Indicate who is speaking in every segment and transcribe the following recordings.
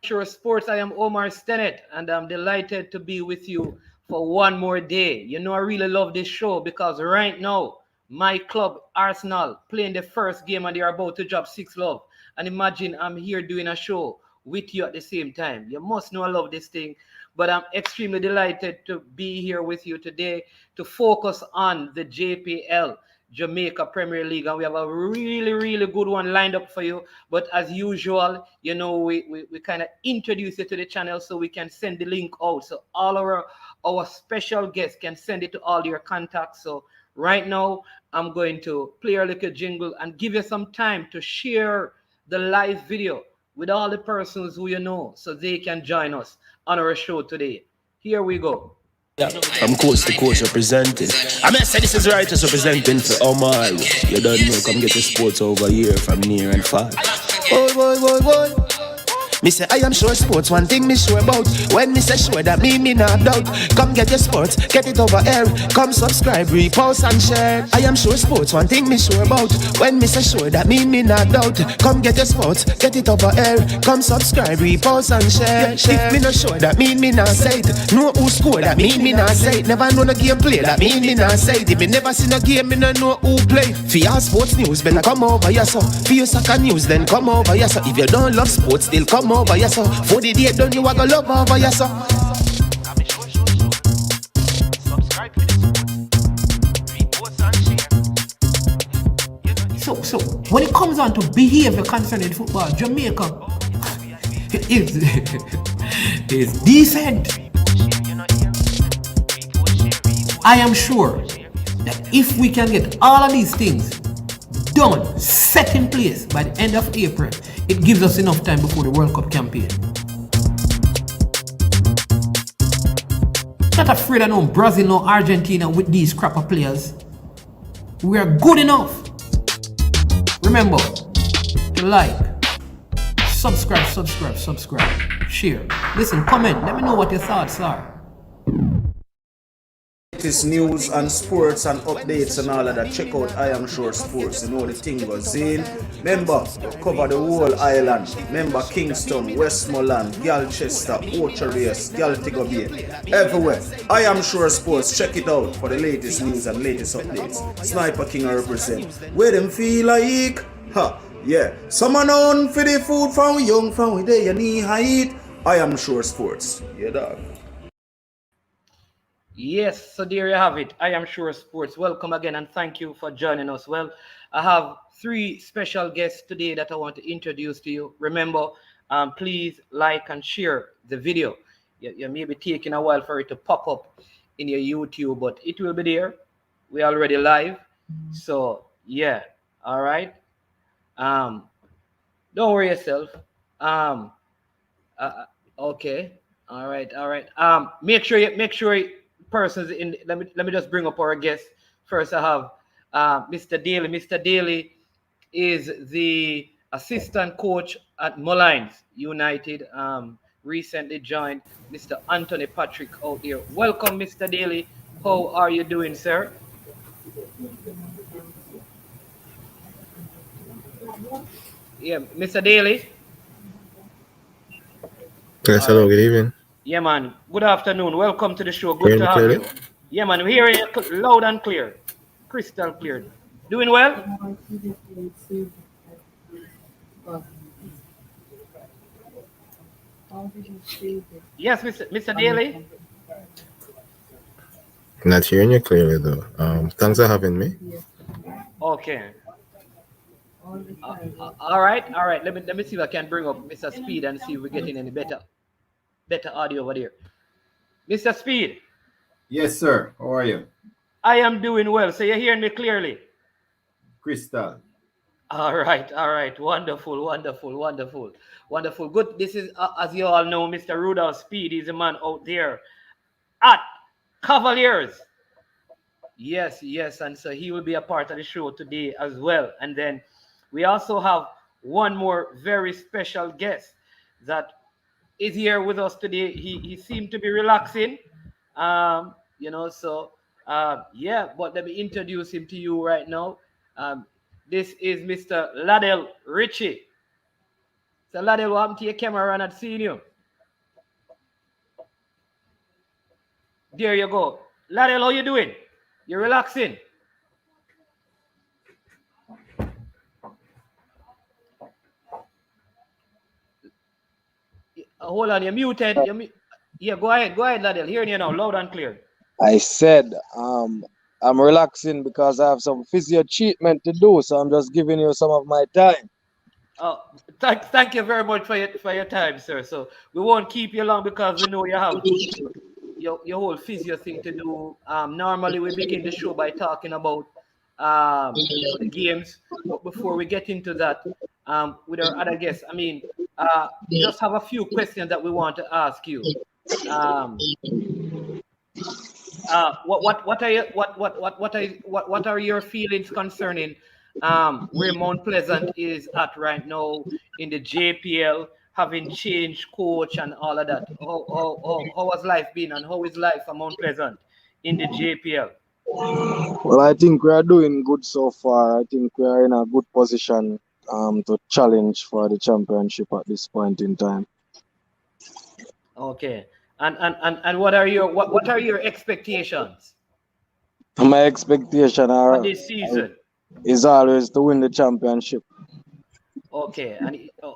Speaker 1: Sure Sports. I am Omar Stennett, and I'm delighted to be with you for one more day. You know, I really love this show because right now, my club, Arsenal, playing the first game and they're about to drop 6 love. And imagine I'm here doing a show with you at the same time. You must know I love this thing. But I'm extremely delighted to be here with you today to focus on the JPL. Jamaica Premier League, and we have a really, really good one lined up for you. But as usual, you know, we kind of introduce it to the channel so we can send the link out. So all our special guests can send it to all your contacts. So right now, I'm going to play a little jingle and give you some time to share the live video with all the persons who you know so they can join us on our show today. Here we go.
Speaker 2: Yeah, from coast to coast representing. I mean, I say this is righteous representing for Omar. You don't know, come get the sports over here from near and far. Boy, boy, boy, boy. Me say I am sure sports, one thing me sure about. When me say sure, that me not doubt. Come get your sports, get it over here. Come subscribe, repost and share. I am sure sports, one thing me sure about. When me say sure, that me not doubt. Come get your sports, get it over here. Come subscribe, repost and share. If me not sure, that me not say it. Know who score, that me not say it. Never know no game play, that me not say it. If me never seen a game, me no know who play. For your sports news, better come over here so. For your soccer news, then come over here so. If you don't love sports, still come over here so. For the day done, you a go love over here so.
Speaker 3: So when it comes on to behavior concerning football, Jamaica is decent. I am sure that if we can get all of these things done, set in place by the end of April, it gives us enough time before the World Cup campaign. Not afraid of no Brazil, no Argentina with these crap of players. We are good enough. Remember to like, subscribe, share. Listen, comment. Let me know what your thoughts are.
Speaker 4: Latest news and sports and updates and all of that. Check out I Am Sure Sports. You know the thing goes in. Remember, cover the whole island. Remember Kingston, Westmoreland, Galchester, Ocho-Rios, Galtego Bay. Everywhere. I Am Sure Sports. Check it out for the latest news and latest updates. Sniper King I represent. Where them feel like? Ha, yeah. Someone on for the food from we young, from we there, you need height. I Am Sure Sports. Yeah, dog.
Speaker 1: Yes, so there you have it. I am Sure Sports. Welcome again and thank you for joining us. Well, I have 3 special guests today that I want to introduce to you. Remember, please like and share the video. You may be taking a while for it to pop up in your YouTube, but it will be there. We're already live. So, yeah. All right. Don't worry yourself. Okay. All right. Make sure persons in. Let me just bring up our guest first. I have Mr. Daly. Mr. Daly is the assistant coach at Mullines United. Recently joined Mr. Anthony Patrick out there. Welcome, Mr. Daly. How are you doing, sir? Yeah, Mr. Daly.
Speaker 5: Yes,
Speaker 1: All
Speaker 5: hello,
Speaker 1: right.
Speaker 5: good evening.
Speaker 1: Yeah, man. Good afternoon. Welcome to the show. Good
Speaker 5: Hear
Speaker 1: to
Speaker 5: me
Speaker 1: have
Speaker 5: clearly?
Speaker 1: you. Yeah, man. We hear you loud and clear. Crystal clear. Doing well? Yes, Mr. Daly.
Speaker 5: Not hearing you clearly though. Thanks for having me.
Speaker 1: Okay. All right. Let me see if I can bring up Mr. Speed and see if we're getting any better audio over there. Mr. Speed,
Speaker 6: Yes, sir. How are you?
Speaker 1: I am doing well. So you're hearing me clearly.
Speaker 6: Crystal.
Speaker 1: All right. Wonderful. Good. This is, as you all know, Mr. Rudolph Speed. He's a man out there at Cavaliers. Yes. And so he will be a part of the show today as well. And then we also have one more very special guest that is here with us today. He seemed to be relaxing. Yeah, but let me introduce him to you right now. This is Mr. Ladale Richie. So Ladale, what happened to your camera? I'm not seeing you. There you go. Ladale, how you doing? You relaxing? Hold on, you're muted. Yeah, go ahead, Ladale. Hearing you now, loud and clear.
Speaker 7: I said, I'm relaxing because I have some physio treatment to do, so I'm just giving you some of my time.
Speaker 1: Oh, thank you very much for your time, sir. So we won't keep you long because we know you have your whole physio thing to do. Normally we begin the show by talking about the games, but before we get into that, with our other guests, I mean, just have a few questions that we want to ask you. Um, what are your what are your feelings concerning where Mount Pleasant is at right now in the JPL, having changed coach and all of that? How has life been, and how is life at Mount Pleasant in the JPL?
Speaker 7: Well, I think we are doing good so far. I think we are in a good position to challenge for the championship at this point in time.
Speaker 1: Okay, and what are your expectations
Speaker 7: My expectation
Speaker 1: for
Speaker 7: are
Speaker 1: this season?
Speaker 7: is always to win the championship.
Speaker 1: Okay,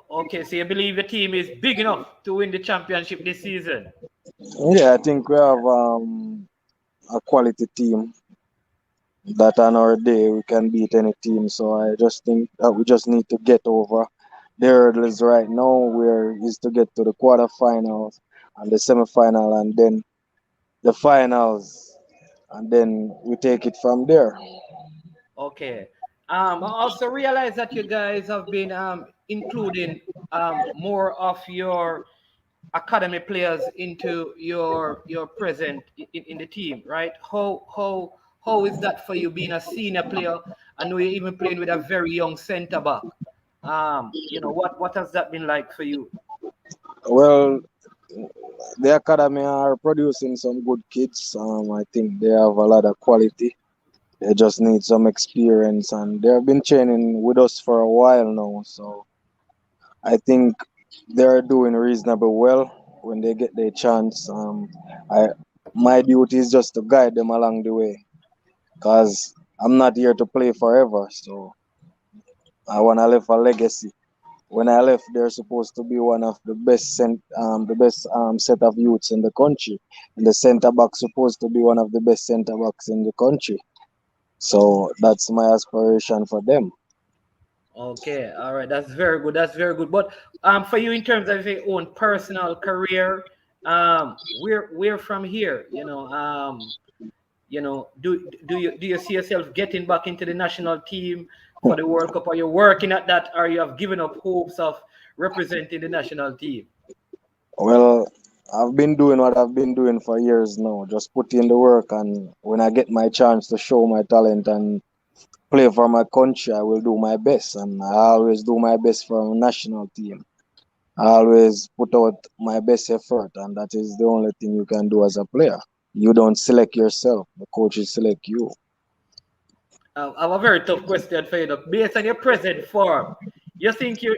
Speaker 1: okay, so you believe the team is big enough to win the championship this season?
Speaker 7: Yeah, I think we have a quality team that on our day we can beat any team. So I just think that we just need to get over the hurdles right now, where is to get to the quarterfinals and the semifinal and then the finals, and then we take it from there.
Speaker 1: Okay. I also realize that you guys have been including more of your academy players into your present in the team, right? How is that for you being a senior player? I know you're even playing with a very young centre back. What has that been like for you?
Speaker 7: Well, the academy are producing some good kids. I think they have a lot of quality. They just need some experience, and they have been training with us for a while now. So I think they're doing reasonably well when they get their chance. I my duty is just to guide them along the way, cause I'm not here to play forever. So I wanna leave a legacy. When I left, they're supposed to be one of the best set of youths in the country, and the centre back supposed to be one of the best centre backs in the country. So that's my aspiration for them.
Speaker 1: Okay, all right, that's very good. That's very good. But for you, in terms of your own personal career, we're from here. Do you see yourself getting back into the national team for the World Cup? Are you working at that, or you have given up hopes of representing the national team?
Speaker 7: Well, I've been doing what I've been doing for years now, just put in the work, and when I get my chance to show my talent and play for my country, I will do my best, and I always do my best for a national team. I always put out my best effort, and that is the only thing you can do as a player. You don't select yourself; the coaches select you.
Speaker 1: I have a very tough question for you. Based on your present form, you think you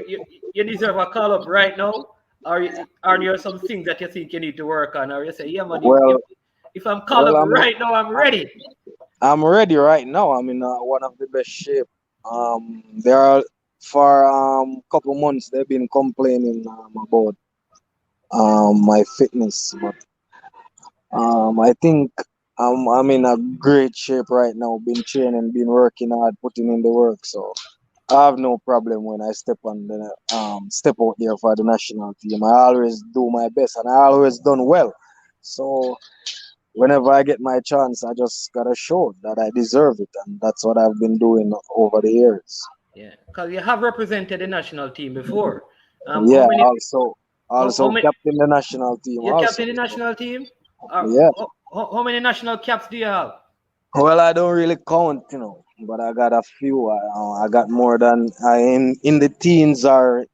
Speaker 1: deserve a call up right now, or are there some things that you think you need to work on, or you say, yeah, man,
Speaker 7: Well,
Speaker 1: if I'm called
Speaker 7: well,
Speaker 1: up
Speaker 7: I'm
Speaker 1: right now, I'm ready.
Speaker 7: I'm ready right now. I'm in one of the best shape. There are for couple months they've been complaining about my fitness, but I think I'm in a great shape right now. Been training, been working hard, putting in the work. So I have no problem when I step out there for the national team. I always do my best, and I always done well. So whenever I get my chance, I just gotta show that I deserve it, and that's what I've been doing over the years.
Speaker 1: Yeah, because you have represented the national team before. How
Speaker 7: Yeah,
Speaker 1: many? How
Speaker 7: also
Speaker 1: many?
Speaker 7: captain the national team
Speaker 1: You
Speaker 7: also.
Speaker 1: captain the national team?
Speaker 7: Yeah.
Speaker 1: How many national caps do you have?
Speaker 7: Well, I don't really count, but I got a few. I got more than I in the teens or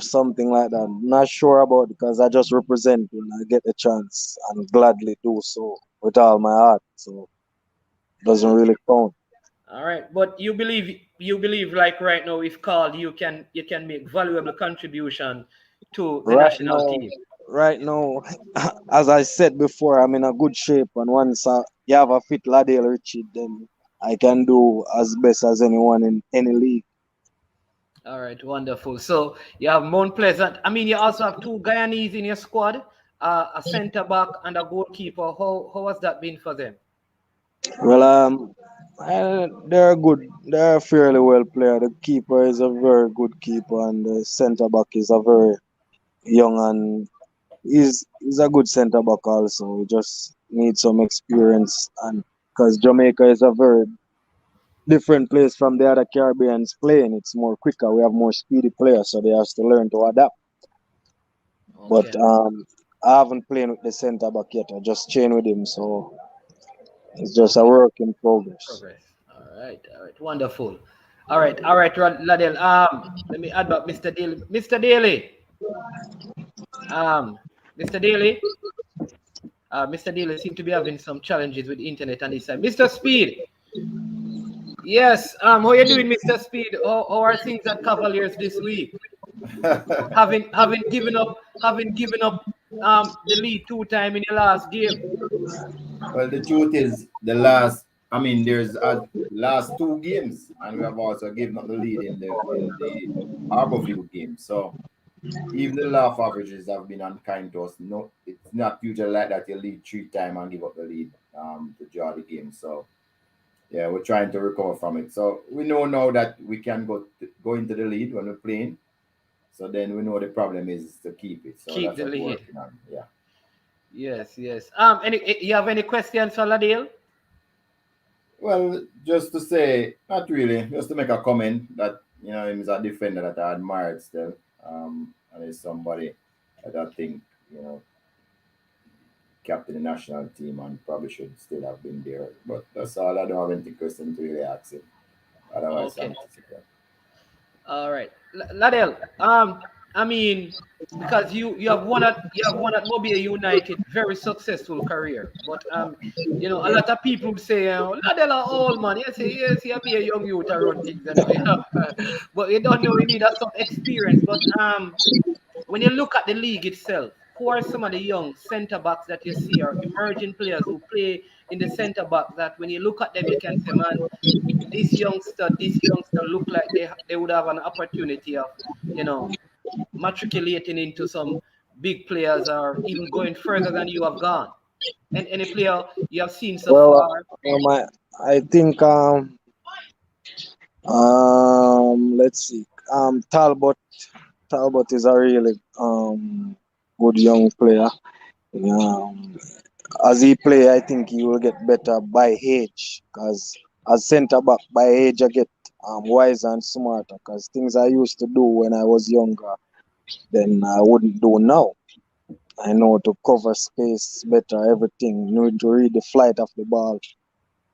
Speaker 7: something like that. Not sure about, because I just represent when I get the chance and gladly do so with all my heart. So it doesn't really count.
Speaker 1: All right, but you believe like right now, if called, you can make valuable contribution to the
Speaker 7: Right
Speaker 1: national
Speaker 7: now,
Speaker 1: team.
Speaker 7: right now, as I said before, I'm in a good shape, and once you have a fit Ladale Richie, then I can do as best as anyone in any league.
Speaker 1: All right, wonderful. So you have Mount Pleasant. I mean, you also have two Guyanese in your squad, a center back and a goalkeeper. How has that been for them?
Speaker 7: Well, they're good. They're fairly well player. The keeper is a very good keeper, and the centre back is a very young and he's a good centre back also. We just need some experience, and because Jamaica is a very different place from the other Caribbeans playing, it's more quicker. We have more speedy players, so they have to learn to adapt. But
Speaker 1: Okay.
Speaker 7: I haven't played with the centre back yet. I just train with him, so it's just a work in progress.
Speaker 1: Progress. All right, wonderful. All right, Ladell. Let me add back Mr. Daly. Mr. Daly. Um, Mr. Daly. Mr. Daly seems to be having some challenges with the internet on this side. Mr. Speed. Yes. How are you doing, Mr. Speed? How are things at Cavaliers this week? Having given up the lead 2 times in your last game.
Speaker 6: Well, the truth is, the last, I mean, there's last two games, and we have also given up the lead in the Arborview game. So even the laugh averages have been unkind to us. No, it's not usually like that. You lead 3 times and give up the lead to draw the game. So yeah, we're trying to recover from it. So we know now that we can go into the lead when we're playing. So then we know the problem is to keep it. So
Speaker 1: Keep
Speaker 6: that's
Speaker 1: the
Speaker 6: what we're
Speaker 1: lead.
Speaker 6: working on. Yeah.
Speaker 1: Yes, yes. You have any questions for Ladale?
Speaker 6: Well, just to say, not really, just to make a comment that he's a defender that I admired still, and he's somebody that I think captain the national team and probably should still have been there. But that's all. I don't have any question to really ask him. Otherwise, I'm
Speaker 1: Okay.
Speaker 6: to sit there.
Speaker 1: All right, Ladell. I mean, because you have won at Mobile United, very successful career. But a lot of people would say, Ladell are old man. You say yes, he be a young youth to run things, but you don't know. You need some experience. But when you look at the league itself, who are some of the young centre backs that you see are emerging players who play in the centre back that when you look at them, you can say, man, this youngster look like they would have an opportunity of, you know, matriculating into some big players or even going further than you have gone. And any player you have seen so
Speaker 7: Well,
Speaker 1: far?
Speaker 7: I think let's see. Talbot is a really good young player. Um, as he play, I think he will get better by age. Cause as centre back by age, I get wiser and smarter. Cause things I used to do when I was younger, then I wouldn't do now. I know to cover space better, everything. Know to read the flight of the ball.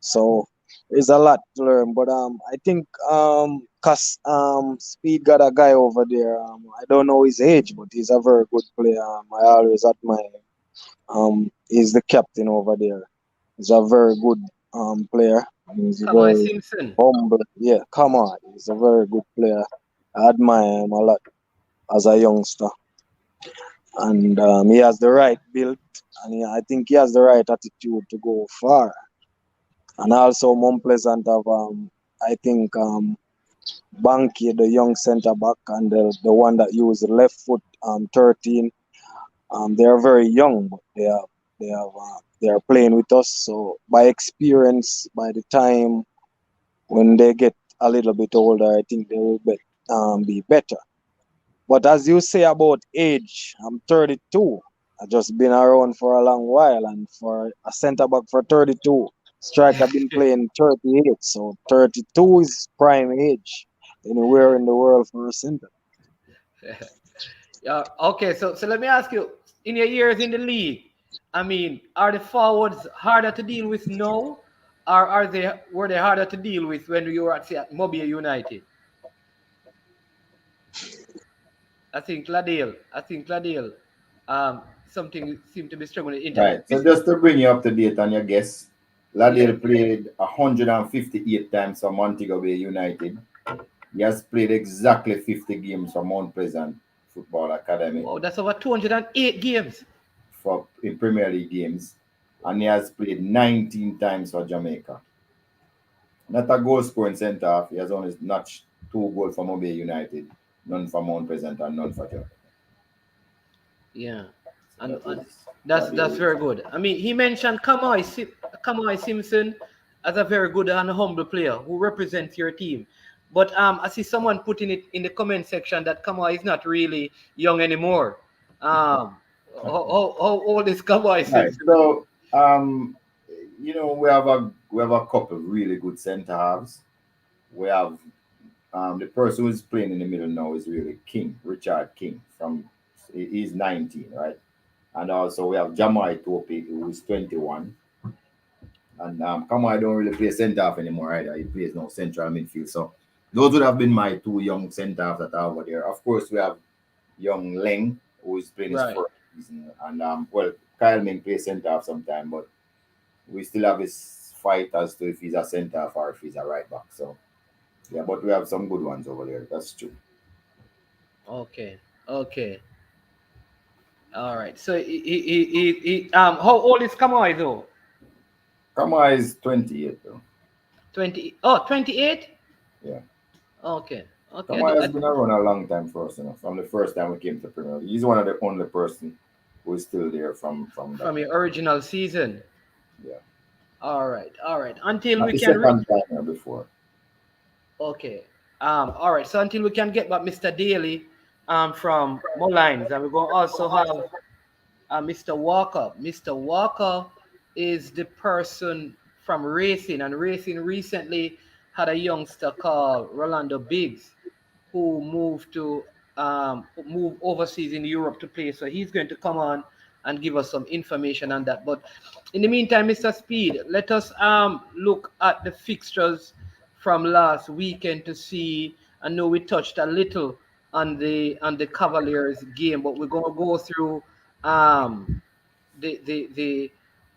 Speaker 7: So there's a lot to learn. But I think cause Speed got a guy over there. I don't know his age, but he's a very good player. I always admire him. He's the captain over there. He's a very good player. He's
Speaker 1: Come on,
Speaker 7: very
Speaker 1: Simpson.
Speaker 7: humble. Yeah, come on. He's a very good player. I admire him a lot as a youngster. And he has the right build, and I think he has the right attitude to go far. And also, Mount Pleasant have, I think, Banky, the young centre back, and the one that used the left foot, 13. They are very young, but they are playing with us. So by experience, by the time when they get a little bit older, I think they will be better. But as you say about age, I'm 32. I've just been around for a long while, and for a centre back for 32, striker been playing 38. So 32 is prime age anywhere in the world for a centre.
Speaker 1: Yeah. Okay. So let me ask you: in your years in the league, I mean, are the forwards harder to deal with now, or were they harder to deal with when you were at Mobile United? I think Ladale. Something seemed to be struggling with the internet.
Speaker 6: Right. So just to bring you up to date on your guess, Ladale played 158 times for Montego Bay United. He has played exactly 50 games for Mount Pleasant Football Academy
Speaker 1: Wow, that's over 208 games.
Speaker 6: for in Premier League games, and he has played 19 times for Jamaica. Not a goal scoring centre half. He has only notched 2 goals for Mobay United, none for Mount Pleasant and none for Jamaica.
Speaker 1: Yeah,
Speaker 6: So that
Speaker 1: and
Speaker 6: is
Speaker 1: that's very good. I mean, he mentioned Kamai Simpson as a very good and humble player who represents your team. But I see someone putting it in the comment section that Kamai is not really young anymore. How old is Kamai
Speaker 6: right.
Speaker 1: Simpson?
Speaker 6: So we have a couple of really good centre halves. We have the person who's playing in the middle now is really Richard King he's 19, right? And also we have Jamai Topi who is 21. And Kamai don't really play centre half anymore either. He plays now central midfield. So those would have been my two young centre halves that are over there. Of course, we have young Leng who is playing his
Speaker 1: Right.
Speaker 6: first season, and Kyle Ming plays centre half sometime, but we still have his fight as to if he's a centre half or if he's a right back. So yeah, but we have some good ones over there. That's true.
Speaker 1: Okay. Okay. All right. So how old is Kamai though?
Speaker 6: Kamai is 28 though.
Speaker 1: 20. Oh, 28?
Speaker 6: Yeah.
Speaker 1: Okay. Okay.
Speaker 6: Kamai has been around a long time for us, from the first time we came to Premier League. He's one of the only person who is still there from that.
Speaker 1: From your original season.
Speaker 6: Yeah.
Speaker 1: All right. All right. Until
Speaker 6: Not
Speaker 1: we
Speaker 6: the
Speaker 1: can
Speaker 6: second time before.
Speaker 1: Okay. All right. So until we can get back Mr. Daly from Mullines, and we're going to also have Mr. Walker. Mr. Walker is the person from Racing, and Racing recently had a youngster called Rolando Biggs who move overseas in Europe to play. So he's going to come on and give us some information on that. But in the meantime, Mr. Speid, let us look at the fixtures from last weekend to see. I know we touched a little on the Cavaliers game, but we're going to go through the the the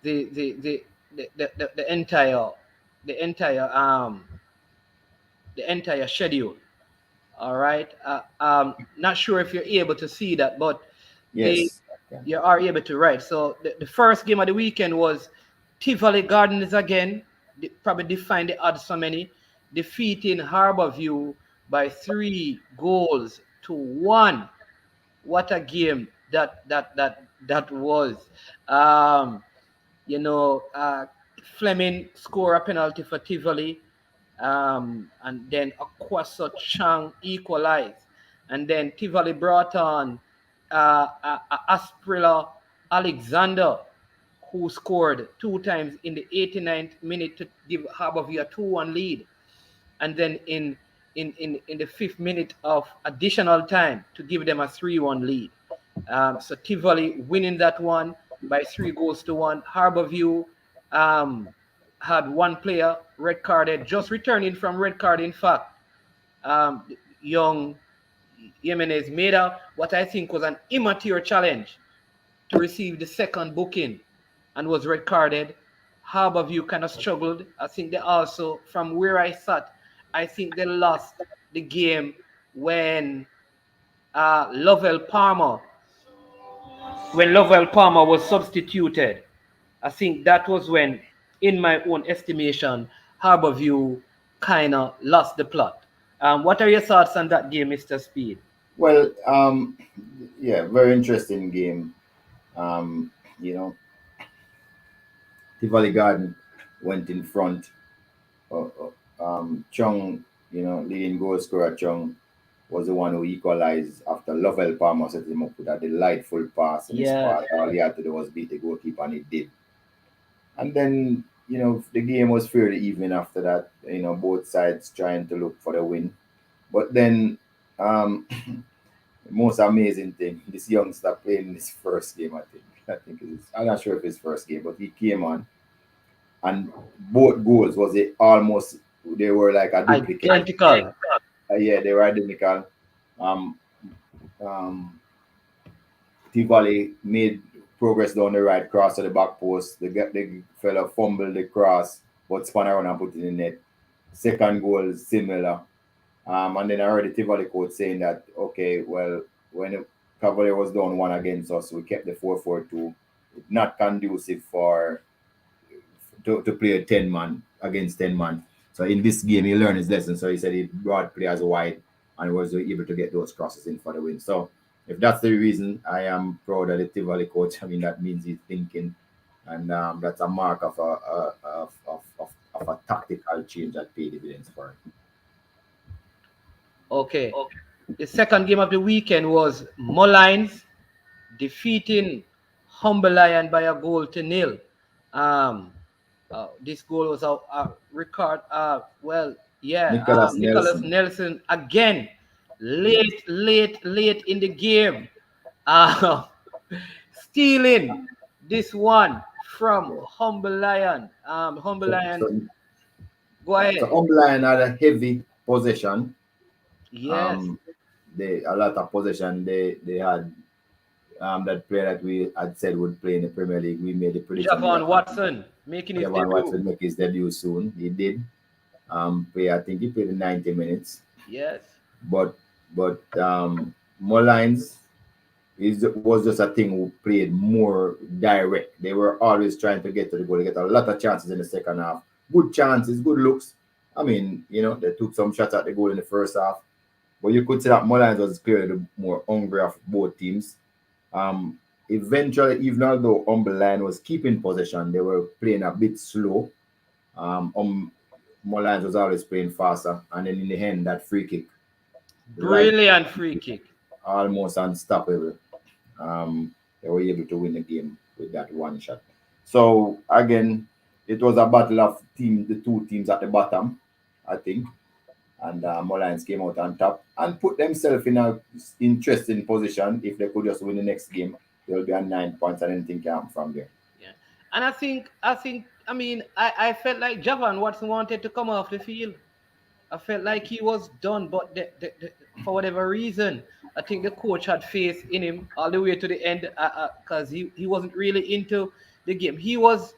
Speaker 1: the the the the entire the entire um the entire schedule. All right. Not sure if you're able to see that, but the
Speaker 6: Yes. Okay.
Speaker 1: you are able to, right? So the first game of the weekend was Tivoli Gardens again. Probably defined the odds so many, defeating Harborview by 3 goals to 1. What a game that was. Um, Fleming score a penalty for Tivoli, and then Aquaso Chang equalized, and then Tivoli brought on Asprilla Alexander, who scored 2 times in the 89th minute to give Harborview a 2-1 lead, and then in the 5th minute of additional time to give them a 3-1 lead. So Tivoli winning that one by 3 goals to 1. Harborview had one player red carded, just returning from red card. In fact, young Jimenez made what I think was an immature challenge to receive the second booking and was red carded. Harborview kind of struggled. I think they also, from where I sat, I think they lost the game when Lovell Palmer was substituted. I think that was when, in my own estimation, Harborview kind of lost the plot. What are your thoughts on that game, Mr. Speid?
Speaker 6: Well, yeah, very interesting game. Um, you know, Tivoli Garden went in front. Chung, leading goal scorer Chung was the one who equalized after Lovell Palmer set him up with a delightful pass in his
Speaker 1: Yes.
Speaker 6: part. All he had to do was beat the goalkeeper, and he did. And then, the game was fairly even after that. Both sides trying to look for the win. But then, the most amazing thing, this youngster playing his first game, I think. I'm not sure if his first game, but he came on, and both goals they were like a duplicate.
Speaker 1: Identical.
Speaker 6: Yeah, they were identical. Um, um, Tivoli progress down the right, cross to the back post. The fella fumbled the cross, but spun around and put it in the net. Second goal similar. And then I heard the Tivoli coach saying that, okay, well, when the Cavalier was down one against us, we kept the 4-4-2. Not conducive to play a 10 man against 10 man. So in this game, he learned his lesson. So he said he brought players wide and was able to get those crosses in for the win. So if that's the reason, I am proud of the Tivoli coach. I mean, that means he's thinking, and that's a mark of a tactical change that paid dividends for him.
Speaker 1: Okay. The second game of the weekend was Mullines defeating Humble Lion by a goal to nil. This goal was a record.
Speaker 6: Nicholas
Speaker 1: Nicholas
Speaker 6: Nelson.
Speaker 1: Nelson again, late in the game, uh, stealing this one from Humble Lion. Humble Lion, go ahead.
Speaker 6: So Lion had a heavy possession.
Speaker 1: Yes,
Speaker 6: A lot of possession. They had that player that we had said would play in the Premier League. We made the prediction.
Speaker 1: Javon Watson making his
Speaker 6: Javon
Speaker 1: debut.
Speaker 6: Watson make his debut soon. He did. I think he played in 90 minutes.
Speaker 1: Yes.
Speaker 6: But Mullines was just a thing who played more direct. They were always trying to get to the goal. They get a lot of chances in the second half. Good chances, good looks. I mean, they took some shots at the goal in the first half. But you could say that Mullines was clearly the more hungry of both teams. Eventually, even although Humble Lion was keeping possession, they were playing a bit slow. Mullines was always playing faster. And then in the end, that free kick.
Speaker 1: Brilliant free kick.
Speaker 6: Almost unstoppable. They were able to win the game with that one shot. So, again, it was a battle of the two teams at the bottom, I think. And Mullines came out on top and put themselves in an interesting position. If they could just win the next game, they'll be on 9 points and anything can come from there.
Speaker 1: Yeah. And I felt like Javon Watson wanted to come off the field. I felt like he was done, but for whatever reason, I think the coach had faith in him all the way to the end because he wasn't really into the game. He was,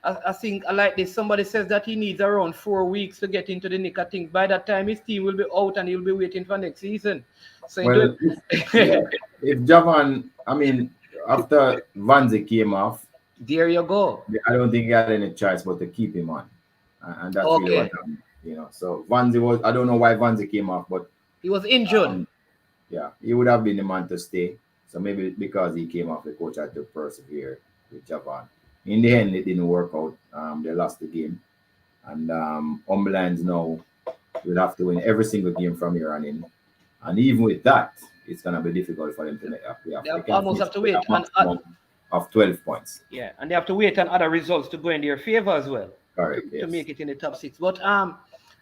Speaker 1: I think I like this. Somebody says that he needs around 4 weeks to get into the nick. I think by that time his team will be out and he'll be waiting for next season. So
Speaker 6: if Javon, after Vanzi came off,
Speaker 1: there you go.
Speaker 6: I don't think he had any choice but to keep him on. And that's really what happened. So Vanzi was, I don't know why Vanzi came off, but
Speaker 1: he was injured.
Speaker 6: He would have been the man to stay. So maybe because he came off, the coach had to persevere with Javon. In the end, it didn't work out. They lost the game. And Humble Lions now will have to win every single game from here on in. And even with that, it's going to be difficult for them to make up.
Speaker 1: They almost have to wait
Speaker 6: of 12 points.
Speaker 1: Yeah, and they have to wait on other results to go in their favor as well.
Speaker 6: Correct,
Speaker 1: to make it in the top 6. But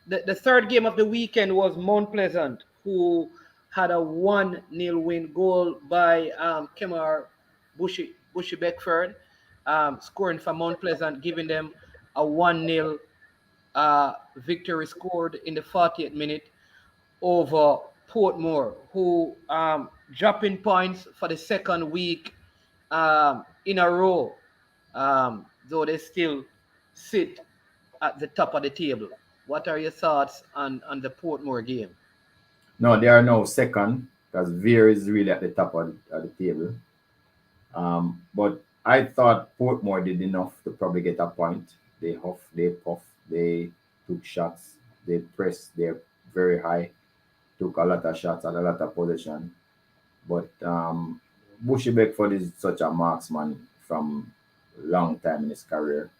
Speaker 1: the third game of the weekend was Mount Pleasant, who had a 1-0 win goal by Kemar Bushy Beckford, scoring for Mount Pleasant, giving them a 1-0 victory scored in the 40th minute over Portmore, who dropping points for the second week in a row, though they still sit at the top of the table. What are your thoughts on the Portmore game?
Speaker 6: No, they are now second because Veer is really at the top of the table. But I thought Portmore did enough to probably get a point. They huff, they puff, they took shots, they pressed, they're very high, took a lot of shots and a lot of possession. But Bushy Beckford is such a marksman from a long time in his career.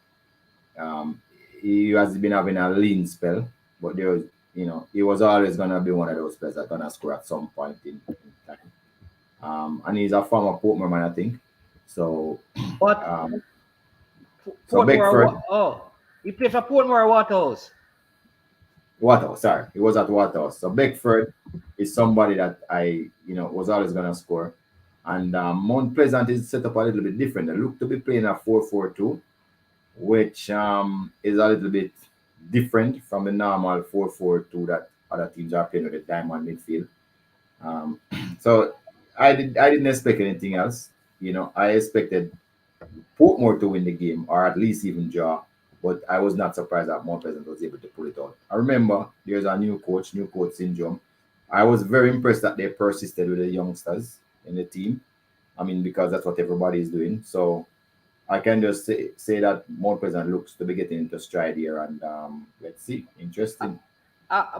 Speaker 6: He has been having a lean spell, but there was, he was always going to be one of those players that's going to score at some point in time. And he's a former Portmore man, I think. So, so Beckford.
Speaker 1: He played for Portmore or Waterhouse?
Speaker 6: Waterhouse, sorry. He was at Waterhouse. So Beckford is somebody that I, was always going to score. And Mount Pleasant is set up a little bit different. They look to be playing a 4-4-2. Which is a little bit different from the normal 4-4-2 that other teams are playing with the diamond midfield. So I didn't expect anything else. I expected Portmore to win the game or at least even draw, but I was not surprised that Mount Pleasant was able to pull it out. I remember there's a new coach syndrome. I was very impressed that they persisted with the youngsters in the team. I mean, because that's what everybody is doing. So I can just say that Mount Pleasant looks to be getting into stride here, and let's see. Interesting.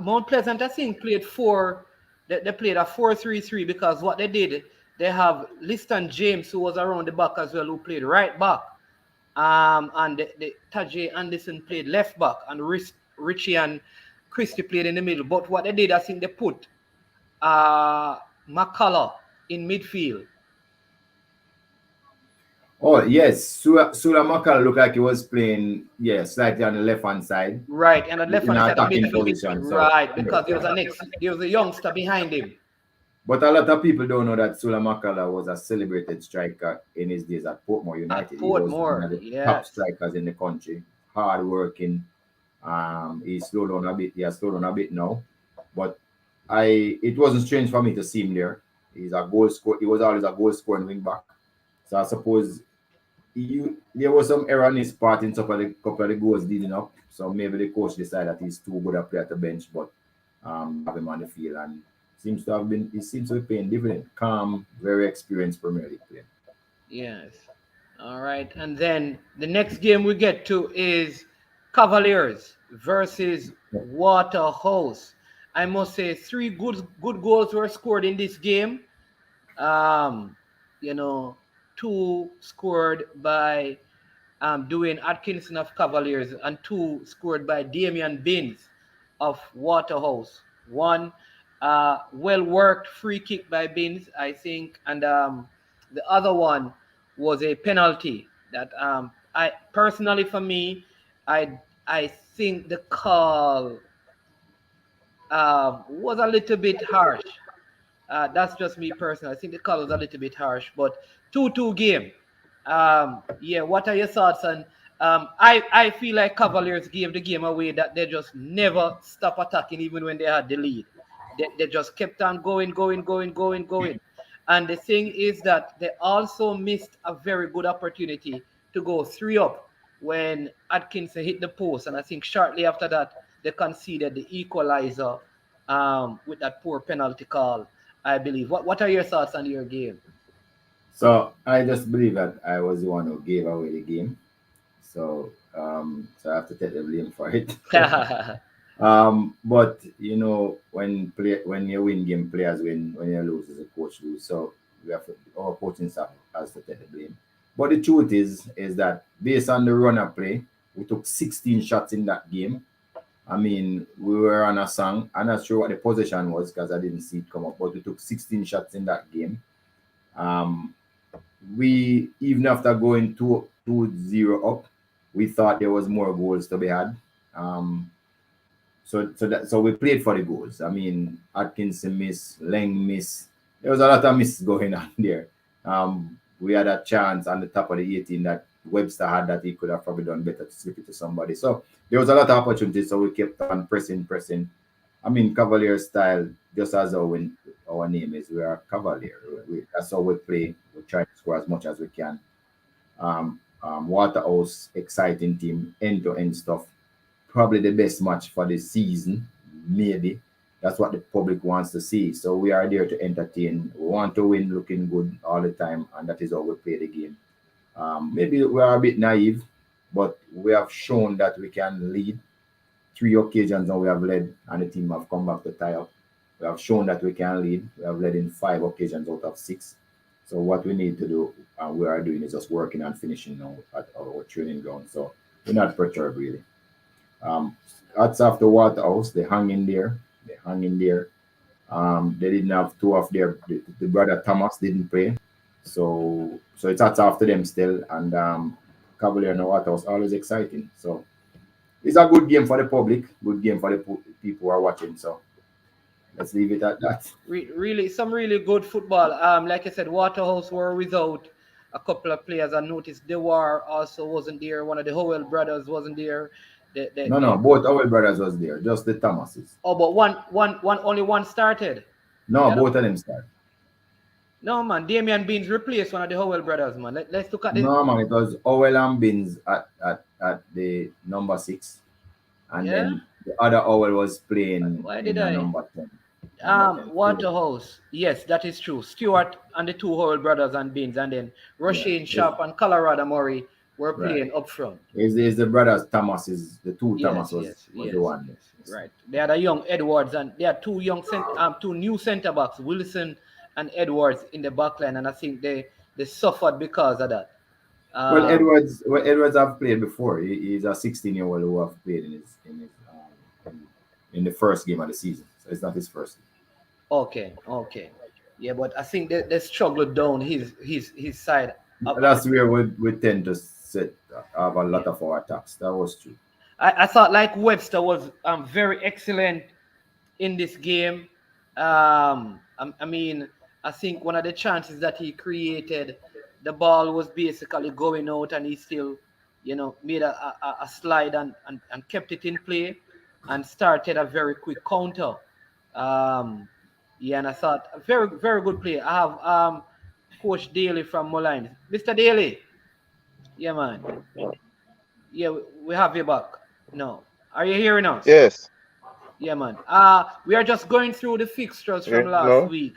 Speaker 1: Mount Pleasant, I think, played four. They played a 4-3-3 because what they did, they have Liston James, who was around the back as well, who played right back. And the Tajay Anderson played left back, and Richie and Christie played in the middle. But what they did, I think they put McCullough in midfield.
Speaker 6: Oh yes, Sula Makal looked like he was playing, slightly on the left hand side
Speaker 1: Right, and the left
Speaker 6: in
Speaker 1: hand
Speaker 6: an
Speaker 1: side of
Speaker 6: attacking
Speaker 1: midfield.
Speaker 6: position. So,
Speaker 1: Right, because there was a youngster behind him.
Speaker 6: but a lot of people don't know that Sula Makala was a celebrated striker in his days at Portmore
Speaker 1: At
Speaker 6: United. He was one
Speaker 1: Portmore,
Speaker 6: of the top
Speaker 1: yes.
Speaker 6: strikers in the country, hard working. He slowed down a bit. He has slowed down a bit now, but it wasn't strange for me to see him there. He's a goal scorer. He was always a goal scoring wing back. So I suppose there was some error on his part in some of the couple of the goals leading up. So maybe the coach decided that he's too good a player to bench, but have him on the field, and he seems to be paying dividend. Calm, very experienced Premier League player.
Speaker 1: Yes. All right. And then the next game we get to is Cavaliers versus Waterhouse. I must say, three good goals were scored in this game. Um, you know, two scored by Dwayne Atkinson of Cavaliers, and two scored by Damian Binns of Waterhouse. One well worked free kick by Binns, I think, and the other one was a penalty that I personally, for me, I think the call was a little bit harsh. That's just me personally. I think the call was a little bit harsh, but 2-2 game. Yeah, what are your thoughts on? I feel like Cavaliers gave the game away, that they just never stop attacking even when they had the lead. They just kept on going. And the thing is that they also missed a very good opportunity to go 3 up when Atkinson hit the post. And I think shortly after that, they conceded the equalizer with that poor penalty call, I believe. What are your thoughts on your game?
Speaker 6: So I just believe that I was the one who gave away the game. So I have to take the blame for it. But when you win game, players win. When you lose, as a coach lose. So our coaching staff has to take the blame. But the truth is that based on the run of play, we took 16 shots in that game. I mean, we were on a song. I'm not sure what the position was because I didn't see it come up, but we took 16 shots in that game. We, even after going 2-0 up, we thought there was more goals to be had. So we played for the goals. I mean, Atkinson miss, Leng miss. There was a lot of misses going on there. We had a chance on the top of the 18 that Webster had that he could have probably done better to slip it to somebody. So there was a lot of opportunities. So we kept on pressing. I mean, Cavalier style, just as our name is, we are Cavalier. That's how we play. We try to score as much as we can. Waterhouse, exciting team, end-to-end stuff. Probably the best match for the season, maybe. That's what the public wants to see. So we are there to entertain. We want to win, looking good all the time, and that is how we play the game. Maybe we are a bit naive, but we have shown that we can lead. 3 occasions now we have led, and the team have come back to tie up. We have shown that we can lead. We have led in 5 occasions out of 6. So what we need to do, and we are doing, is just working on finishing now at our training ground. So we're not perturbed really. Hats off to Waterhouse. They hung in there. They didn't have 2 of the brother Thomas didn't play. So it's hats off to them still. And Cavalier and Waterhouse, always exciting. So it's a good game for the public, good game for the people who are watching. So let's leave it at that.
Speaker 1: Really, some really good football. Like I said, Waterhouse were without a couple of players. I noticed Dewar also wasn't there. One of the Howell brothers wasn't there.
Speaker 6: No, both Howell brothers was there, just the Thomases.
Speaker 1: Oh, but only one started.
Speaker 6: No, both of them started.
Speaker 1: No, man. Damian Beans replaced one of the Howell brothers, man. Let's look at the.
Speaker 6: No, man, it was Owell and Binns at the number 6, and
Speaker 1: Yeah.
Speaker 6: then the other Owell was playing
Speaker 1: Why did
Speaker 6: in a
Speaker 1: I?
Speaker 6: number 10. Number 10. Stewart.
Speaker 1: Waterhouse. Yes, that is true. Stewart and the two Howell brothers and Beans, and then
Speaker 6: Yeah,
Speaker 1: Rushin Sharp and Colorado Murray were
Speaker 6: right.
Speaker 1: playing up front.
Speaker 6: Is the brothers Thomas, is the two Thomas
Speaker 1: Yes, yes,
Speaker 6: was the
Speaker 1: yes,
Speaker 6: one.
Speaker 1: yes.
Speaker 6: Yes.
Speaker 1: Right. They had a young Edwards, and they had two new centre backs, Wilson and Edwards in the back line, and I think they suffered because of that.
Speaker 6: Well,
Speaker 1: Um,
Speaker 6: Edwards have played before. He's a 16-year-old who have played in the first game of the season. So it's not his first.
Speaker 1: okay, okay, yeah, but I think they struggled down his side.
Speaker 6: That's where we tend to have a lot of our attacks. That was true.
Speaker 1: I thought like Webster was very excellent in this game. I mean, I think one of the chances that he created, the ball was basically going out, and he still, made a slide and kept it in play, and started a very quick counter. Um, yeah, and I thought a very very good play. I have Coach Daly from Mullines, Mr. Daly. Yeah, man. Yeah, we have you back. No, are you hearing us?
Speaker 5: Yes.
Speaker 1: Yeah, man. We are just going through the fixtures from last
Speaker 5: No.
Speaker 1: week.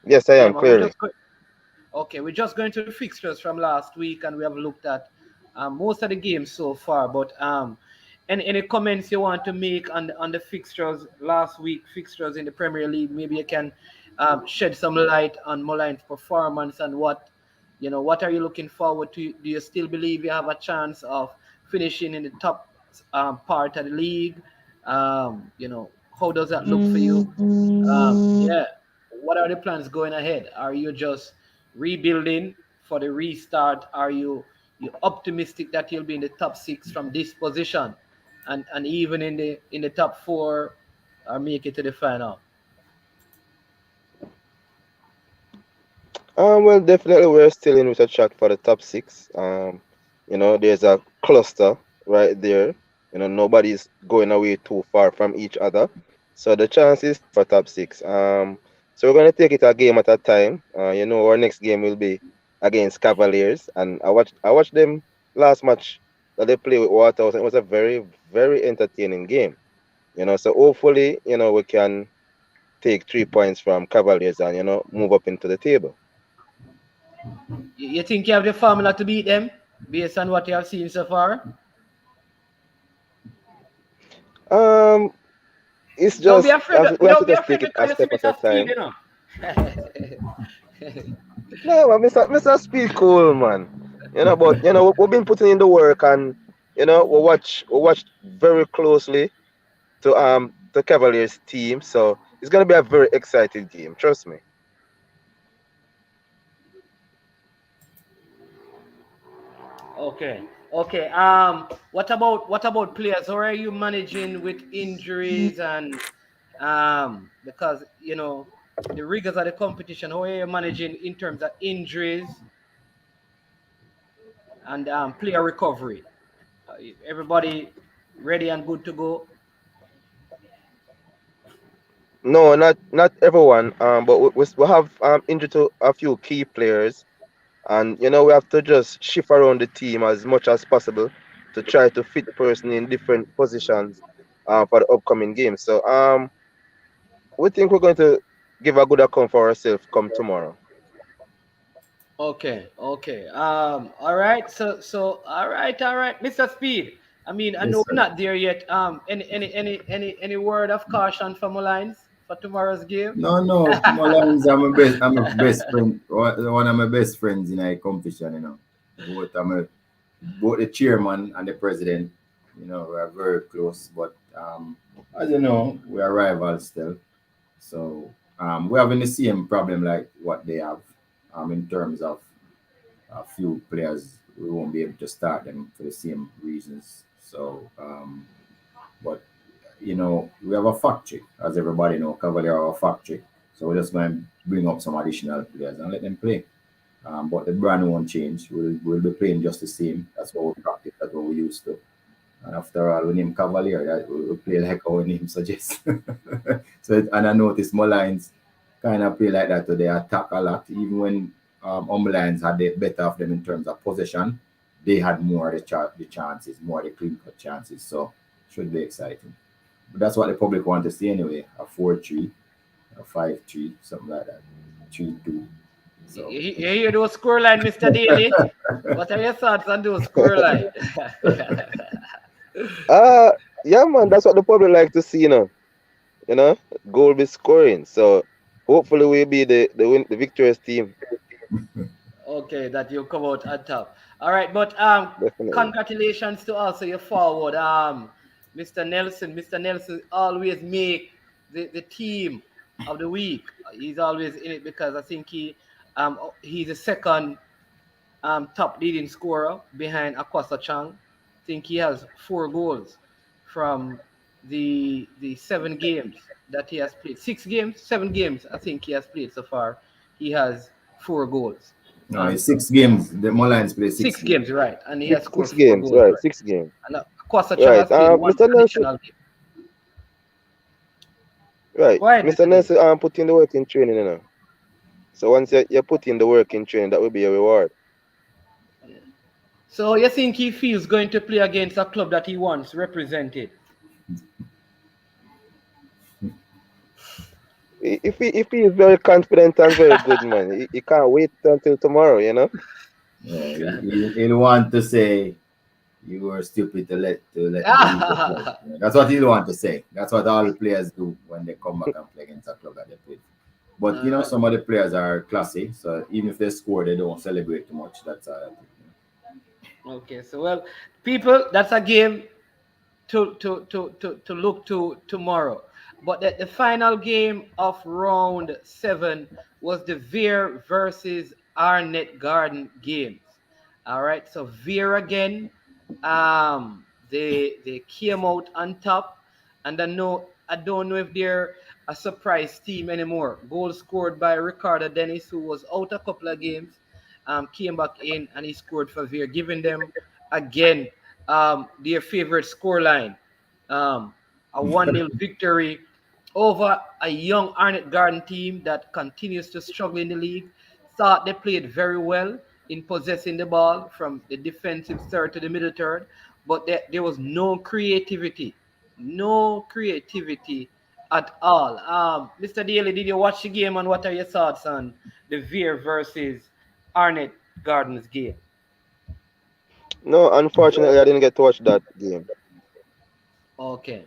Speaker 5: Yes, I
Speaker 1: Yeah,
Speaker 5: am
Speaker 1: man. We're
Speaker 5: clearly.
Speaker 1: just okay. We're just going through the fixtures from last week, and we have looked at most of the games so far. But any comments you want to make on the fixtures last week, fixtures in the Premier League? Maybe you can shed some light on Mulline's performance and what are you looking forward to? Do you still believe you have a chance of finishing in the top part of the league? How does that look for you? Yeah. What are the plans going ahead? Are you just rebuilding for the restart? Are you optimistic that you'll be in the top six from this position, and even in the top four, or make it to the final?
Speaker 5: Well, definitely we're still in with a chat for the top six. There's a cluster right there. Nobody's going away too far from each other. So the chance is for top six. So we're gonna take it a game at a time. Our next game will be against Cavaliers, and I watched them last match that they play with Waterhouse, and it was a very, very entertaining game. So hopefully, we can take 3 points from Cavaliers and move up into the table.
Speaker 1: You think you have the formula to beat them based on what you have seen so far?
Speaker 5: Um, it's
Speaker 1: Don't be
Speaker 5: just
Speaker 1: afraid.
Speaker 5: we have to
Speaker 1: Don't be
Speaker 5: just
Speaker 1: afraid
Speaker 5: take it a
Speaker 1: because you see
Speaker 5: step at a
Speaker 1: Mr. Speed,
Speaker 5: time.
Speaker 1: you know.
Speaker 5: No, man, Mr. Speed cool, man. But we've been putting in the work, and we watch very closely to the Cavaliers team. So it's gonna be a very exciting game. Trust me.
Speaker 1: Okay. Okay. What about players? How are you managing with injuries and because the rigors of the competition? How are you managing in terms of injuries and player recovery? Everybody ready and good to go?
Speaker 5: No, not everyone. But we have injured to a few key players, and we have to just shift around the team as much as possible to try to fit the person in different positions for the upcoming game. So we think we're going to give a good account for ourselves come tomorrow.
Speaker 1: Okay, okay. All right. So, all right, Mr. Speed. I mean, I
Speaker 6: Yes,
Speaker 1: know we're
Speaker 6: sir.
Speaker 1: not there yet. Any word of caution from lines for tomorrow's game?
Speaker 6: No, no. Mullins, I'm a best friend. One of my best friends in a competition. Both the chairman and the president. We are very close. But as you know, we are rivals still. So we're having the same problem like what they have. In terms of a few players, we won't be able to start them for the same reasons. So, but we have a factory, as everybody know. Cavalier have a factory, so we're just going to bring up some additional players and let them play. But the brand won't change. We'll be playing just the same. That's what we practice. That's what we used to. And after all, we name Cavalier. That we play like our name suggests. And I noticed Mullines. kind of play like that. So they attack a lot. Even when Lions had the better of them in terms of possession, they had more of the chances, more of the clean cut chances. So should be exciting. But that's what the public want to see anyway. A 4-3, a 5-3, something like that. 3-2. So
Speaker 1: You hear those scoreline, Mr. Daly? What are your thoughts on those scoreline?
Speaker 5: Yeah, man, that's what the public like to see, you know, goal be scoring. So hopefully we'll be the victorious team.
Speaker 1: Okay, that you come out on top. All right, but
Speaker 5: Definitely.
Speaker 1: congratulations to also your forward, Mr. Nelson. Mr. Nelson always make the team of the week. He's always in it because I think he's the second top leading scorer behind Acosta Chang. I think he has 4 goals from the 7 games that he has played. 6 games, 7 games. I think he has played so far. He has 4 goals.
Speaker 6: no, it's 6 games. The Lions play six
Speaker 1: Six
Speaker 6: games.
Speaker 1: games, right? And he has
Speaker 5: Six
Speaker 1: scored
Speaker 5: six
Speaker 1: four
Speaker 5: games,
Speaker 1: goals,
Speaker 5: right?
Speaker 1: right?
Speaker 5: 6 games.
Speaker 1: And Acosta Chang
Speaker 5: Right.
Speaker 1: has played one
Speaker 5: Mr. Nelson,
Speaker 1: additional game.
Speaker 5: right.
Speaker 1: Go ahead,
Speaker 5: Mr.
Speaker 1: Mr. Daly.
Speaker 5: Nelson put in the work in training, So once you put in the work in training, that will be a reward.
Speaker 1: So you think he feels going to play against a club that he once represented?
Speaker 5: If he is very confident and very good, man, he can't wait until tomorrow,
Speaker 6: Yeah, he'll want to say you were stupid to let me leave the club. Yeah, that's what he'll want to say. That's what all the players do when they come back and play against a club that they played. But
Speaker 1: All right.
Speaker 6: some of the players are classy, so even if they score, they don't celebrate too much. That's
Speaker 1: Okay, so well, people, that's a game to look to tomorrow. But the final game of round 7 was the Veer versus Arnett Garden games. All right, so Veer again, they came out on top, and I don't know if they're a surprise team anymore. Goal scored by Ricardo Dennis, who was out a couple of games, came back in and he scored for Veer, giving them again their favorite scoreline, a 1-0 victory over a young Arnett Garden team that continues to struggle in the league. Thought they played very well in possessing the ball from the defensive third to the middle third, but there was no creativity at all. Mr. Daly, did you watch the game, and what are your thoughts on the Veer versus Arnett Gardens game?
Speaker 5: No, unfortunately, I didn't get to watch that game.
Speaker 1: Okay.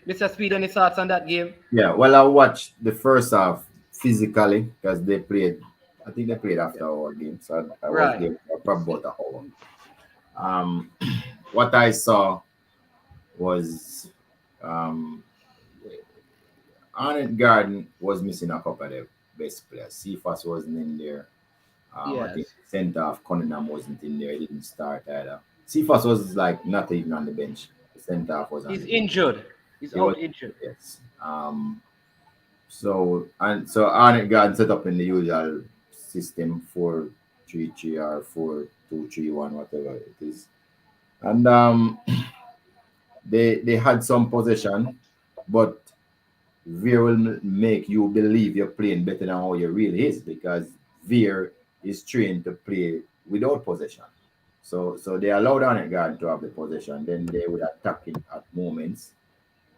Speaker 1: Mr. Speed, any thoughts on that game?
Speaker 6: Yeah, well, I watched the first half physically because they played. I think they played after our game, so I was
Speaker 1: Right.
Speaker 6: there for probably about an hour. Um, what I saw was Arnett Garden was missing a couple of the best players. Cephas wasn't in there. I think
Speaker 1: Yes.
Speaker 6: centre of Cunningham wasn't in there. He didn't start either. Cephas was like not even on the bench. The centre half was on
Speaker 1: He's
Speaker 6: the bench.
Speaker 1: injured. He's
Speaker 6: He was
Speaker 1: out injured.
Speaker 6: yes. So Arnett Garden set up in the usual system 4-3-3 or 4-2-3-1, whatever it is. And they had some possession, but Veer will make you believe you're playing better than how you really is because Veer is trained to play without possession. So they allowed Arnett Garden to have the possession, then they would attack it at moments.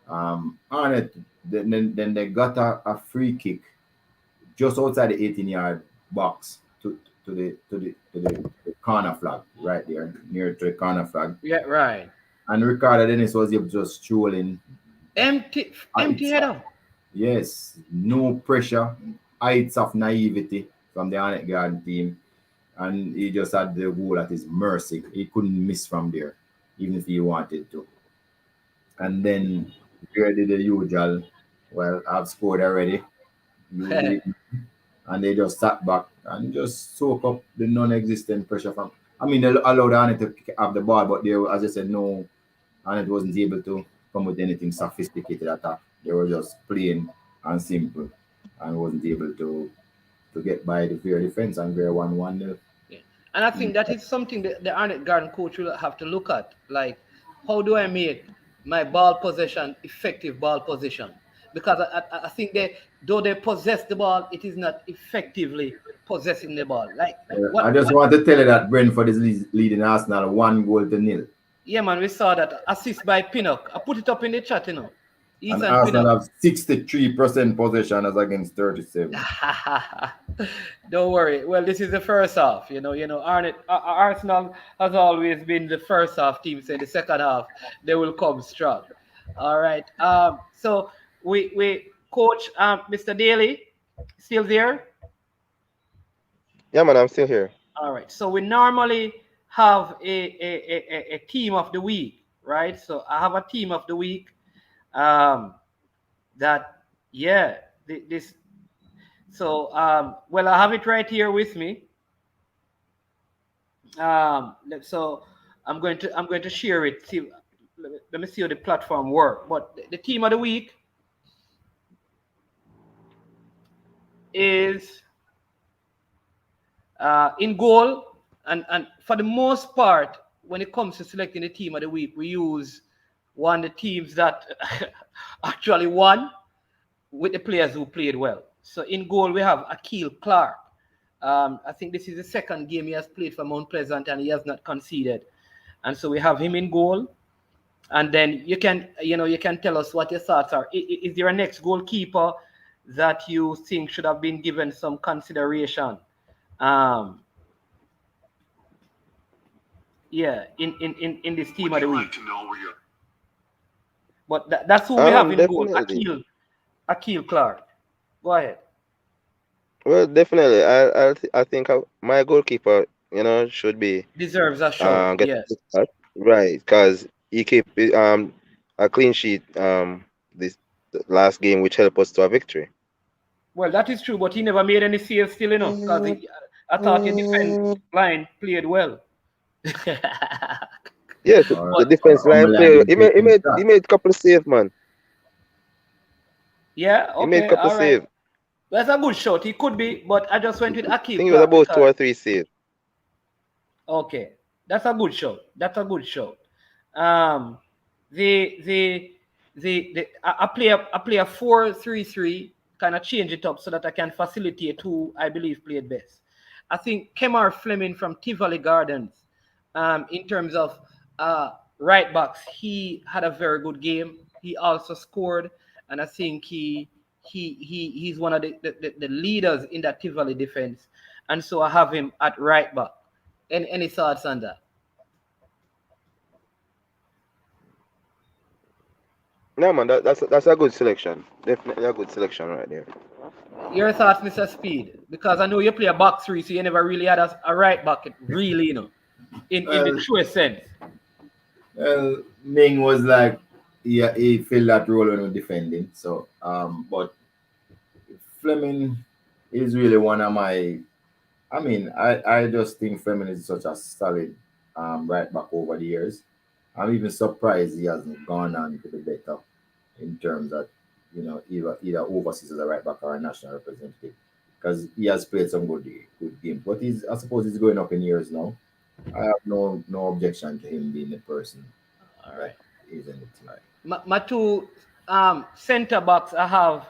Speaker 6: Arnett then they got a free kick just outside the 18-yard box to the corner flag right there near to the corner flag,
Speaker 1: Yeah, right.
Speaker 6: and Ricardo Dennis was able to just strolling.
Speaker 1: Empty
Speaker 6: Heights
Speaker 1: header.
Speaker 6: Yes, no pressure, heights of naivety from the Arnett Garden team, and he just had the goal at his mercy. He couldn't miss from there, even if he wanted to. And then Veer did the usual. Well, I've scored already. You beat me. And they just sat back and just soak up the non-existent pressure from. I mean, they allowed Arnett to have the ball, but they, as I said, no, Arnett wasn't able to come with anything sophisticated attack. They were just plain and simple, and wasn't able to get by the Veer defense, and Veer won 1-0.
Speaker 1: Yeah. And I think that is something that the Arnett Garden coach will have to look at. Like, how do I make my ball possession effective ball possession? because I think though they possess the ball, it is not effectively possessing the ball. Like
Speaker 6: I just want to tell you that Brentford is leading Arsenal 1-0.
Speaker 1: Yeah, man, we saw that assist by Pinnock. I put it up in the chat,
Speaker 6: And
Speaker 1: Ethan
Speaker 6: Arsenal
Speaker 1: Pinnock.
Speaker 6: have 63% possession as against 37.
Speaker 1: Don't worry. Well, this is the first half. Arsenal has always been the first half team. So in the second half, they will come strong. All right. So we coach Mr. Daly still there.
Speaker 5: Yeah, man, I'm still here.
Speaker 1: All right. So we normally have a team of the week, right? So I have a team of the week. That yeah, this. So well, I have it right here with me. So I'm going to share it. See, let me see how the platform work. But the team of the week is in goal, and for the most part, when it comes to selecting the team of the week, we use one of the teams that actually won with the players who played well. So in goal, we have Akil Clark. I think this is the second game he has played for Mount Pleasant and he has not conceded. And so we have him in goal. And then you can tell us what your thoughts are. Is there a next goalkeeper that you think should have been given some consideration? In this team of the week. But that's who we have in goal.
Speaker 5: Definitely.
Speaker 1: Akil Clark. Go ahead.
Speaker 5: Well, definitely. I think my goalkeeper, should be
Speaker 1: Deserves a shout.
Speaker 5: get
Speaker 1: Yes.
Speaker 5: a start. Right, because he kept a clean sheet this last game, which helped us to a victory.
Speaker 1: Well, that is true, but he never made any saves still, because I thought the defense line played well.
Speaker 5: Yes, the defense line play. He made a couple of saves, man.
Speaker 1: Yeah,
Speaker 5: He made a
Speaker 1: okay,
Speaker 5: couple
Speaker 1: all
Speaker 5: of
Speaker 1: right.
Speaker 5: saves.
Speaker 1: That's a good shot. He could be, but I just went with
Speaker 5: I
Speaker 1: Akil
Speaker 5: think it was
Speaker 1: Clark
Speaker 5: about 2
Speaker 1: because
Speaker 5: or 3 saves.
Speaker 1: okay, that's a good shot. That's a good shot. Um, I play a 4-3-3, kind of change it up so that I can facilitate who I believe played best. I think Kemar Fleming from Tivoli Gardens, in terms of right backs, he had a very good game. He also scored, and I think he's one of the leaders in that Tivoli defense. And so I have him at right back. Any thoughts on that?
Speaker 5: No, man, that's a good selection. Definitely a good selection right there.
Speaker 1: Your thoughts, Mr. Speid? Because I know you play a back three, so you never really had a right back, really, in the truest sense.
Speaker 6: Well, Ming was like, he filled that role when we were defending. So, but Fleming is really one of my. I mean, I just think Fleming is such a solid right back over the years. I'm even surprised he hasn't gone on to the better in terms of, either overseas as a right back or a national representative, because he has played some good games. But I suppose he's going up in years now. I have no objection to him being the person.
Speaker 1: All right.
Speaker 6: He's in the team.
Speaker 1: My two centre backs, I have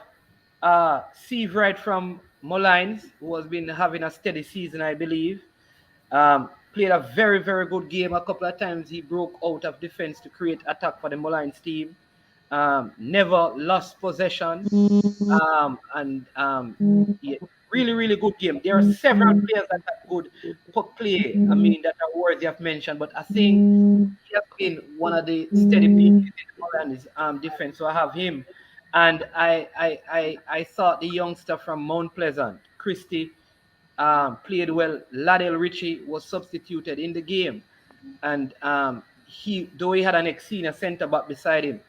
Speaker 1: Steve Wright from Moulins, who has been having a steady season, I believe. Played a very, very good game. A couple of times he broke out of defense to create attack for the Moulins team. Never lost possession. Yeah, really, really good game. There are several players that have good puck play. I mean, that are worthy of mention. But I think he has been one of the steady pieces in the Moulins defense. So I have him. And I thought the youngster from Mount Pleasant, Christie, played well. Ladale Richie was substituted in the game, and though he had an ex-senior centre back beside him,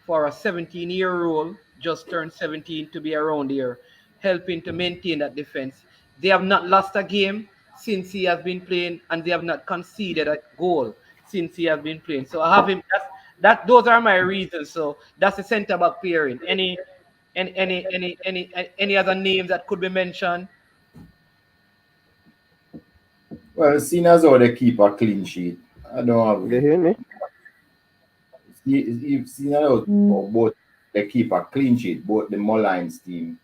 Speaker 1: for a 17-year-old, just turned 17 to be around here, helping to maintain that defense. They have not lost a game since he has been playing, and they have not conceded a goal since he has been playing. So I have him. Those are my reasons. So that's the centre back pairing. Any other names that could be mentioned?
Speaker 6: Well, seeing as how they keep a clean sheet, I don't have.
Speaker 5: You hear me?
Speaker 6: You've seen how both they keep a clean sheet. Both the Mullines team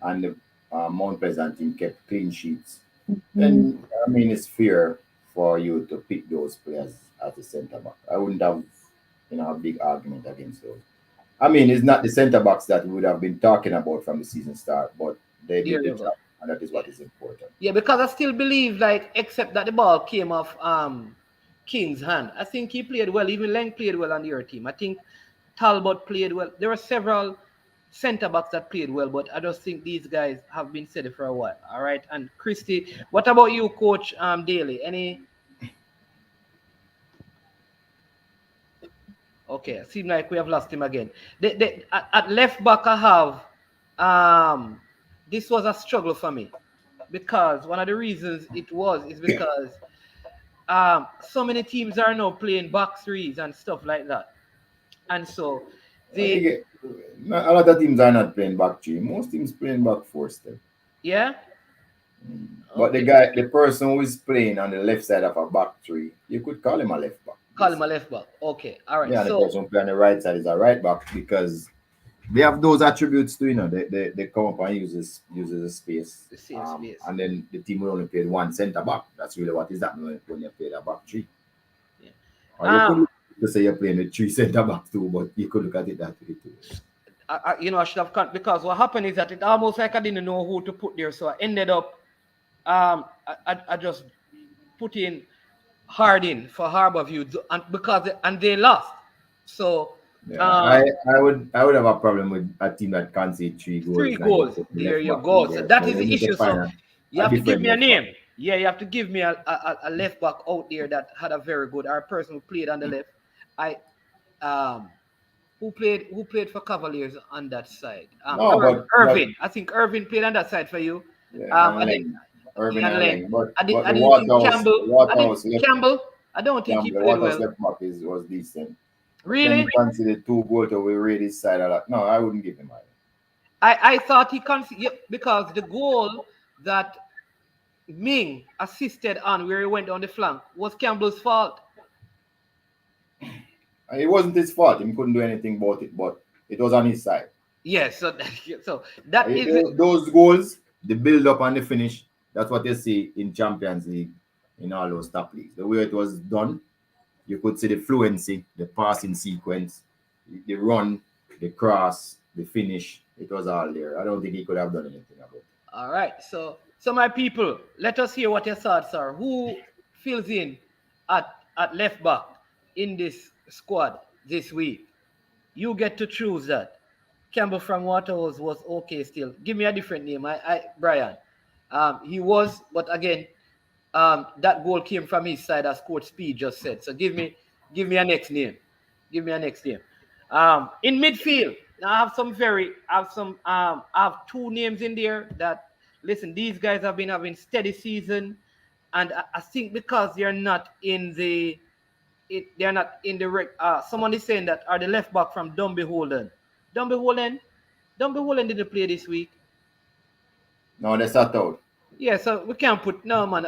Speaker 6: and the Mount Pleasant team kept clean sheets. Then I mean it's fair for you to pick those players as a centre back. I wouldn't have a big argument against those. I mean, it's not the centre backs that we would have been talking about from the season start, but they did
Speaker 1: There
Speaker 6: the
Speaker 1: you go.
Speaker 6: job, and that is
Speaker 1: Yeah.
Speaker 6: what is important.
Speaker 1: Yeah, because I still believe, like, except that the ball came off King's hand, I think he played well. Even Lang played well on your team. I think Talbot played well. There were several centre backs that played well, but I just think these guys have been steady for a while. All right. And Christy, what about you, Coach Daly? Any? Okay, seems like we have lost him again. At left back, I have this was a struggle for me because one of the reasons it was is because so many teams are now playing box threes and stuff like that, and so
Speaker 6: Well, you
Speaker 1: the
Speaker 6: get, a lot of teams are not playing back three. Most teams playing back four still.
Speaker 1: yeah.
Speaker 6: But
Speaker 1: Okay,
Speaker 6: the person who is playing on the left side of a back three, you could call him a left back.
Speaker 1: call him a left back. Okay, all right.
Speaker 6: Yeah, and the
Speaker 1: So
Speaker 6: person who play on the right side is a right back because they have those attributes too. They come up and uses the space.
Speaker 1: the same space.
Speaker 6: And then the team will only play one centre back. That's really what is happening when you play a back three.
Speaker 1: Yeah.
Speaker 6: Or you could look to say you're playing with three centre backs too, but you could look at it that way too.
Speaker 1: I should have because what happened is that it almost like I didn't know who to put there, so I ended up I just put in Harding for Harborview and because they lost. So
Speaker 6: Yeah, I would have a problem with a team that can't see three goals.
Speaker 1: 3 goals. There you go. So that is the issue. So you have to give me a name. Yeah, you have to give me a left back out there that had a very good, or a person who played on the left. Who played for Cavaliers on that side?
Speaker 6: No, but
Speaker 1: Irvin. I think Irvin played on that side for you.
Speaker 6: Irvin and Lang. But
Speaker 1: I
Speaker 6: the
Speaker 1: didn't think
Speaker 6: Waterhouse
Speaker 1: Campbell. I don't think he
Speaker 6: the
Speaker 1: played
Speaker 6: Waterhouse
Speaker 1: well.
Speaker 6: left back was decent.
Speaker 1: Really?
Speaker 6: Then you consider 2 goals to we rate his side a lot. No, I wouldn't give him either.
Speaker 1: I thought he considered because the goal that Ming assisted on where he went on the flank was Campbell's fault.
Speaker 6: It wasn't his fault. He couldn't do anything about it, but it was on his side.
Speaker 1: Yes, so that is
Speaker 6: those goals, the build up and the finish. That's what you see in Champions League, in all those top leagues. The way it was done, you could see the fluency, the passing sequence, the run, the cross, the finish. It was all there. I don't think he could have done anything about it.
Speaker 1: All right. So my people, let us hear what your thoughts are. Who fills in at left back in this squad this week? You get to choose that. Campbell from Waterhouse was okay still. Give me a different name. Brian. He was, but again, that goal came from his side, as Coach Speid just said. So give me a next name. Give me a next name. In midfield, I have 2 names in there that, listen, these guys have been having steady season, and I think because they're not in the someone is saying that are the left back from Dumby Holden. Dumby Holden didn't play this week.
Speaker 6: No, they sat out.
Speaker 1: Yeah, so we can't put no man.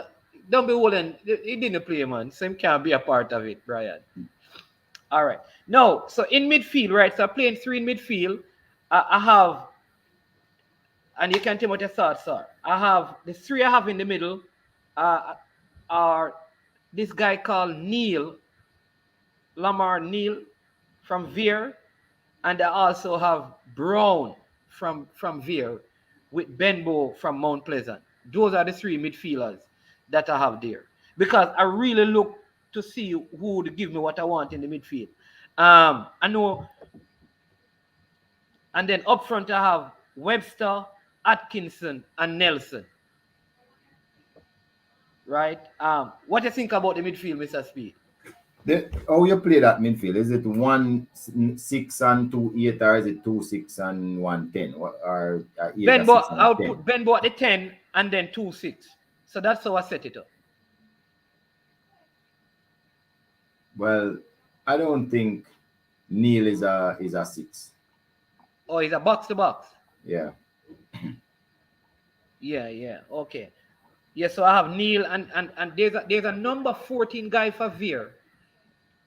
Speaker 1: Dumby Holden, he didn't play, man. So he can't be a part of it, Brian. All right. No, so in midfield, right? So I'm playing 3 in midfield. I have, and you can tell me what your thoughts are. I have the 3 I have in the middle are this guy called Lamar Neal from Veer, and I also have Brown from Veer with Benbow from Mount Pleasant. Those are the 3 midfielders that I have there because I really look to see who would give me what I want in the midfield. I know, and then up front I have Webster, Atkinson, and Nelson. Right? What do you think about the midfield, Mr. Speid?
Speaker 6: How you play that midfield? Is it 1-6 and 2-8, or is it 2-6 and 1-10? Or
Speaker 1: I'll put Benbow at the 10 and then 2-6. So that's how I set it up.
Speaker 6: Well, I don't think Neil is a 6.
Speaker 1: Oh, he's a box to box.
Speaker 6: Yeah.
Speaker 1: Yeah. Okay. Yeah, so I have Neil and there's a number 14 guy for Veer.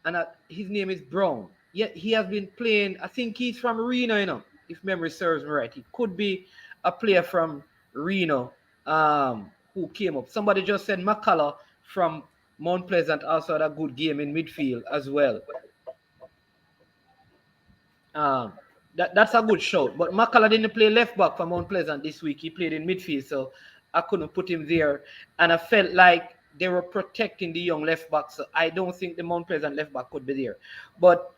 Speaker 1: And his name is Brown. Yeah, he has been playing. I think he's from Reno, if memory serves me right. He could be a player from Reno who came up. Somebody just said McCullough from Mount Pleasant also had a good game in midfield as well. Um, that's a good shout. But McCullough didn't play left back for Mount Pleasant this week. He played in midfield, so I couldn't put him there. And I felt like they were protecting the young left back, so I don't think the Mount Pleasant left back could be there. But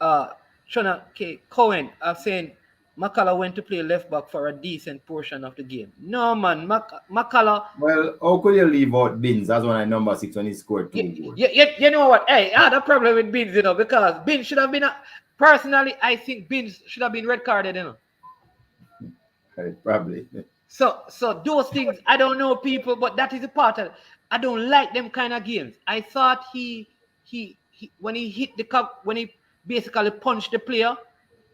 Speaker 1: Shona K. Cohen are saying McCullough went to play left back for a decent portion of the game. No, man, McCullough.
Speaker 6: Well, how could you leave out Binns as one at number 6 when he scored 2 goals?
Speaker 1: You know what? Hey, I had a problem with Binns, because Binns should have been. Personally, I think Binns should have been red carded,
Speaker 6: Probably.
Speaker 1: So those things, I don't know people, but that is a part of it. I don't like them kind of games. I thought he when he hit the cup, when he basically punched the player,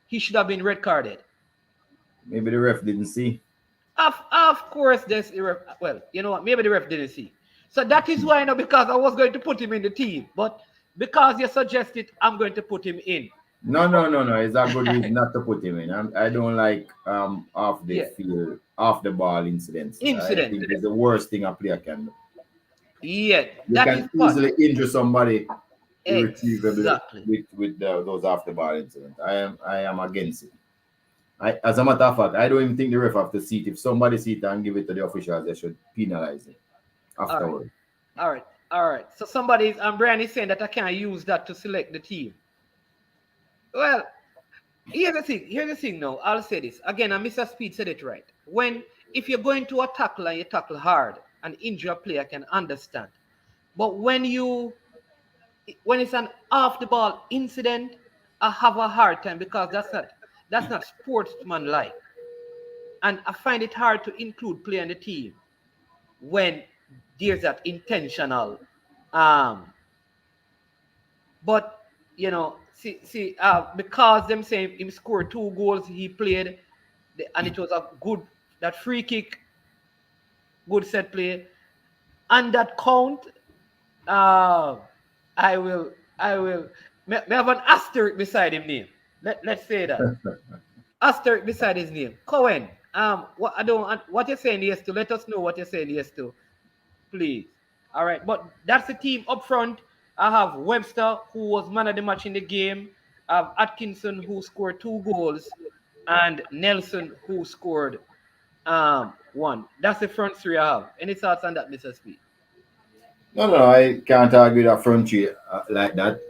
Speaker 1: he should have been red carded.
Speaker 6: Maybe the ref didn't see.
Speaker 1: Of course, there's the ref. Well, you know what? Maybe the ref didn't see. So that is why, because I was going to put him in the team, but because you suggested, I'm going to put him in.
Speaker 6: No. It's a good reason not to put him in. I don't like off the field, off the ball incidents. I think it's the worst thing a player can do.
Speaker 1: Yeah,
Speaker 6: you can easily injure somebody
Speaker 1: irretrievably
Speaker 6: with those off the ball incidents. I am against it. As a matter of fact, I don't even think the ref have to see it. If somebody see it and give it to the officials, they should penalize it afterward.
Speaker 1: All right. So somebody, Brian is saying that I can't use that to select the team. Well, here's the thing now. I'll say this. Again, and Mr. Speid said it right. If you're going to a tackle and you tackle hard, an injured player can understand. But when it's an off the ball incident, I have a hard time, because that's not sportsmanlike. And I find it hard to include player in the team when there's that intentional. But see, because them saying him scored 2 goals, he played, and it was that free kick, good set play, and that count. I will. May have an asterisk beside his name. Let's say that asterisk beside his name. Cohen. What you're saying yes to? Let us know what you're saying yes to, please. All right, but that's the team up front. I have Webster, who was man of the match in the game. I have Atkinson, who scored 2 goals, and Nelson, who scored 1. That's the front 3 I have. Any thoughts on that, Mr. Speid?
Speaker 6: No, I can't argue that front 3 like that.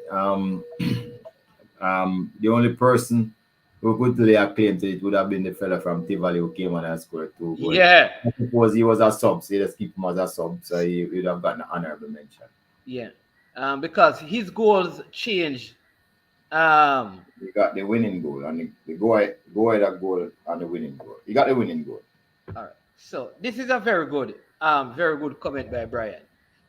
Speaker 6: The only person who could lay a claim to it would have been the fella from Tivoli who came on and scored 2 goals.
Speaker 1: Yeah.
Speaker 6: I suppose he was a sub, so you just keep him as a sub, so he would have gotten an honorable mention.
Speaker 1: Yeah. Because his goals changed.
Speaker 6: He got the winning goal, and the go ahead goal and the winning goal. He got the winning goal.
Speaker 1: All right. So this is a very good comment by Brian.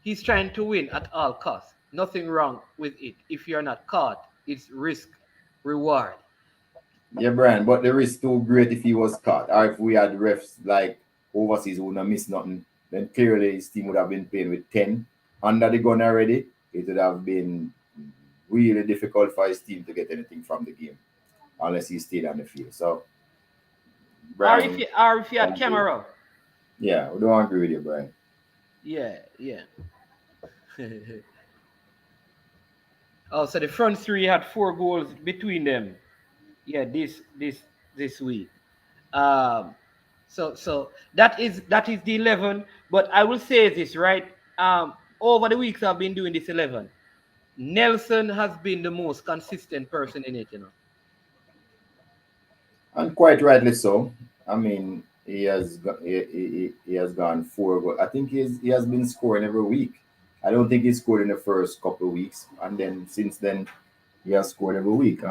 Speaker 1: He's trying to win at all costs. Nothing wrong with it. If you're not caught, it's risk reward.
Speaker 6: Yeah, Brian, but the risk too great if he was caught. Or if we had refs like overseas who wouldn't miss nothing, then clearly his team would have been playing with 10 under the gun already. It would have been really difficult for his team to get anything from the game unless he stayed on the field. So,
Speaker 1: Brian, or if you had camera.
Speaker 6: Yeah, we don't agree with you, Brian.
Speaker 1: Yeah. So the front 3 had 4 goals between them. Yeah, this week. So that is the 11. But I will say this, right? Over the weeks I've been doing this 11. Nelson has been the most consistent person in it,
Speaker 6: And quite rightly so. I mean, he has gone 4 goals. I think he has been scoring every week. I don't think he scored in the first couple of weeks, and then since then he has scored every week.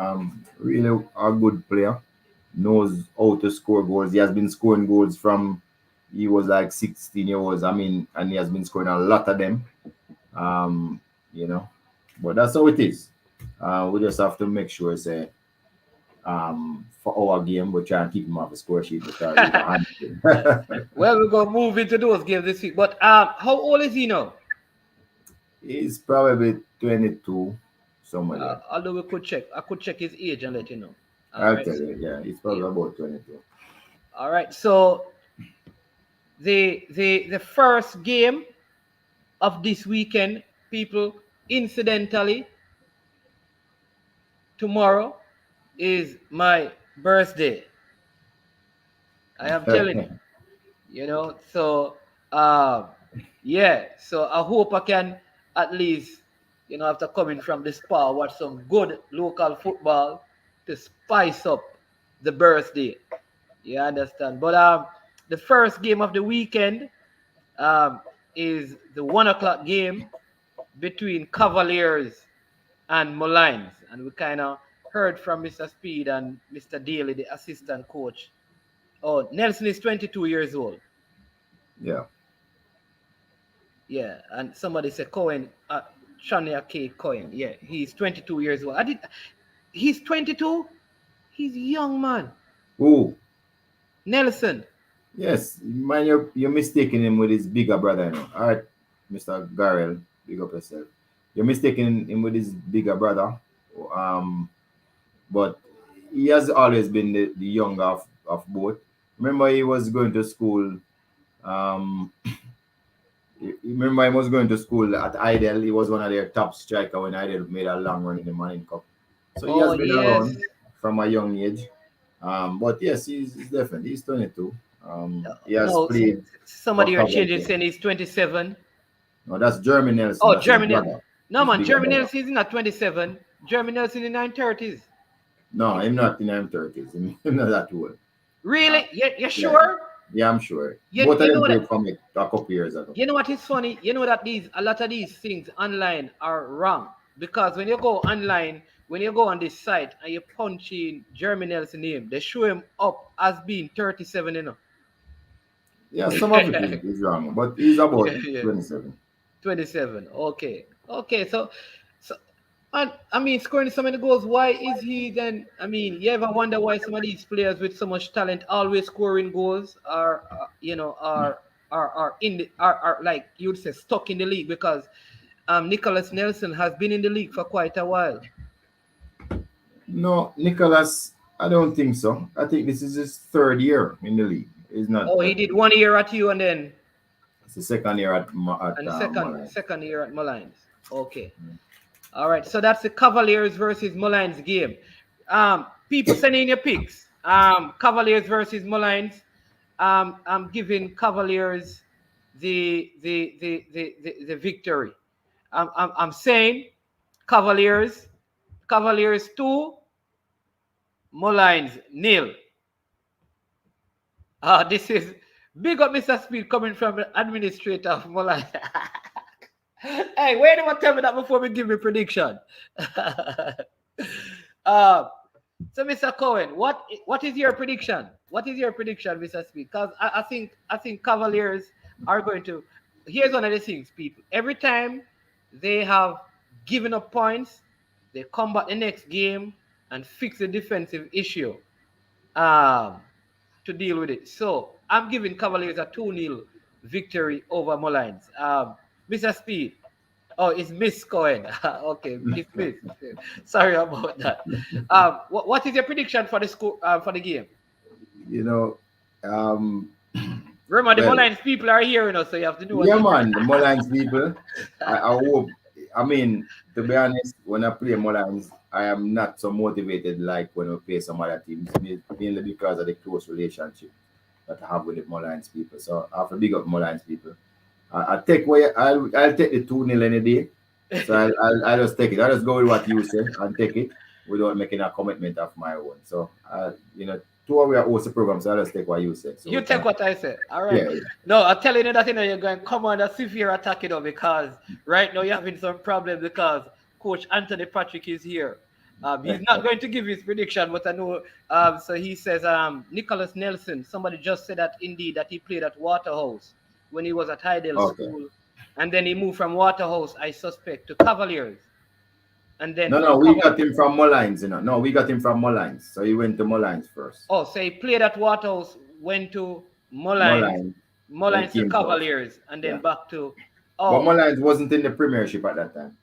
Speaker 6: Really a good player, knows how to score goals. He has been scoring goals from he was like 16 years old. And he has been scoring a lot of them. But that's how it is. We just have to make sure, say, for our game, we try and keep him off the score sheet because
Speaker 1: well, we're gonna move into those games this week. But how old is he now?
Speaker 6: He's probably 22, somewhere there.
Speaker 1: Although we could check, I could check his age and let you know. All
Speaker 6: I'll
Speaker 1: right.
Speaker 6: tell you. Yeah, it's probably about 22.
Speaker 1: All right. So the first game of this weekend, people, incidentally, tomorrow is my birthday. I am telling you, so yeah, so I hope I can at least, after coming from the spa, watch some good local football to spice up the birthday. You understand? But the first game of the weekend um is the 1 o'clock game between Cavaliers and Molines. And we kind of heard from Mr. Speid and Mr. Daly, the assistant coach. Oh, Nelson is 22 years old.
Speaker 6: Yeah.
Speaker 1: Yeah, and somebody said Cohen, Shania K. Cohen. Yeah, he's 22 years old. He's 22? He's young, man.
Speaker 6: Who?
Speaker 1: Nelson.
Speaker 6: Yes, man, you're mistaking him with his bigger brother, All right, Mr. Garrel, big up yourself. You're mistaking him with his bigger brother. But he has always been the younger of both. Remember, he was going to school. Remember, he was going to school at Idle. He was one of their top striker when Idle made a long run in the Manning Cup. So he has been around from a young age. But yes, he's definitely he's 22. He has played.
Speaker 1: Somebody are changing saying he's 27.
Speaker 6: No, that's Jeremy Nelson.
Speaker 1: Oh, Jeremy Nelson. No, man, Jeremy Nelson is not 27. Jeremy Nelson in 930s.
Speaker 6: No, I'm not in 930s. I'm not that old.
Speaker 1: Really? You're sure?
Speaker 6: Yeah, I'm sure. Both of them played for me a couple years ago.
Speaker 1: You know what is funny? You know that a lot of these things online are wrong. Because when you go online, when you go on this site and you punch in Jeremy Nelson's name, they show him up as being 37,
Speaker 6: Yeah, some of it is wrong, but he's about 27.
Speaker 1: 27. Okay. So and I mean, scoring so many goals. Why is he then? I mean, you ever wonder why some of these players with so much talent always scoring goals are like you'd say stuck in the league? Because Nicholas Nelson has been in the league for quite a while.
Speaker 6: No, Nicholas, I don't think so. I think this is his third year in the league. He's not.
Speaker 1: Oh, he did 1 year at you and then.
Speaker 6: It's the second year at
Speaker 1: second year at Molines. Okay. All right. So that's the Cavaliers versus Molines game. People send in your picks. Cavaliers versus Molines. I'm giving Cavaliers the victory. I'm saying Cavaliers 2, Molines 0. This is big up Mr. Speid coming from the administrator of Molines. Hey, wait a minute, tell me that before we give me prediction. So Mr. Cohen, what is your prediction? What is your prediction, Mr. Speid? Because I think Cavaliers are going to. Here's one of the things, people. Every time they have given up points, they come back the next game and fix the defensive issue to deal with it. So I'm giving Cavaliers a 2-0 victory over Molines. Mr. Speid. Oh, it's Miss Cohen. Okay, it's Miss. Sorry about that. What is your prediction for the school for the game? Remember, the Molines people are here, so you have to do it.
Speaker 6: Yeah, man, the Molines people. I hope. I mean, to be honest, when I play Molines, I am not so motivated like when we play some other teams, mainly because of the close relationship that I have with the Molines people. So I have to big up Molines people. I'll take the 2-0 any day. So I'll just take it. I'll just go with what you say and take it without making a commitment of my own. So, two of our host program, so I'll just take what you say. So
Speaker 1: you take what I say. All right. Yeah. No, I'm telling you that you're going to come on a severe attack, because right now you're having some problems because Coach Anthony Patrick is here. He's not going to give his prediction, but I know. So he says, Nicholas Nelson, somebody just said that indeed that he played at Waterhouse when he was at Hydale School, and then he moved from Waterhouse, I suspect, to Cavaliers. And then
Speaker 6: we got him from Molines, No, we got him from Molines. So he went to Molines first.
Speaker 1: Oh, so he played at Waterhouse, went to Molines to Cavaliers, and then back to.
Speaker 6: But Molines wasn't in the Premiership at that time.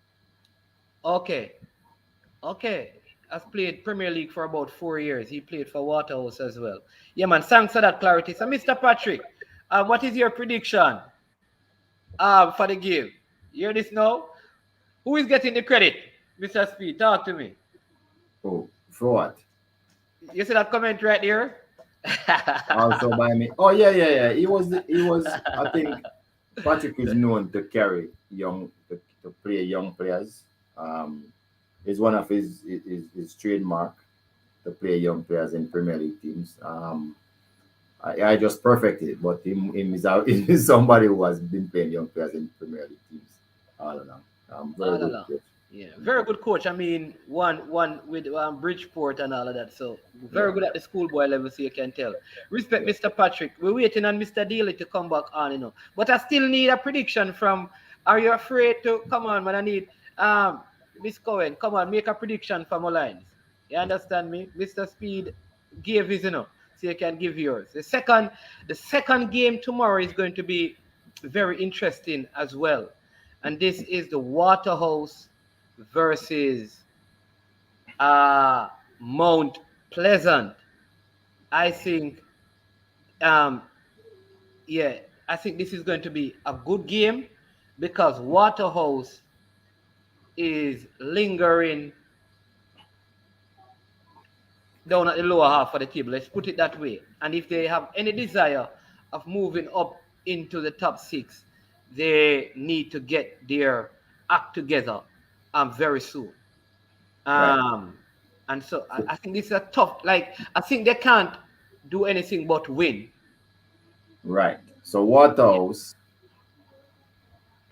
Speaker 1: Okay. Okay. Has played Premier League for about 4 years. He played for Waterhouse as well. Yeah, man. Thanks for that clarity. So, Mr. Patrick, what is your prediction for the game? You hear this now? Who is getting the credit? Mr. Speed, talk to me.
Speaker 6: Oh, for what?
Speaker 1: You see that comment right there?
Speaker 6: Also by me. Oh yeah. He was. I think Patrick is known to carry to play young players. Um, it's one of his trademark to play young players in Premier League teams. I just perfected it, but him is out. Is somebody who has been playing young players in Premier League teams all along. Very
Speaker 1: All
Speaker 6: good
Speaker 1: along.
Speaker 6: coach.
Speaker 1: Yeah, very good coach. I mean, one with Bridgeport and all of that. So very
Speaker 6: Yeah,
Speaker 1: good at the schoolboy level, so you can tell. Respect,
Speaker 6: yeah.
Speaker 1: Mr. Patrick. We're waiting on Mr. Daly to come back on, But I still need a prediction from. Are you afraid to come on, man? I need Miss Cohen. Come on, make a prediction for my lines. You understand me? Mr. Speed gave his, so you can give yours. The second game tomorrow is going to be very interesting as well. And this is the Waterhouse versus uh, Mount Pleasant. I think, um, yeah, I think this is going to be a good game because Waterhouse is lingering down at the lower half of the table. Let's put it that way. And if they have any desire of moving up into the top six, they need to get their act together very soon.
Speaker 6: Right,
Speaker 1: Um, and so I think this is a tough. Like I think they can't do anything but win.
Speaker 6: right. So
Speaker 1: Yeah.
Speaker 6: Waterhouse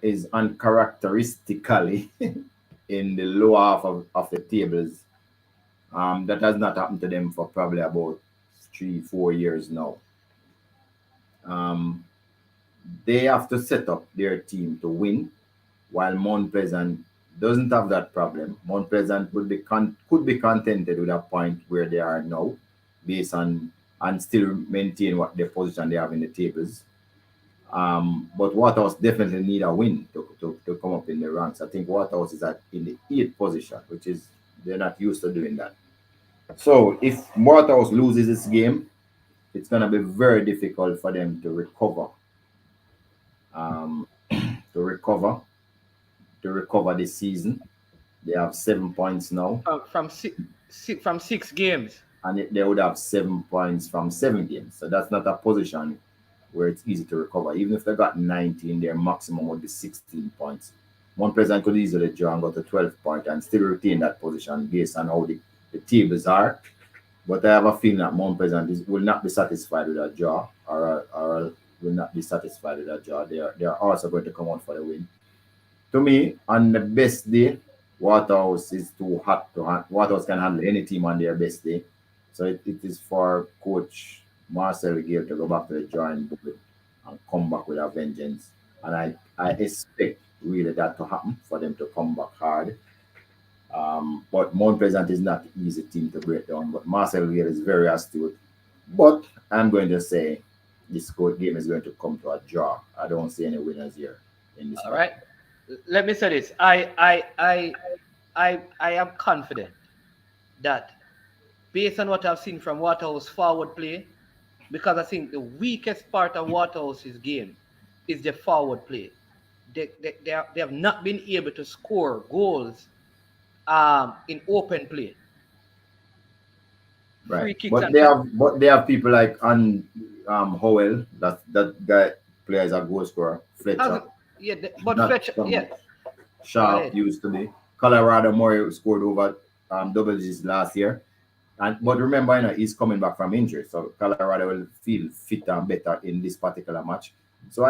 Speaker 6: is uncharacteristically in the lower half of the tables. That has not happened to them for probably about 3, 4 years now. Um, they have to set up their team to win, while Mount Pleasant doesn't have that problem. Mount Pleasant could be contented with a point where they are now, based on and still maintain what their position they have in the tables. But Waterhouse definitely need a win to come up in the ranks. I think Waterhouse is at in the eighth position, which is they're not used to doing that. So if Waterhouse loses this game, it's gonna be very difficult for them um, to recover, to recover this season. They have 7 points now,
Speaker 1: From 6 games.
Speaker 6: and they would have 7 points from 7 games. So that's not a position where it's easy to recover. Even if they got 19, their maximum would be 16 points. One Pleasant could easily draw and go to 12 points and still retain that position based on how the tables are. But I have a feeling that Mount Pleasant will not be satisfied with a draw, or will not be satisfied with a draw. They are also going to come out for the win. To me, on the best day, Waterhouse is too hot to handle. Waterhouse can handle any team on their best day. So it is for Coach Marcel Gale to go back to the drawing board and come back with a vengeance. And I expect really that to happen for them to come back hard. But Mount Pleasant is not an easy team to break down. But Marcel Gale is very astute. But I'm going to say this game is going to come to a draw. I don't see any winners here in this
Speaker 1: All
Speaker 6: match.
Speaker 1: right. Let me say this. I am confident that based on what I've seen from Waterhouse forward play, because I think the weakest part of Waterhouse's game is the forward play. They have not been able to score goals in open play,
Speaker 6: Right.
Speaker 1: free kicks
Speaker 6: But
Speaker 1: and
Speaker 6: they have people like Howell, that guy plays a goal scorer. Fletcher,
Speaker 1: hasn't yeah. But
Speaker 6: not
Speaker 1: Fletcher,
Speaker 6: so
Speaker 1: yeah.
Speaker 6: much.
Speaker 1: Go
Speaker 6: Sharp
Speaker 1: ahead.
Speaker 6: used to be. Colorado Murray scored over double digits last year. And but remember, he's coming back from injury, so Colorado will feel fitter and better in this particular match. So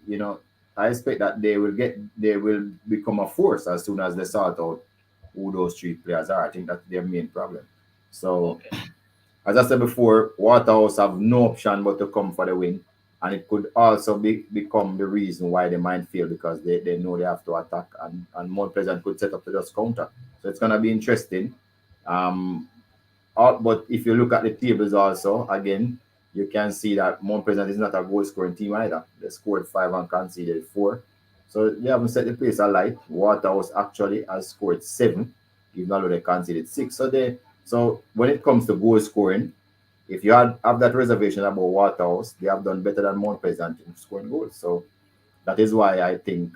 Speaker 6: you know, I expect that they will become a force as soon as they sort out who those three players are. I think that's their main problem. So
Speaker 1: Okay.
Speaker 6: as I said before, Waterhouse have no option but to come for the win. And it could also become the reason why they might fail, because they know they have to attack, and Mount Pleasant could set up to just counter. So it's going to be interesting. Um, but if you look at the tables also, again, you can see that Mount Pleasant is not a goal scoring team either. They scored 5 and conceded 4. So they haven't set the pace alight. Waterhouse actually has scored 7 even though they conceded 6. So when it comes to goal scoring, if you have that reservation about Waterhouse, they have done better than Mount Pleasant in scoring goals. So that is why I think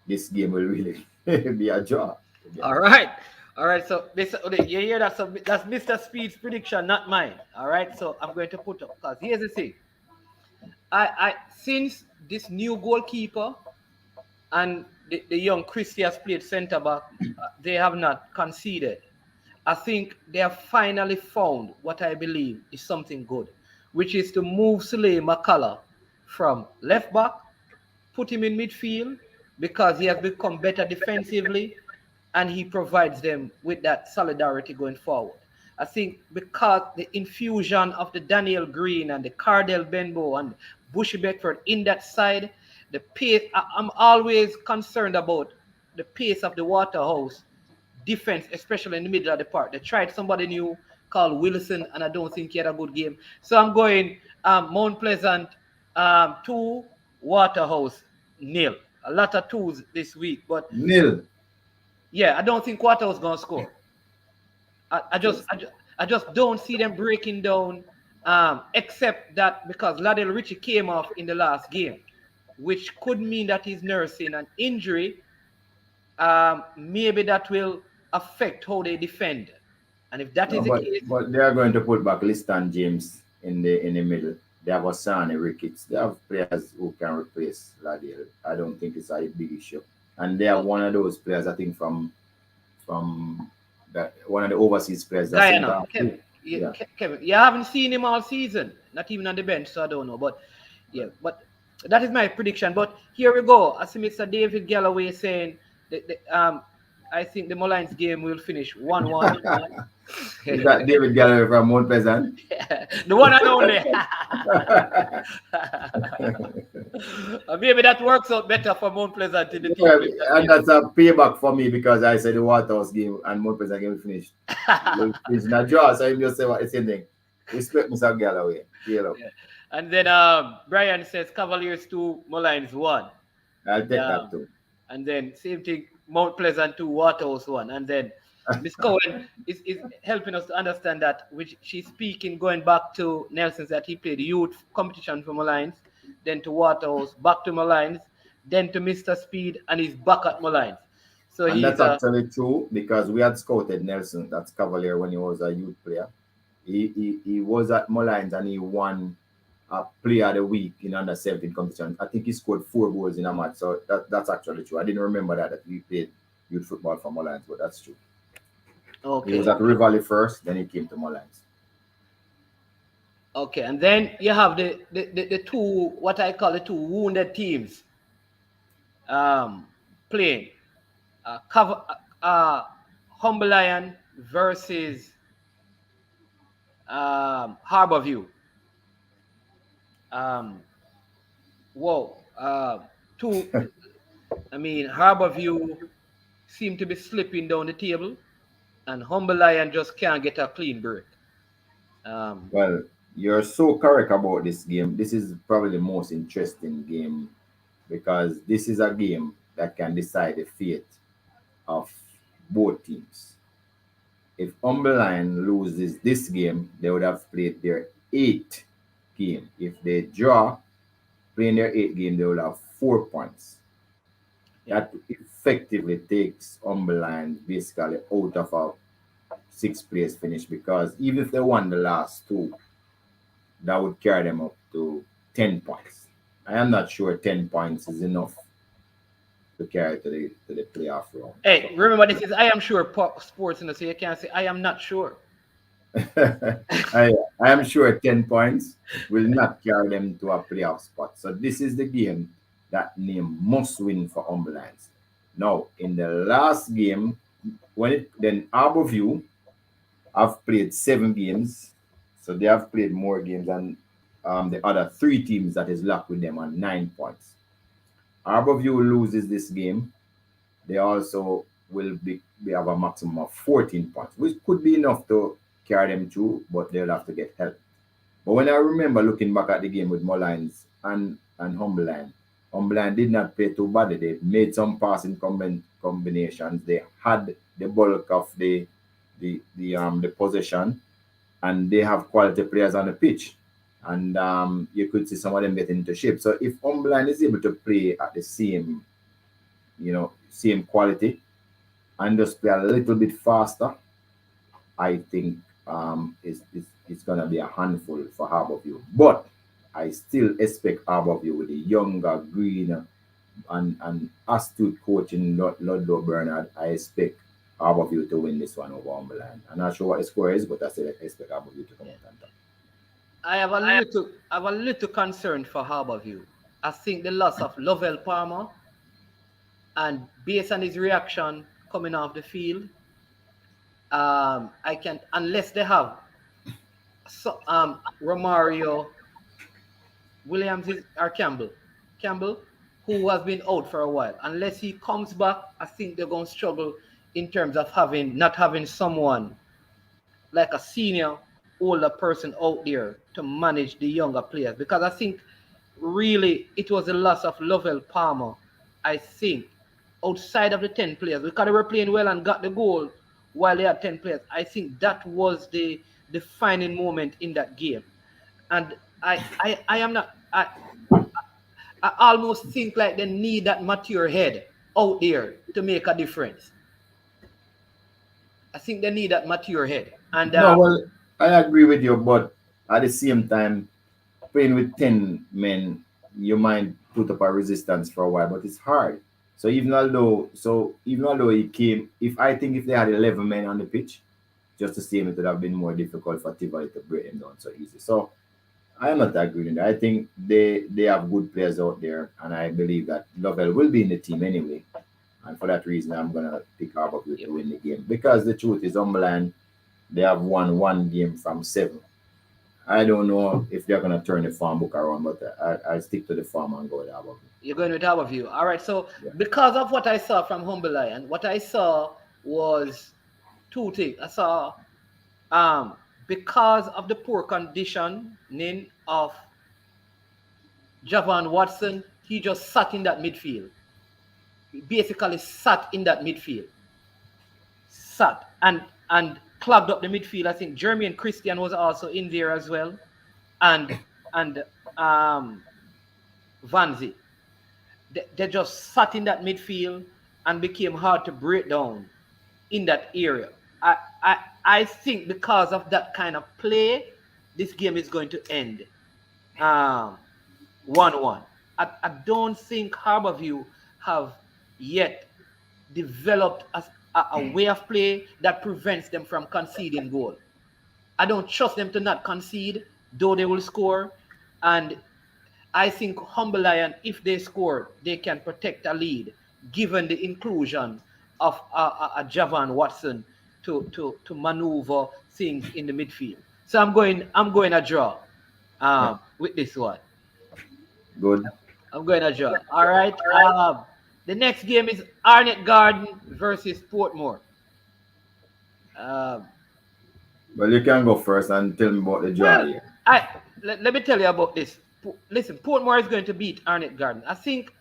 Speaker 6: this game will really be a draw.
Speaker 1: All right. All right. So this you hear that? So that's Mr. Speed's prediction, not mine. All right. So I'm going to put up because here's the thing. I since this new goalkeeper and the young Christie has played centre back, they have not conceded. I think they have finally found what I believe is something good, which is to move Suley McCullough from left back, put him in midfield because he has become better defensively and he provides them with that solidarity going forward. I think because the infusion of the Daniel Green and the Cardell Benbow and Bushy Beckford in that side, the pace, I'm always concerned about the pace of the Waterhouse defense, especially in the middle of the park. They tried somebody new called Wilson, and I don't think he had a good game. So I'm going Mount Pleasant 2, Waterhouse 0. A lot of twos this week, but
Speaker 6: 0.
Speaker 1: yeah, I don't think Waterhouse gonna score. I just don't see them breaking down, except that because Ladale Richie came off in the last game, which could mean that he's nursing an injury. Maybe that will affect how they defend. And if that
Speaker 6: No,
Speaker 1: is the case,
Speaker 6: but they are going to put back Liston James in the middle. They have Osani Ricketts. They have players who can replace Ladale. I don't think it's a big issue. And they have one of those players, I think, from that one of the overseas players.
Speaker 1: Guyana, Kevin, you haven't seen him all season, not even on the bench, so I don't know. But yeah, but that is my prediction. But here we go. I see Mr. David Galloway saying I think the Mullines game will finish 1-1.
Speaker 6: Is that David Galloway from Mount Pleasant?
Speaker 1: The one and only. Maybe that works out better for Mount Pleasant in the team.
Speaker 6: Yeah, and that's a payback for me because I said the Waterhouse game and Mount Pleasant game will finish. It's not draw, so I'm just saying what the same thing. Respect Mr. Galloway. Yeah.
Speaker 1: And then Brian says Cavaliers 2, Mullines 1.
Speaker 6: I'll take that too.
Speaker 1: And then same thing, Mount Pleasant 2, Waterhouse 1. And then Miss Cohen is helping us to understand that, which she's speaking going back to Nelson's that he played youth competition for Mullines, then to Waterhouse, back to Mullines, then to Mr. Speid, and he's back at Mullines. So
Speaker 6: and that's actually true because we had scouted Nelson, that's Cavalier, when he was a youth player. He was at Mullines and he won a player of the week in under 17 competition. I think he scored 4 goals in a match. So that's actually true. I didn't remember that we played youth football for Mullines, but that's true. Okay. He was at Rivali first, then he came to Mullines.
Speaker 1: Okay, and then you have the two, what I call the two wounded teams playing. Humble Lion versus Harborview. Harborview seem to be slipping down the table, and Humble Lion just can't get a clean break.
Speaker 6: Well, you're so correct about this game. This is probably the most interesting game because this is a game that can decide the fate of both teams. If Humble Lion loses this game, they would have played their 8th game. If they draw, playing their 8th game, they will have 4 points. That effectively takes Humble Lion basically out of a 6th place finish because even if they won the last 2, that would carry them up to 10 points. I am not sure 10 points is enough to carry to the playoff round.
Speaker 1: Hey, remember this is I am sure sports, so you can't say I am not sure.
Speaker 6: I am sure 10 points will not carry them to a playoff spot. So this is the game that name must win for Humble Lions. Now, in the last game, then Harborview have played 7 games. So they have played more games than the other 3 teams that is locked with them on 9 points. Harborview loses this game. They also will have a maximum of 14 points, which could be enough to carry them through, but they'll have to get help. But when I remember looking back at the game with Mullines and Humble Lion did not play too badly. They made some passing combinations. They had the bulk of the possession, and they have quality players on the pitch. And you could see some of them getting into shape. So if Umberland is able to play at the same quality and just play a little bit faster, I think it's going to be a handful for Harborview. But I still expect Harborview with the younger, greener, and astute coach in Ludlow Bernard. I expect Harborview to win this one over Umberland. I'm not sure what the score is, but I still expect Harborview to come out on top.
Speaker 1: I have a little concern for Harborview. I think the loss of Lovell Palmer, and based on his reaction coming off the field, I can't, unless they have Romario Williams or Campbell, who has been out for a while. Unless he comes back, I think they're going to struggle in terms of not having someone like a senior older person out there to manage the younger players. Because I think really it was the loss of Lovell Palmer. I think outside of the 10 players, because they were playing well and got the goal while they had 10 players. I think that was the defining moment in that game. And I am not I almost think like they need that mature head out there to make a difference. I think they need that mature head. And
Speaker 6: No, well, I agree with you, but at the same time, playing with 10 men, you might put up a resistance for a while, but it's hard. So even although he came, if they had 11 men on the pitch, just the same, it would have been more difficult for Tivoli to break them down so easy. So I am not agreeing. I think they have good players out there, and I believe that Lovell will be in the team anyway. And for that reason, I'm gonna pick Harborview to win the game, because the truth is, Umberland, they have won one game from 7. I don't know if they're gonna turn the farm book around, but I stick to the farm and go with Harborview.
Speaker 1: you're going with Harborview. All right. So
Speaker 6: Yeah.
Speaker 1: because of what I saw from Humberline, what I saw was two things. I saw because of the poor conditioning of Javon Watson, he just sat in that midfield. He basically sat in that midfield. Sat and clogged up the midfield. I think Jeremy and Christian was also in there as well. And Vanzi. They just sat in that midfield and became hard to break down in that area. I think because of that kind of play, this game is going to end 1-1. I don't think Harborview have yet developed a way of play that prevents them from conceding goal. I don't trust them to not concede, though they will score. And I think Humble Lion, if they score, they can protect a lead, given the inclusion of a Javon Watson to maneuver things in the midfield. So I'm going a draw with this one.
Speaker 6: Good.
Speaker 1: I'm going to draw. All right. The next game is Arnett Garden versus Portmore.
Speaker 6: Well, you can go first and tell me about the draw
Speaker 1: Well,
Speaker 6: here.
Speaker 1: let me tell you about this. Listen, Portmore is going to beat Arnett Garden. I think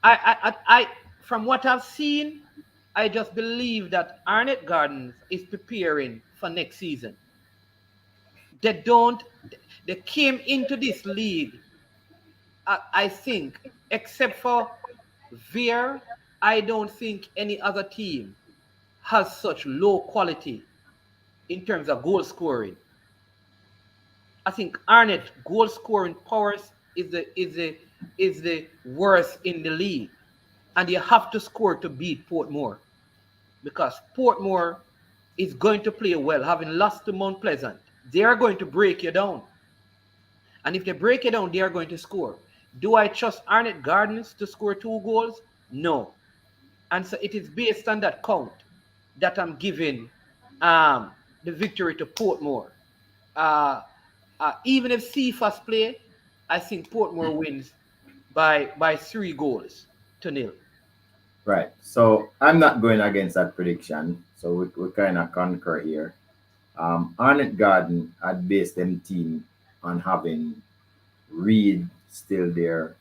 Speaker 1: I from what I've seen, I just believe that Arnett Gardens is preparing for next season. They came into this league, I think, except for Veer, I don't think any other team has such low quality in terms of goal scoring. I think Arnett goal scoring powers is the worst in the league, and you have to score to beat Portmore, because Portmore is going to play well, having lost to Mount Pleasant. They are going to break you down, and if they break you down, they are going to score. Do I trust Arnett Gardens to score 2 goals? No, and so it is based on that count that I'm giving the victory to Portmore. Even if Cephas play, I think Portmore wins by 3 goals to 0.
Speaker 6: Right. So I'm not going against that prediction. So we kind of concur here. Arnett Garden had based them team on having Reed still there,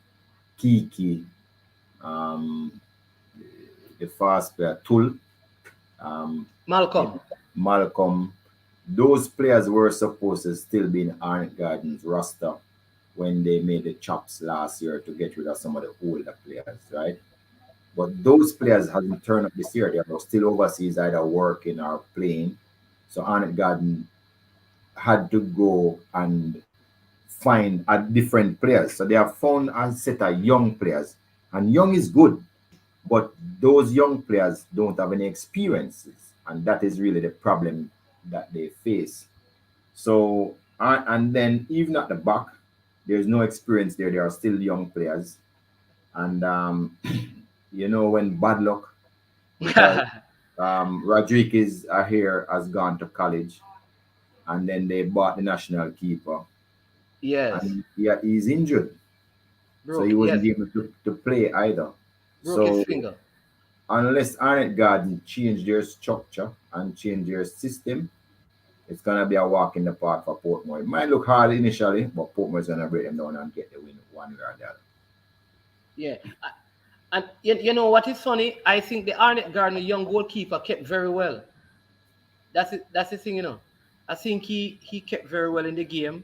Speaker 6: Kiki, the fast player Tull,
Speaker 1: Malcolm.
Speaker 6: Malcolm. Those players were supposed to still be in Arnett Gardens roster when they made the chops last year to get rid of some of the older players, right? But those players haven't turned up this year. They are still overseas, either working or playing. So Arnett Garden had to go and find a different players. So they have found a set of young players. And young is good, but those young players don't have any experiences. And that is really the problem that they face. So, and then even at the back, there's no experience there. There are still young players. And, when bad luck, because Rodriguez here has gone to college, and then they bought the national keeper.
Speaker 1: Yes.
Speaker 6: And he's injured. So he wasn't able to play either.
Speaker 1: Broke his
Speaker 6: So
Speaker 1: finger.
Speaker 6: unless Arnett Garden change their structure and change their system, it's gonna be a walk in the park for Portmore. It might look hard initially, but Portmore's gonna break them down and get the win one way or the other.
Speaker 1: Yeah. And you know what is funny? I think the Arnett Gardner young goalkeeper kept very well. That's it. That's the thing, you know. I think he kept very well in the game.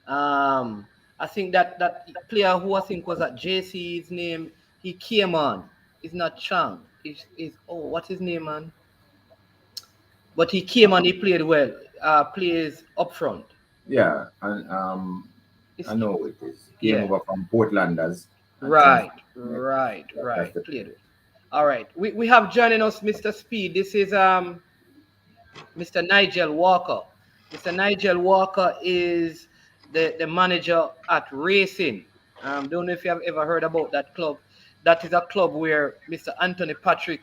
Speaker 1: I think that player who I think was at JC's name, he came on. It's not Chang. Is what's his name, man? But he came on. He played well. Plays up front.
Speaker 6: Yeah, and I know who it is. Came over from Portlanders.
Speaker 1: Right. Played it. All right. We have joining us Mr. Speid. This is Mr. Nigel Walker. Mr. Nigel Walker is the manager at Racing. Don't know if you have ever heard about that club. That is a club where Mr. Anthony Patrick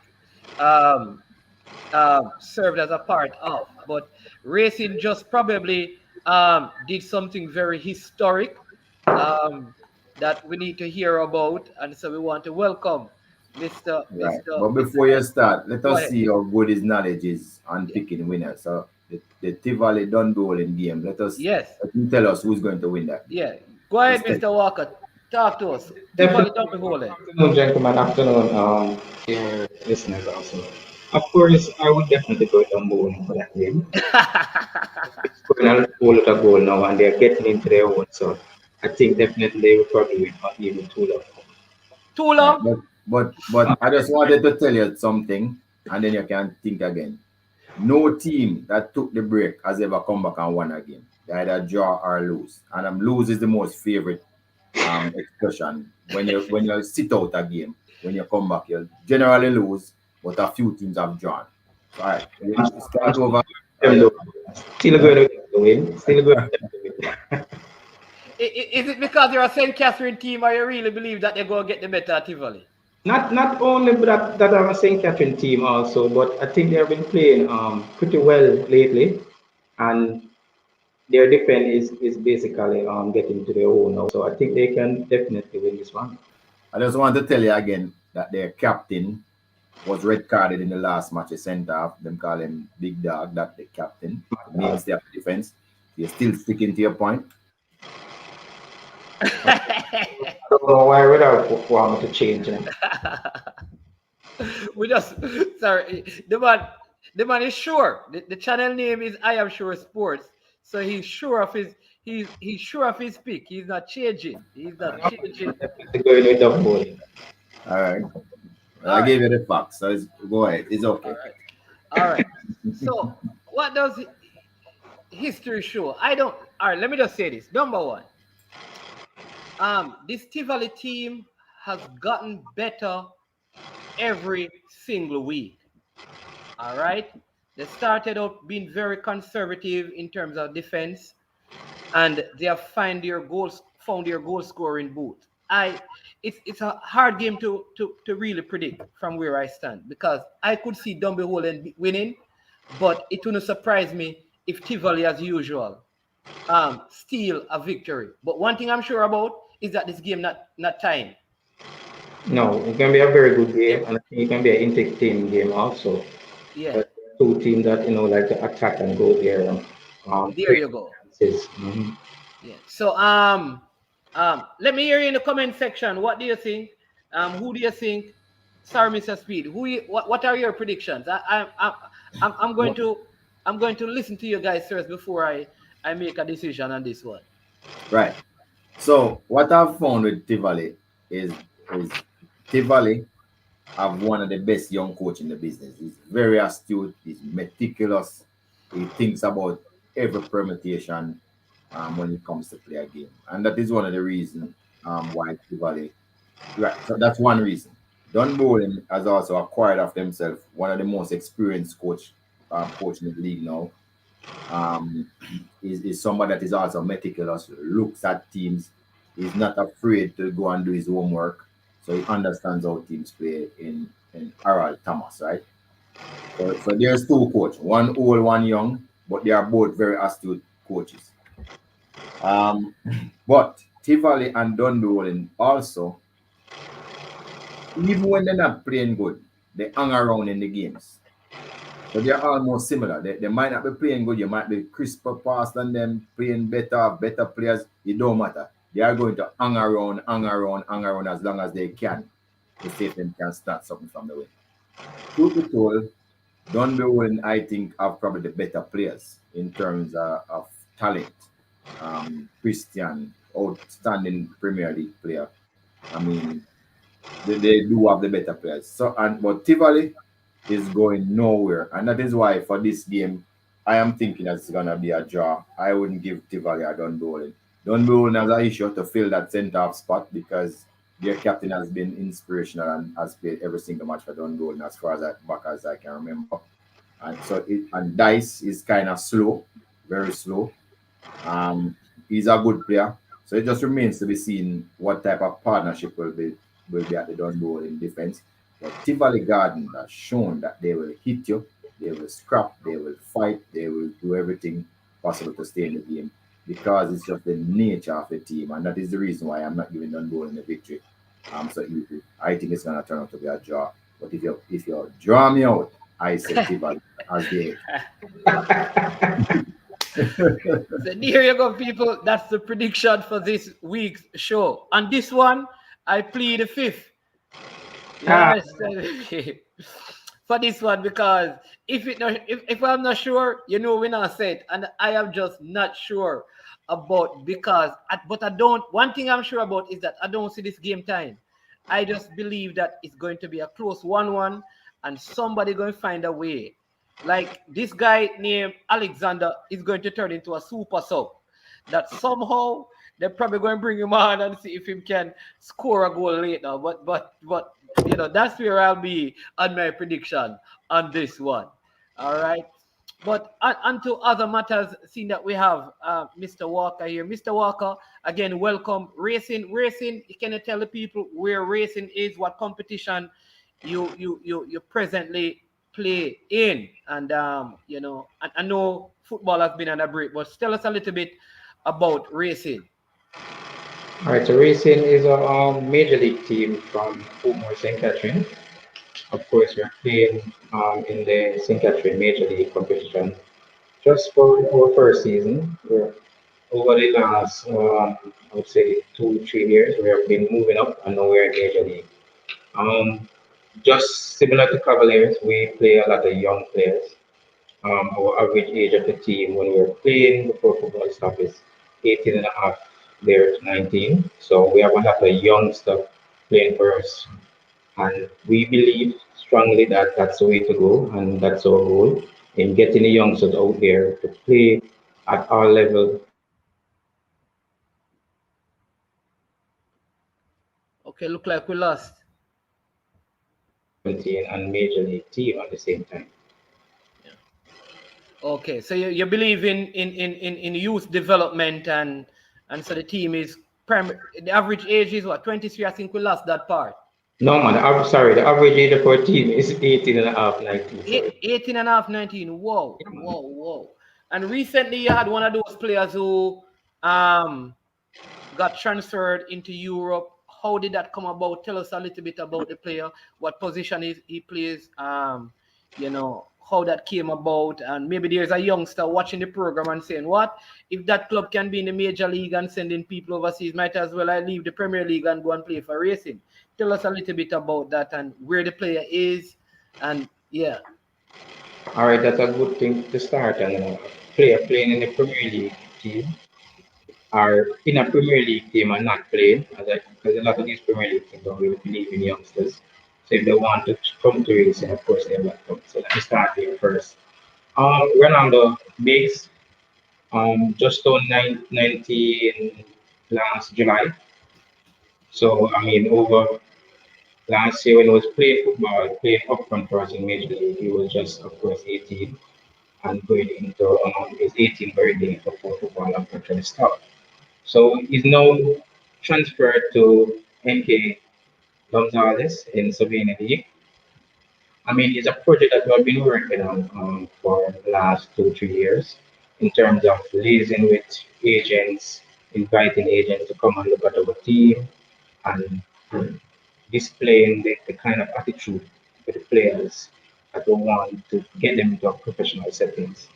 Speaker 1: served as a part of. But Racing just probably did something very historic that we need to hear about. And so we want to welcome Mr.
Speaker 6: Right.
Speaker 1: Mr.
Speaker 6: But before you start, let us
Speaker 1: ahead.
Speaker 6: see how good his knowledge is on picking winners. So the Tivoli Dundolin game. Let him tell us who's going to win that.
Speaker 1: Yeah. Go ahead, Mr. Walker. Talk to us.
Speaker 8: Afternoon, gentlemen. Afternoon, dear listeners also. Of course, I would definitely go down bowling for that game. It's going a whole lot of goal now, and they're getting into their own. So I think definitely they will probably win, not even too long.
Speaker 1: Too long?
Speaker 6: But I just wanted to tell you something, and then you can think again. No team that took the break has ever come back and won a game. They either draw or lose, and lose is the most favorite expression. When you sit out a game, when you come back, you generally lose, but a few teams have drawn. All right, start over.
Speaker 8: Still going to win. Still going to win.
Speaker 1: Is it because you're a St. Catherine team, or you really believe that they're going to get the better at Tivoli?
Speaker 8: Not only that I'm a St. Catherine team also, but I think they've been playing pretty well lately, and their defense is basically getting to their own now. So I think they can definitely win this one.
Speaker 6: I just want to tell you again that their captain was red carded in the last match. They sent off. Them call him Big Dog. That's the captain. Mainstay of defense. You're still sticking to your point.
Speaker 8: I don't know why we don't want me to change it.
Speaker 1: We just sorry. The man is sure. The channel name is I Am Sure Sports. So he's sure of his sure of his pick. He's not changing. He's not changing.
Speaker 8: Going with the bowling.
Speaker 6: All right. I gave you the facts. So go ahead. It's okay.
Speaker 1: All right. So what does history show? All right, let me just say this. Number one. This Tivoli team has gotten better every single week. All right. They started out being very conservative in terms of defense, and they have found their goal scoring booth. It's a hard game to really predict from where I stand, because I could see Dunbeholden winning, but it wouldn't surprise me if Tivoli, as usual, steal a victory. But one thing I'm sure about is that this game not tying.
Speaker 8: No, it can be a very good game, and I think it can be an entertaining game also.
Speaker 1: Yeah.
Speaker 8: But two teams that like to attack and go there.
Speaker 1: There you go.
Speaker 8: Mm-hmm.
Speaker 1: Yeah. So let me hear you in the comment section. What do you think? Who do you think? Sorry, Mr. Speid. What are your predictions? I'm going to listen to you guys first before I make a decision on this one.
Speaker 6: Right. So what I've found with Tivoli is Tivoli have one of the best young coach in the business. He's very astute. He's meticulous. He thinks about every permutation when it comes to play a game, and that is one of the reasons why Tivoli. Right. So that's one reason. Don Bowling has also acquired of himself one of the most experienced coach in the league now. Um, is somebody that is also meticulous, looks at teams, is not afraid to go and do his homework, so he understands how teams play in Harold Thomas, right? So there's two coaches, one old, one young, but they are both very astute coaches. Um, but Tivoli and Dundee also, even when they're not playing good, they hang around in the games. So they're almost similar. They might not be playing good. You might be crisper pass than them, playing better players. It don't matter. They are going to hang around as long as they can to see if they can start something from the win. Truth be told, Dunby I think, are probably the better players in terms of talent. Christian, outstanding Premier League player. I mean, they do have the better players. But Tivoli is going nowhere, and that is why for this game, I am thinking that it's gonna be a draw. I wouldn't give Tivoli a Dunbolen. Dunbolen has an issue to fill that centre half spot because their captain has been inspirational and has played every single match for Dunbolen as far as back as I can remember. And and Dice is kind of slow, very slow. He's a good player. So it just remains to be seen what type of partnership will be at the Dunbowl in defense. But Tivoli Garden has shown that they will hit you, they will scrap, they will fight, they will do everything possible to stay in the game because it's just the nature of the team, and that is the reason why I'm not giving Dunbowl in the victory. So easy. I think it's gonna turn out to be a draw. But if you draw me out, I say Tivoli as the
Speaker 1: So here you go, people. That's the prediction for this week's show. On this one, I plead the fifth. You understand? For this one, because if I'm not sure, we're not set, and I am just not sure about but I don't. One thing I'm sure about is that I don't see this game time. I just believe that it's going to be a close 1-1, and somebody going to find a way. Like this guy named Alexander is going to turn into a super sub. That somehow they're probably going to bring him on and see if he can score a goal later. But that's where I'll be on my prediction on this one. All right. But on to other matters, seeing that we have Mr. Walker here. Mr. Walker, again, welcome. Racing. Can you tell the people where racing is, what competition you presently play in? And I know football has been on a break, but tell us a little bit about racing.
Speaker 8: All right, so Racing is a major league team from Portmore St. Catherine. Of course, we're playing in the St. Catherine Major League competition just for our first season. We're over the last, I would say, 2, 3 years, we have been moving up and now we're in Major League. Um, just similar to Cavaliers, we play a lot of young players. Our average age of the team when we were playing before football stuff is 18 and a half, there to 19. So we have a lot of young stuff playing for us. And we believe strongly that that's the way to go, and that's our goal in getting the youngsters out there to play at our level
Speaker 1: Okay, look like we lost.
Speaker 8: 17 and major league team at the same time.
Speaker 1: Okay, so you believe in youth development, and so the team is the average age is what, 23? I think we lost that part.
Speaker 8: No, man, the average age of our team is 18 and a half, 19. Sorry.
Speaker 1: 18 and a half, 19. Whoa. And recently you had one of those players who got transferred into Europe. How did that come about? Tell us a little bit about the player, what position he plays, how that came about, and maybe there's a youngster watching the program and saying, what, if that club can be in the major league and sending people overseas, might as well I leave the Premier League and go and play for Racing. Tell us a little bit about that and where the player is, and yeah.
Speaker 8: All right, that's a good thing to start. And player playing in the Premier League team are in a Premier League team and not playing, because a lot of these Premier League teams don't really believe in youngsters. So if they want to come to racing, of course they have that come. So let me start here first. Ronaldo Biggs, just turned 19 last July. So I mean, over last year when he was playing football, playing upfront for us in Major League, he was just, of course, 18 and going into his 18th birthday before football unfortunately stopped. So he's now transferred to NK Gonzalez in Slovenia League. I mean, it's a project that we've been working on for the last 2, 3 years in terms of liaising with agents, inviting agents to come and look at our team, and displaying the kind of attitude for the players that we want to get them into a professional settings.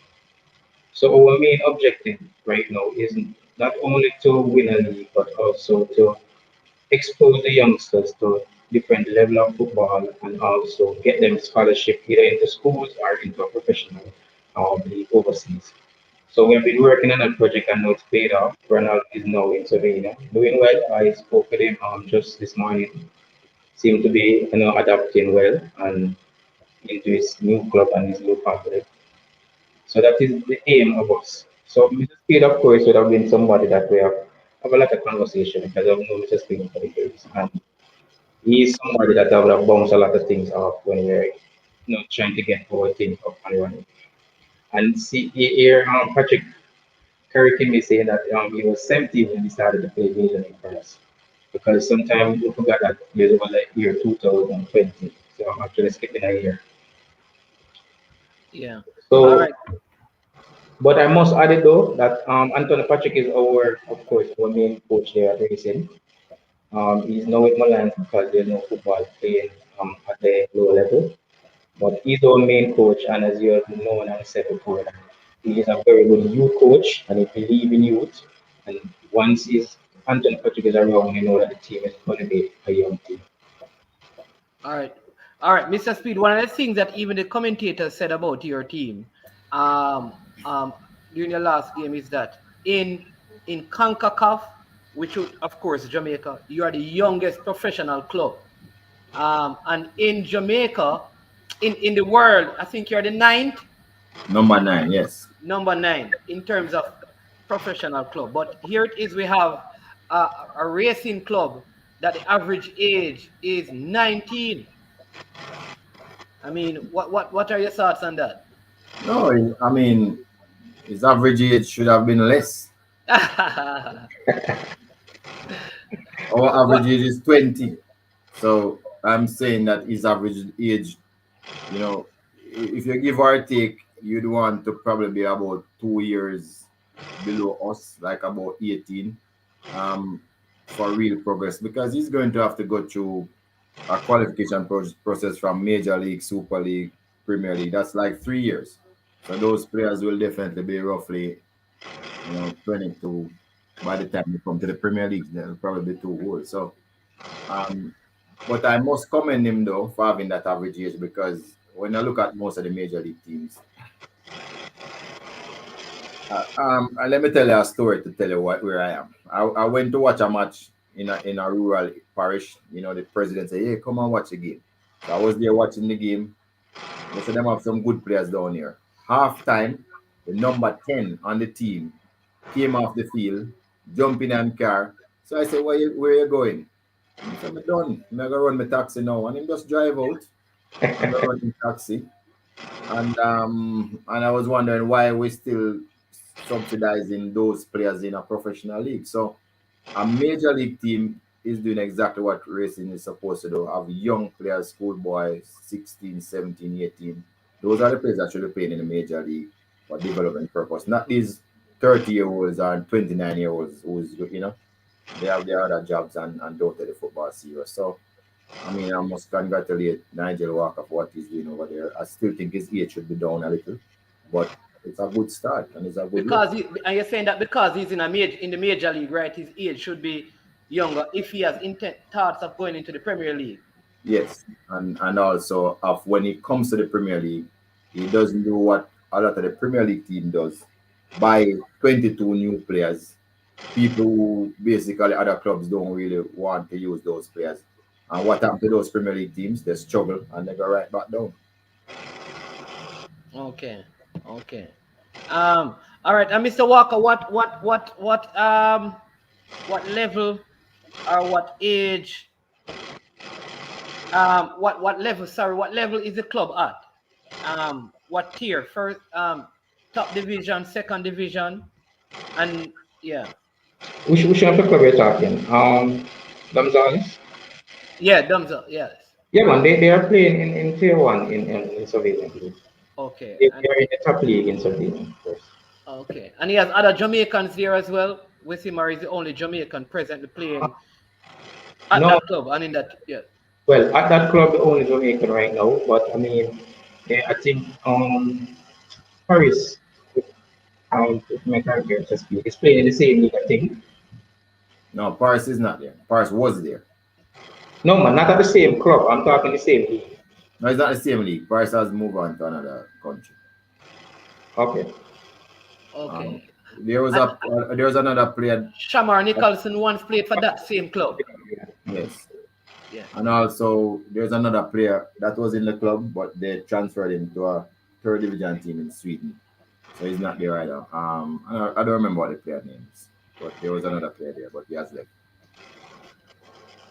Speaker 8: So our main objective right now is not only to win a league, but also to expose the youngsters to different level of football and also get them scholarship either into schools or into a professional league overseas. So we've been working on that project and now it's paid off. Ronald is now in Slovenia doing well. I spoke with him just this morning. Seemed to be adapting well and into his new club and his new family. So that is the aim of us. So Mr. Speed, of course, would have been somebody that we have a lot of conversation because I've known Mr. Speed for the years. And he is somebody that I would have bounced a lot of things off when we're trying to get our things up and running. And see here, Patrick Curry me saying that he was 17 when he started to play Major League for us. Because sometimes we forgot that he was over like year 2020. So I'm actually skipping a year.
Speaker 1: Yeah. All
Speaker 8: So
Speaker 1: right.
Speaker 8: but I must add it though that Anthony Patrick is of course, our main coach there at racing. He's now with Milan because there's no football playing at the lower level. But he's our main coach, and as you have known and said before, that he is a very good youth coach, and he believes in youth. And once Anthony Patrick is around, you know that the team is going to be a young team.
Speaker 1: All right. All right, Mr. Speed, one of the things that even the commentators said about your team um, um, during the last game is that in CONCACAF, which would, of course, Jamaica, you are the youngest professional club. And in Jamaica, in the world, I think you're the ninth,
Speaker 6: Number 9, yes.
Speaker 1: number nine in terms of professional club. But here it is, we have a racing club that the average age is 19. I mean, what are your thoughts on that?
Speaker 6: No, I mean, his average age should have been less. Our average
Speaker 1: What?
Speaker 6: age is 20. So I'm saying that his average age, if you give or take, you'd want to probably be about 2 years below us, like about 18, um, for real progress, because he's going to have to go through a qualification process from Major League, Super League, Premier League. That's like 3 years. So those players will definitely be roughly, 22 by the time they come to the Premier League. They'll probably be too old. So, but I must commend him though for having that average age, because when I look at most of the Major League teams, and let me tell you a story to tell you where I am. I went to watch a match in a rural parish. The president said, "Hey, come and watch the game." So I was there watching the game. They said them have some good players down here. Half time, the number 10 on the team came off the field, jumped in a car. So I said, where you going? He said, I'm done. I'm going to run my taxi now. And he just drive out and go run the taxi. And I was wondering why we still subsidizing those players in a professional league. So a major league team is doing exactly what racing is supposed to do. Have young players, schoolboys, 16, 17, 18. Those are the players that should be playing in the major league for development purpose. Not these 30-year-olds or 29-year-olds who's, they have their other jobs and don't take the football serious. So, I mean, I must congratulate Nigel Walker for what he's doing over there. I still think his age should be down a little, but it's a good start and it's a good look.
Speaker 1: And you're saying that because he's in the major league, right? His age should be younger if he has thoughts of going into the Premier League.
Speaker 6: Yes, and also of when it comes to the Premier League, He doesn't do what a lot of the Premier League team does. Buy 22 new players. People who basically other clubs don't really want to use those players. And what happened to those Premier League teams? They struggle and they go right back down.
Speaker 1: Okay. Okay. All right. And Mr. Walker, what level or what age? What level? Sorry, what level is the club at? What tier? First, top division, second division, and yeah,
Speaker 8: Which of the club you're talking? Gonzales?
Speaker 1: yeah, thumbs up. Yes.
Speaker 8: Yeah, man, they are playing in Tier 1 in Slovenia.
Speaker 1: Okay.
Speaker 8: They are in the top league in Slovenia, of course.
Speaker 1: Okay. And he has other Jamaicans there as well. With him, or is the only Jamaican presently playing at
Speaker 8: No,
Speaker 1: that club and in that? Yeah.
Speaker 8: well, at that club, the only Jamaican right now, but I mean, yeah, I think Paris, if my character just speak, is playing in the same league, I think.
Speaker 6: No, Paris is not there. Paris was there.
Speaker 8: No, man, not at the same club. I'm talking the same league.
Speaker 6: No, it's not the same league. Paris has moved on to another country.
Speaker 8: Okay.
Speaker 1: Okay.
Speaker 6: There was another player.
Speaker 1: Shamar Nicholson once played for that same club.
Speaker 6: Yes.
Speaker 1: Yeah.
Speaker 6: And also there's another player that was in the club, but they transferred him to a third division team in Sweden. So he's not there either. I don't remember what the player name is, but there was another player there, but he has left.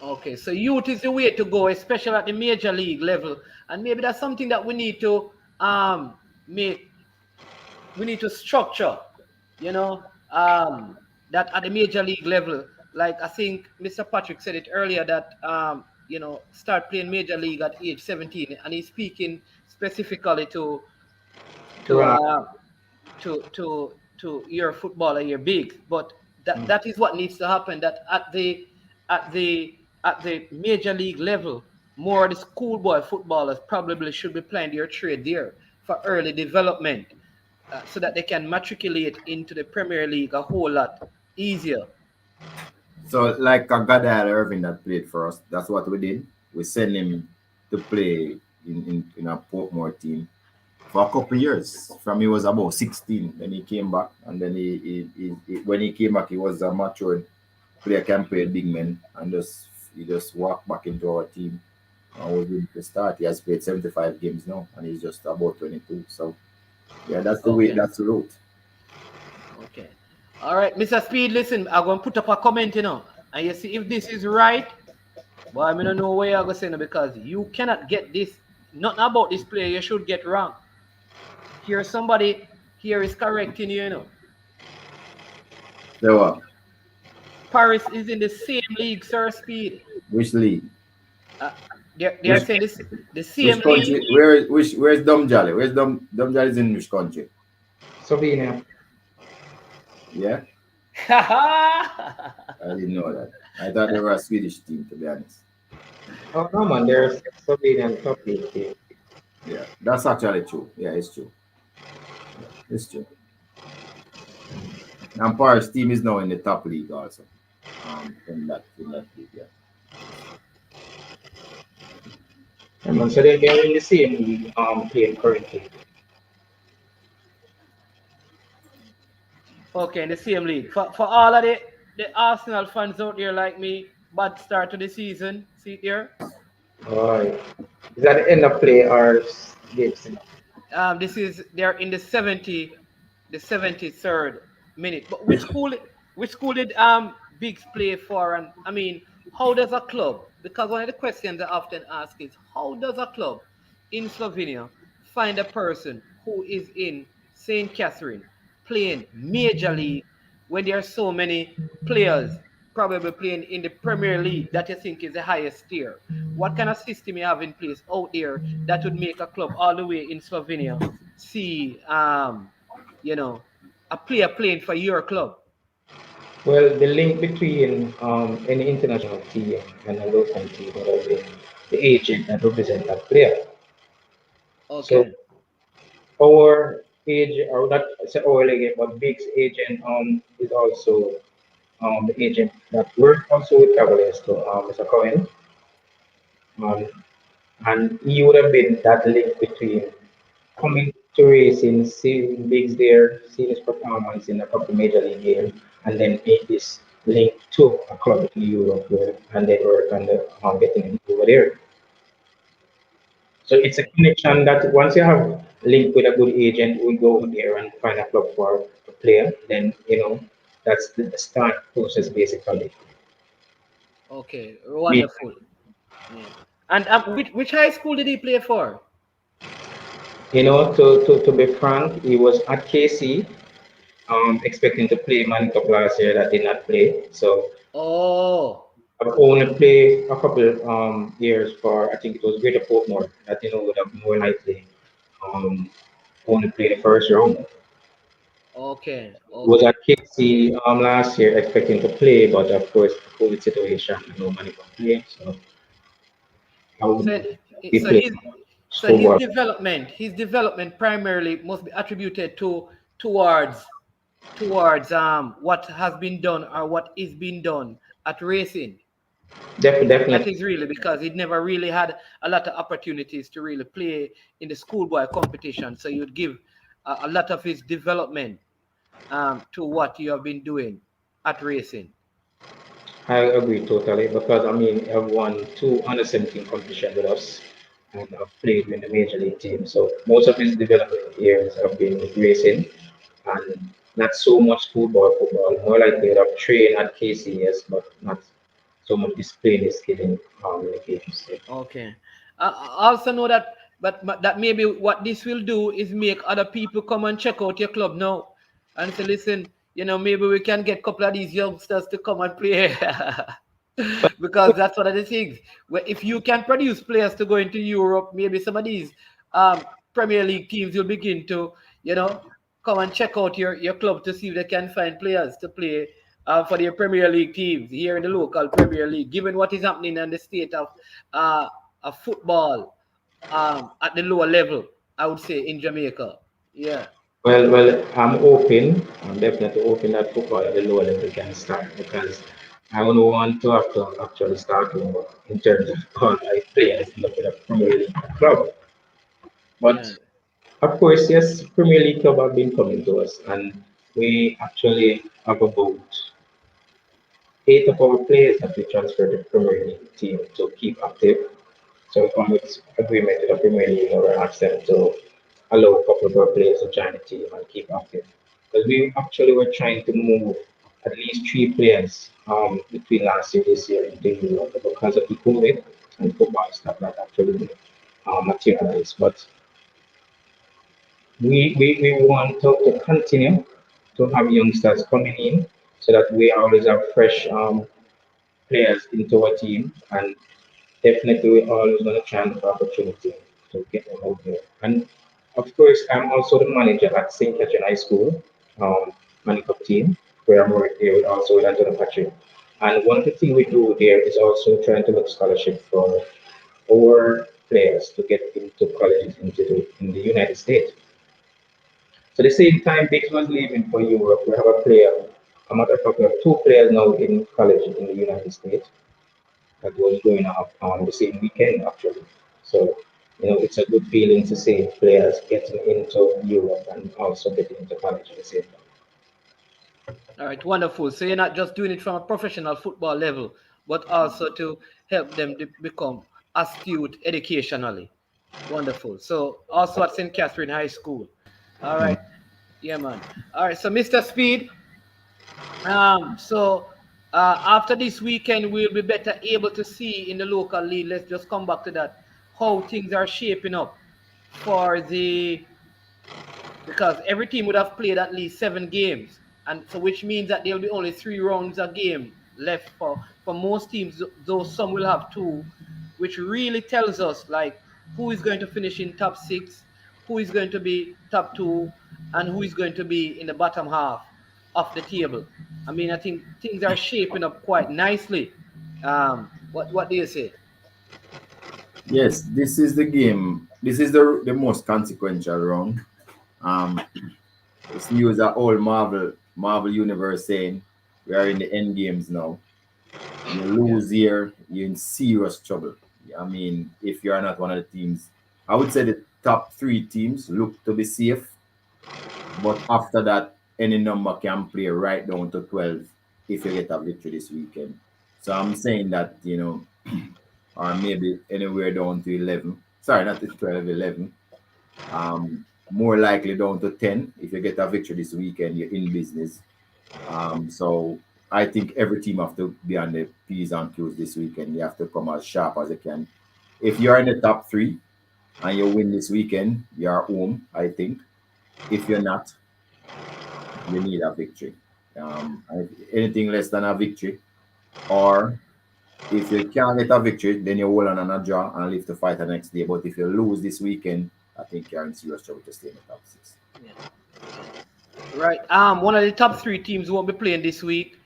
Speaker 1: Okay, so youth is the way to go, especially at the major league level, and maybe that's something that we need to make. We need to structure, you know, that at the major league level. Like I think Mr. Patrick said it earlier that start playing major league at age 17, and he's speaking specifically to
Speaker 8: Right.
Speaker 1: your footballer, your big. But that is what needs to happen. That at the major league level, more of the schoolboy footballers probably should be playing their trade there for early development, so that they can matriculate into the Premier League a whole lot easier.
Speaker 6: So like a Gadal Irving that played for us, that's what we did. We sent him to play in a Portmore team for a couple of years. From he was about 16, then he came back, and then when he came back, he was a matured player, can play big men, and he just walked back into our team. I was going to start. He has played 75 games now, and he's just about 22. So yeah, that's the way.
Speaker 1: Okay.
Speaker 6: That's the route.
Speaker 1: Okay. All right, Mr. Speed, listen, I'm going to put up a comment, and you see if this is right. But I don't know where you're going to say no, because you cannot get this, nothing about this player you should get wrong. Here, somebody here is correcting you,
Speaker 6: So what?
Speaker 1: Paris is in the same league, Sir Speed.
Speaker 6: Which league?
Speaker 1: They're saying this, the same
Speaker 6: Which country?
Speaker 1: league.
Speaker 6: Where's Dumjali? Where's Dumjali is in which country?
Speaker 8: Slovenia.
Speaker 6: Yeah, I didn't know that. I thought they were a Swedish team, to be honest.
Speaker 8: Oh, no, man, there's Slovenian top league team.
Speaker 6: Yeah, that's actually true. Yeah, it's true. It's true. And Paris team is now in the top league also. In that league, yeah.
Speaker 8: Yeah, man, so they are in the same league playing currently.
Speaker 1: Okay, in the same league. For all of the Arsenal fans out there like me, bad start to the season. See it there?
Speaker 8: Alright. Is that the end of play or games?
Speaker 1: They're in the 73rd minute. But which school did Biggs play for? And I mean, how does a club? Because one of the questions I often ask is, how does a club in Slovenia find a person who is in St. Catherine playing major league when there are so many players probably playing in the Premier League that you think is the highest tier? What kind of system you have in place out there that would make a club all the way in Slovenia see a player playing for your club?
Speaker 8: Well, the link between any international team and a local team will be the agent that represents that player. So
Speaker 1: Okay.
Speaker 8: our agent, or not say our agent, but Big's agent is also the agent that worked also with Cavaliers to Mr. Cohen. And he would have been that link between coming to racing, seeing Biggs there, seeing his performance in a couple major league games, and then make this link to a club in Europe where, and then work on the getting him over there. So it's a connection that once you have link with a good agent, we go there and find a club for a player, then that's the start process basically.
Speaker 1: Okay,
Speaker 8: We,
Speaker 1: wonderful. Yeah. And which high school did he play for?
Speaker 8: to be frank, he was at KC, expecting to play Man Cup last year that did not play. So
Speaker 1: Oh,
Speaker 8: I've only played a couple years for I think it was Greater Portmore that would have more likely um only play the first round.
Speaker 1: okay,
Speaker 8: Was
Speaker 1: okay.
Speaker 8: at KC last year expecting to play, but of course the COVID situation, no money can play, so I would
Speaker 1: So,
Speaker 8: be
Speaker 1: so
Speaker 8: playing
Speaker 1: his so
Speaker 8: school ball.
Speaker 1: his development primarily must be attributed towards what has been done or what is being done at racing. That
Speaker 8: Definitely,
Speaker 1: is really because he never really had a lot of opportunities to really play in the schoolboy competition. So you'd give a lot of his development to what you have been doing at racing.
Speaker 8: I agree totally because I mean I've won two under 17 competitions with us and I've played with the major league team. So most of his development years have been with racing and not so much football. More like they would have trained at KCS, but not so much displaying his skill in the games. Yeah.
Speaker 1: Okay. I also know that, but that maybe what this will do is make other people come and check out your club now, and say, listen, maybe we can get a couple of these youngsters to come and play, because that's one of the things. Where if you can produce players to go into Europe, maybe some of these Premier League teams will begin to, you know, come and check out your club to see if they can find players to play for their Premier League teams here in the local Premier League, given what is happening in the state uh, of football at the lower level, I would say, in Jamaica. Yeah.
Speaker 8: Well, I'm open. I'm definitely open that football at the lower level can start because I don't want to have to actually start over in terms of all my players in the Premier League club.
Speaker 1: Yeah.
Speaker 8: But of course, yes, Premier League club have been coming to us, and we actually have about eight of our players that we transferred to the Premier League team to keep active. So we come with agreement with the Premier League where we ask them to allow a couple of our players to join the team and keep active. Because we actually were trying to move at least three players between last year this year into Europe but because of the COVID and football stuff that actually materialized. But we want to continue to have youngsters coming in so that we always have fresh players into our team and definitely we're always going to try and for opportunity to get them out there. And of course, I'm also the manager at St. Catherine High School, Manicop team, where I'm working there with also with Antonio Patrick. And one of the things we do there is also trying to look scholarship for our players to get into colleges in the United States. So the same time Biggs was leaving for Europe, we have a player, a matter of fact, we have two players now in college in the United States that was going up on the same weekend actually. So, it's a good feeling to see players getting into Europe and also getting into college at the same time.
Speaker 1: All right, wonderful. So you're not just doing it from a professional football level, but also to help them to become astute educationally. Wonderful. So also at St. Catherine High School. All right. Yeah, man. All right. So Mr. Speed, so after this weekend, we'll be better able to see in the local league. Let's just come back to that. How things are shaping up for the because every team would have played at least 7 games, and so which means that there'll be only 3 rounds a game left for most teams. Though some will have two, which really tells us like who is going to finish in top six, who is going to be top two, and who is going to be in the bottom half of the table. I mean, I think things are shaping up quite nicely. What do you say?
Speaker 6: Yes, this is the game. This is the most consequential round. Um, it's news that all Marvel Universe saying we are in the end games now. You
Speaker 1: Yeah.
Speaker 6: lose here, you're in serious trouble. I mean, if you are not one of the teams I would say the top 3 teams look to be safe, but after that, any number can play right down to 12 if you get a victory this weekend. So I'm saying that, or maybe anywhere down to 11. Sorry, not to 12, 11. More likely down to 10. If you get a victory this weekend, you're in business. So I think every team have to be on the P's and Q's this weekend. You have to come as sharp as you can. If you're in the top 3 and you win this weekend, you're home, I think. If you're not, you need a victory. Anything less than a victory, or if you can't get a victory, then you hold on a draw and live to fight the next day. But if you lose this weekend, I think you're in serious trouble to stay in the top 6.
Speaker 1: Yeah. Right. One of the top 3 teams won't be playing this week,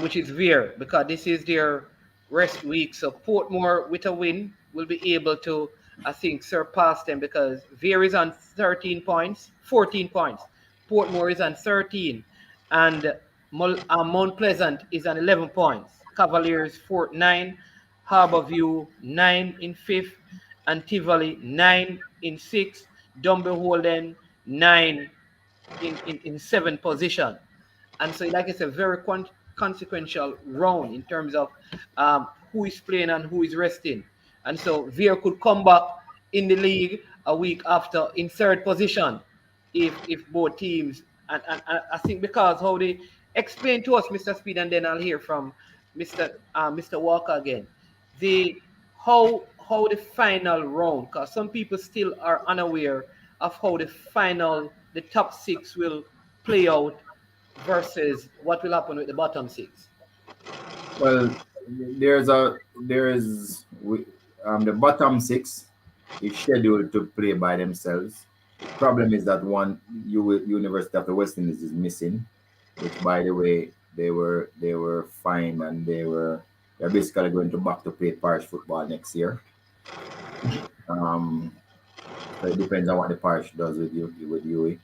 Speaker 1: which is Veer, because this is their rest week. So Portmore with a win will be able to, I think, surpass them because Veer is on 13 points, 14 points. Portmore is on 13, and Mount Pleasant is on 11 points. Cavaliers 9, Harborview 9 in 5th, and Tivoli 9 in 6th. Dumble Holden 9 in 7th position. And so, like it's a very consequential round in terms of who is playing and who is resting. And so, Veer could come back in the league a week after in 3rd position if both teams. And I think because how they explain to us, Mr. Speid, and then I'll hear from Mr. Walker again. The how the final round, because some people still are unaware of how the top 6 will play out versus what will happen with the bottom 6.
Speaker 6: Well, the bottom 6 is scheduled to play by themselves. The problem is that one University of the West Indies is missing, which, by the way, they were fined and they're basically going back to play parish football next year. So it depends on what the parish does with UAE.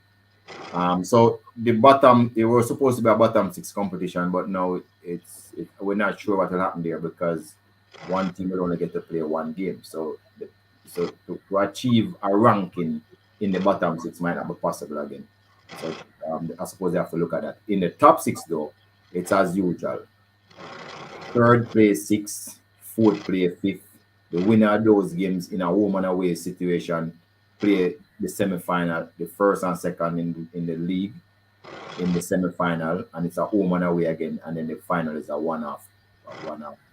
Speaker 6: So the bottom, it was supposed to be a bottom 6 competition, but now we're not sure what will happen there because one team will only get to play one game. So to achieve a ranking in the bottom 6 might not be possible again. So I suppose they have to look at that. In the top 6 though, it's as usual. 3rd place 6th, 4th play 5th. The winner of those games in a home and away situation play the semi-final, the 1st and 2nd in the league in the semi-final, and it's a home and away again, and then the final is a one-off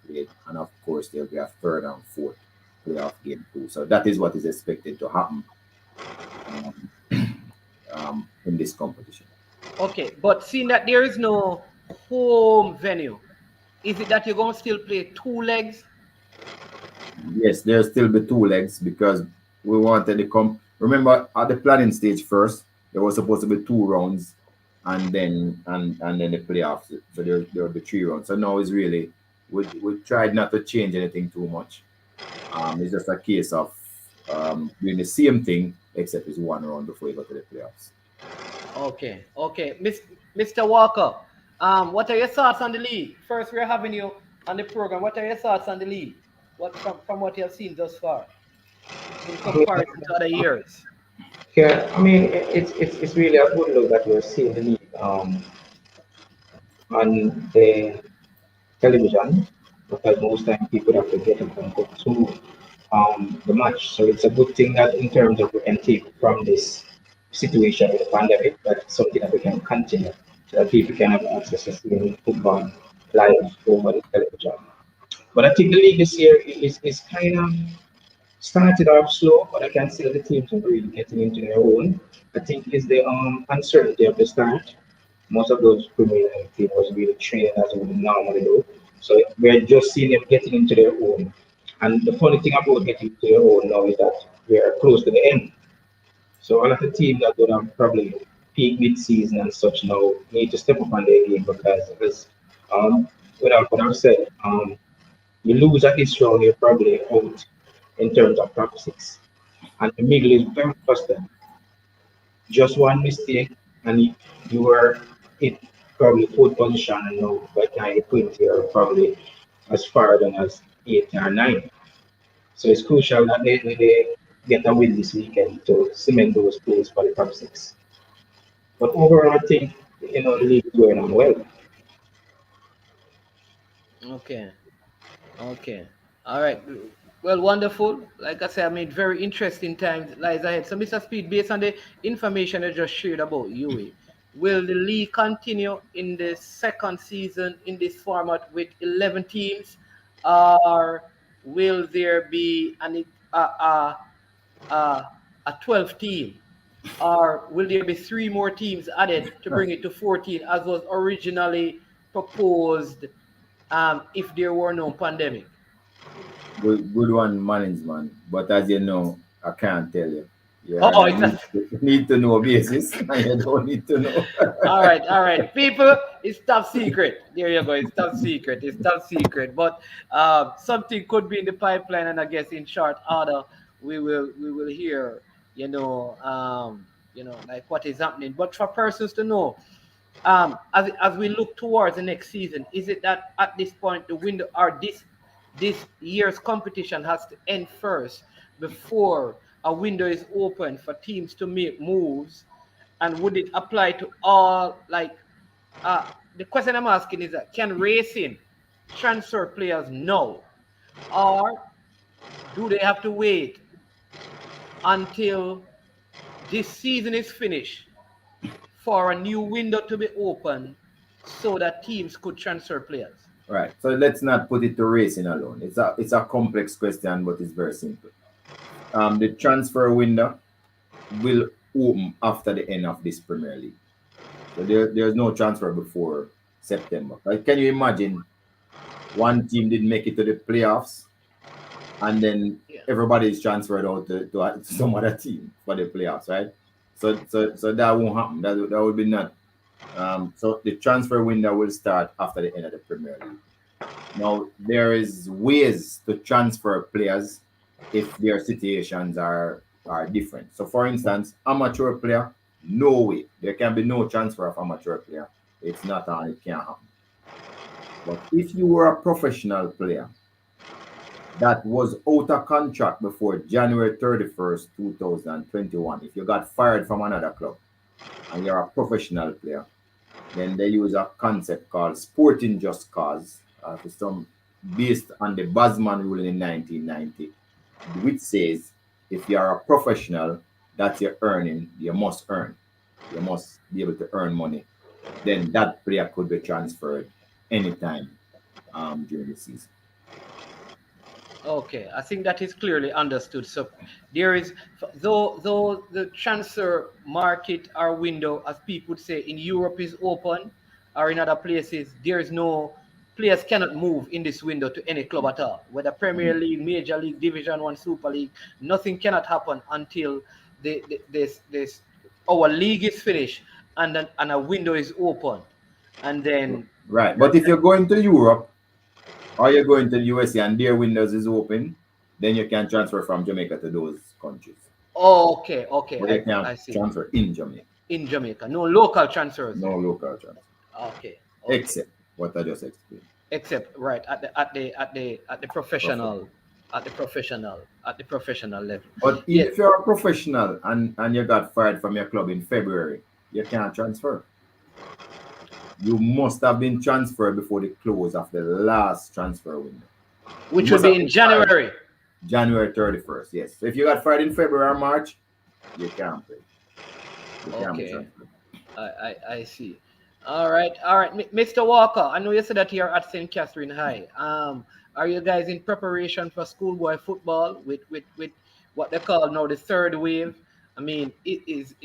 Speaker 6: play, and of course there'll be a 3rd and 4th playoff game too. So that is what is expected to happen in this competition.
Speaker 1: Okay, but seeing that there is no home venue, is it that you're going to still play 2 legs?
Speaker 6: Yes, there'll still be 2 legs because we wanted to remember at the planning stage first, there was supposed to be 2 rounds and then the playoffs. So there will be 3 rounds. So now it's really we tried not to change anything too much. It's just a case of doing the same thing except it's 1 round before you go to the playoffs.
Speaker 1: Okay. Mr. Walker, what are your thoughts on the league? First, we're having you on the program. What are your thoughts on the league? From what you have seen thus far in comparison to other years?
Speaker 8: Yeah, I mean, it's really a good look that we're seeing the league on the television because most time people have to get up and go to the match. So it's a good thing that in terms of we can take from this situation with the pandemic, that's something that we can continue so that people can have access to seeing football live over the television. But I think the league this year is kind of started off slow, but I can see that the teams are really getting into their own. I think it's the uncertainty of the start. Most of those Premier League teams was really training as we would normally do. So we're just seeing them getting into their own. And the funny thing about getting into their own now is that we are close to the end. So a lot of teams that would have probably peak mid-season and such now need to step up on their game because as without said, you lose at this round, you're probably out in terms of top 6. And the middle is very clustered. Just one mistake and you were in probably 4th position and now by the time you quit you're probably as far down as 8 or 9. So it's crucial that get a win this weekend to cement those plays for the top six. But overall, I think the league is going on well.
Speaker 1: Okay. Okay. All right. Well, wonderful. Like I said, I mean, very interesting times lies ahead. So, Mr. Speed, based on the information I just shared about UA, will the league continue in the second season in this format with 11 teams, or will there be a, a 12 team, or will there be three more teams added to bring it to 14 as was originally proposed if there were no pandemic?
Speaker 6: Good one, management. But as you know, I can't tell you. You're
Speaker 1: Oh,
Speaker 6: on a
Speaker 1: it's a,
Speaker 6: need to know basis, and you don't need to know.
Speaker 1: all right, all right. People, it's top secret. There you go. It's top secret. It's top secret. But something could be in the pipeline, and I guess in short order, we will hear, like what is happening. But for persons to know, as we look towards the next season, is it that at this point the window or this year's competition has to end first before a window is open for teams to make moves? And would it apply to all, like, the question I'm asking is that can racing transfer players now, or do they have to wait until this season is finished for a new window to be open so that teams could transfer players?
Speaker 6: Right. So let's not put it to racing alone. It's a complex question, but it's very simple. The transfer window will open after the end of this Premier League. So there's no transfer before September. Like, can you imagine one team didn't make it to the playoffs, and then
Speaker 1: Yeah.
Speaker 6: everybody is transferred out to some other team for the playoffs, right? So that won't happen. That would be not. So the transfer window will start after the end of the Premier League. Now there is ways to transfer players if their situations are different. So for instance, amateur player, no way. There can be no transfer of amateur player. It's not on, it can't happen. But if you were a professional player that was out of contract before January 31st, 2021, if you got fired from another club and you're a professional player, then they use a concept called sporting just cause, for some based on the Basman rule in 1990, which says if you are a professional that you're earning, you must earn. You must be able to earn money. Then that player could be transferred anytime during the season.
Speaker 1: Okay, I think that is clearly understood. So there is, though the transfer market or window, as people would say, in Europe is open, or in other places, there is no players cannot move in this window to any club at all. Whether Premier League, Major League, Division One, Super League, nothing cannot happen until this our league is finished and then and a window is open, and then
Speaker 6: Right. But if you're going to Europe or you're going to the USA and their windows is open, then you can transfer from Jamaica to those countries.
Speaker 1: oh, okay, okay,
Speaker 6: But you
Speaker 1: I
Speaker 6: can't
Speaker 1: see.
Speaker 6: transfer in Jamaica.
Speaker 1: In Jamaica, no local transfers
Speaker 6: No
Speaker 1: there.
Speaker 6: local transfer.
Speaker 1: Okay, okay.
Speaker 6: Except what I just explained.
Speaker 1: Except right at the
Speaker 6: Perfect.
Speaker 1: professional at the professional level.
Speaker 6: But
Speaker 1: Yeah.
Speaker 6: even if you're a professional and you got fired from your club in February, you can't transfer. You must have been transferred before the close of the last transfer window. You
Speaker 1: Which would
Speaker 6: must
Speaker 1: be
Speaker 6: have
Speaker 1: in
Speaker 6: been fired
Speaker 1: January.
Speaker 6: January 31st. Yes. So if you got fired in February or March, you can't play. You can't be
Speaker 1: Okay,
Speaker 6: transferred.
Speaker 1: I see. All right, Mr. Walker. I know you said that you're at St. Catherine High. Are you guys in preparation for schoolboy football with what they call now the third wave? I mean, it is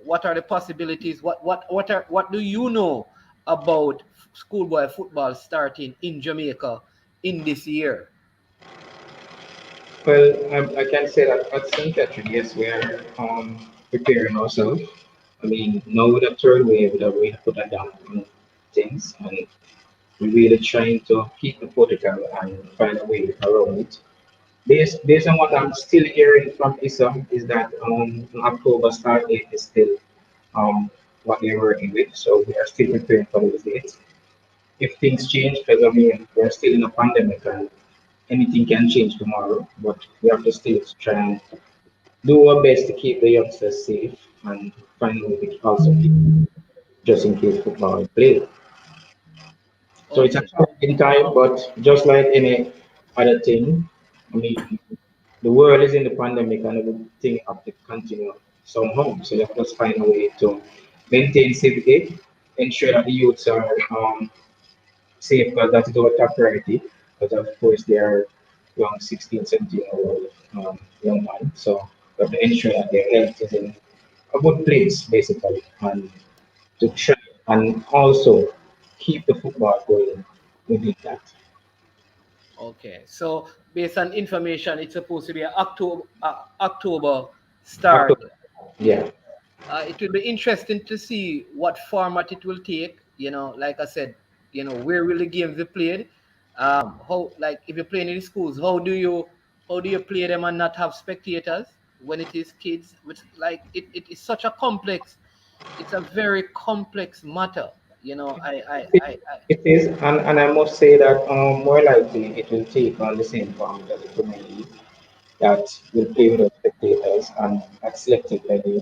Speaker 1: what are the possibilities? What do you know about schoolboy football starting in Jamaica in this year?
Speaker 8: Well, I can say that at St. Catherine, yes, we are preparing ourselves. I mean, now with the third wave, that we put a damp on things, and we're really trying to keep the protocol and find a way around it. Based on what I'm still hearing from ISA is that October start date is still what they're working with, so we are still preparing for those dates. If things change, because I mean we're still in a pandemic and anything can change tomorrow, but we have to still try and do our best to keep the youngsters safe and find out which also just in case football play. So it's a
Speaker 1: Okay.
Speaker 8: challenging time, but just like any other thing, I mean, the world is in the pandemic and everything have to continue somehow. So let us find a way to maintain safety, ensure that the youths are safe, because that is our top priority. But of course, they are young 16, 17 year old young man. So we have to ensure that their health is in a good place, basically, and to try and also keep the football going within that.
Speaker 1: Okay. So based on information, it's supposed to be an October
Speaker 8: October,
Speaker 1: start.
Speaker 8: yeah.
Speaker 1: It will be interesting to see what format it will take. Like I said, where will the games be played? How, like, if you're playing in the schools, how do you play them and not have spectators when it is kids? Which, like, it is such a complex. It's a very complex matter. You know,
Speaker 8: It, it is, and I must say that more likely it will take on the same format as the Premier League that will play without spectators and at selected venue.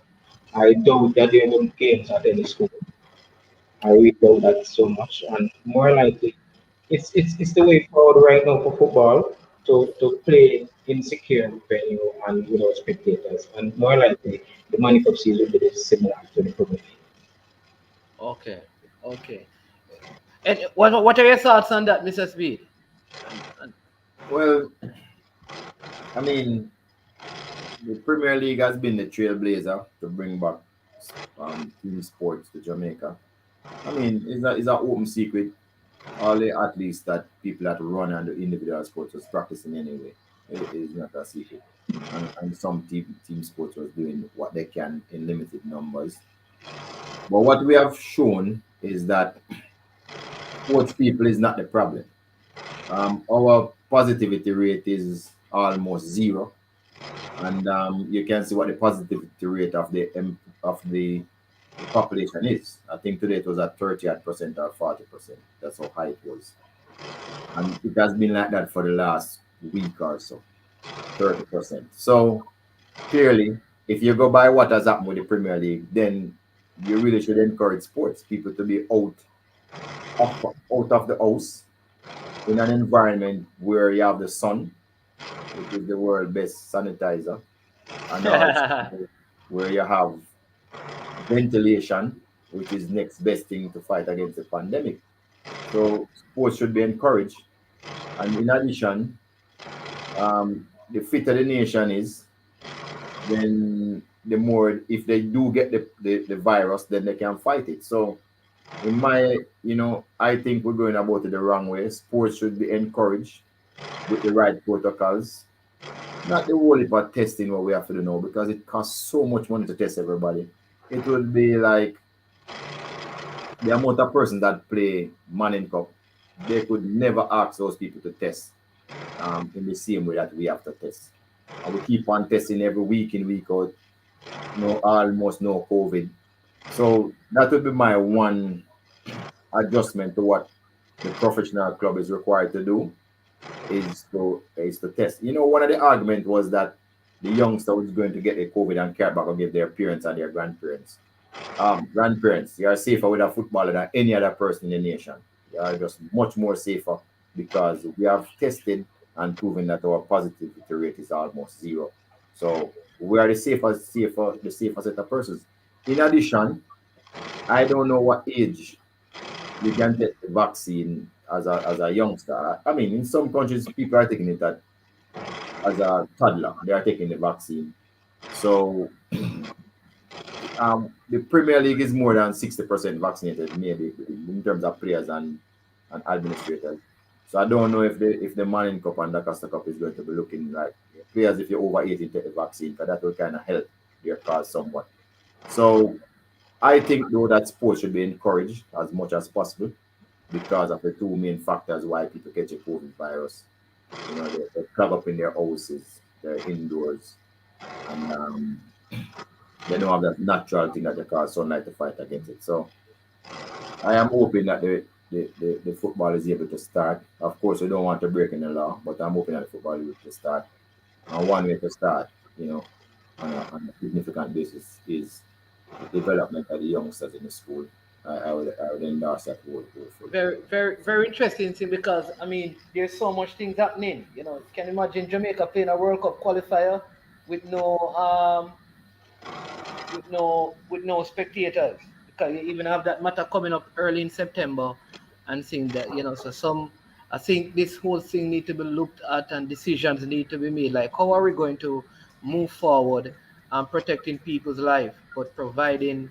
Speaker 8: I doubt that there will be games at any school. I really doubt that so much, and more likely it's the way forward right now for football to play in secure venue and without spectators, and more likely the money cup season will be similar to the Premier League.
Speaker 1: okay, okay. And what are your thoughts on that, Mr. Speed? And
Speaker 6: Well, I mean, the Premier League has been the trailblazer to bring back team sports to Jamaica. I mean, it's an open secret. All the athletes that people that run and the individual sports was practicing anyway. It is not a secret. And some team sports was doing what they can in limited numbers. But what we have shown is that sports people is not the problem. Our positivity rate is almost zero, and you can see what the positivity rate of the population is. I think today it was at 38% or 40%. That's how high it was, and it has been like that for the last week or so, 30%. So clearly, if you go by what has happened with the Premier League, then you really should encourage sports people to be out of the house in an environment where you have the sun, which is the world's best sanitizer, and also where you have ventilation, which is next best thing to fight against the pandemic. So sports should be encouraged. And in addition, the fitter the nation is, then the more if they do get the virus, then they can fight it. So in my, I think we're going about it the wrong way. Sports should be encouraged with the right protocols. Not the whole heap of testing what we have to do now because it costs so much money to test everybody. It would be like the amount of persons that play Manning Cup, they could never ask those people to test in the same way that we have to test. And we keep on testing every week in, week out, no, almost no COVID. So that would be my one adjustment to what the professional club is required to do is to test. One of the argument was that the youngster was going to get the COVID and care back and give their parents and their grandparents. Grandparents, you are safer with a footballer than any other person in the nation. You are just much more safer because we have tested and proven that our positivity rate is almost zero. So we are the safest set of persons. In addition, I don't know what age you can take the vaccine as a youngster. I mean, in some countries, people are taking it as a toddler. They are taking the vaccine. So the Premier League is more than 60% vaccinated, maybe in terms of players and administrators. So I don't know if the Manning Cup and the Costa Cup is going to be looking like players if you're over 18 take the vaccine, because that will kind of help their cause somewhat. So I think though that sports should be encouraged as much as possible because of the two main factors why people catch a COVID virus. They plug up in their houses, they're indoors, and they don't have that natural thing that they call sunlight to fight against it. So I am hoping that the football is able to start. Of course, we don't want to break in the law, but I'm hoping that the football is able to start. And one way to start, on a significant basis is the development of the youngsters in the school. I would endorse that wholly.
Speaker 1: Very interesting thing because I mean there's so much things happening. You know, can you imagine Jamaica playing a World Cup qualifier with no spectators because you even have that matter coming up early in September and seeing that so some I think this whole thing need to be looked at and decisions need to be made like how are we going to move forward and protecting people's life but providing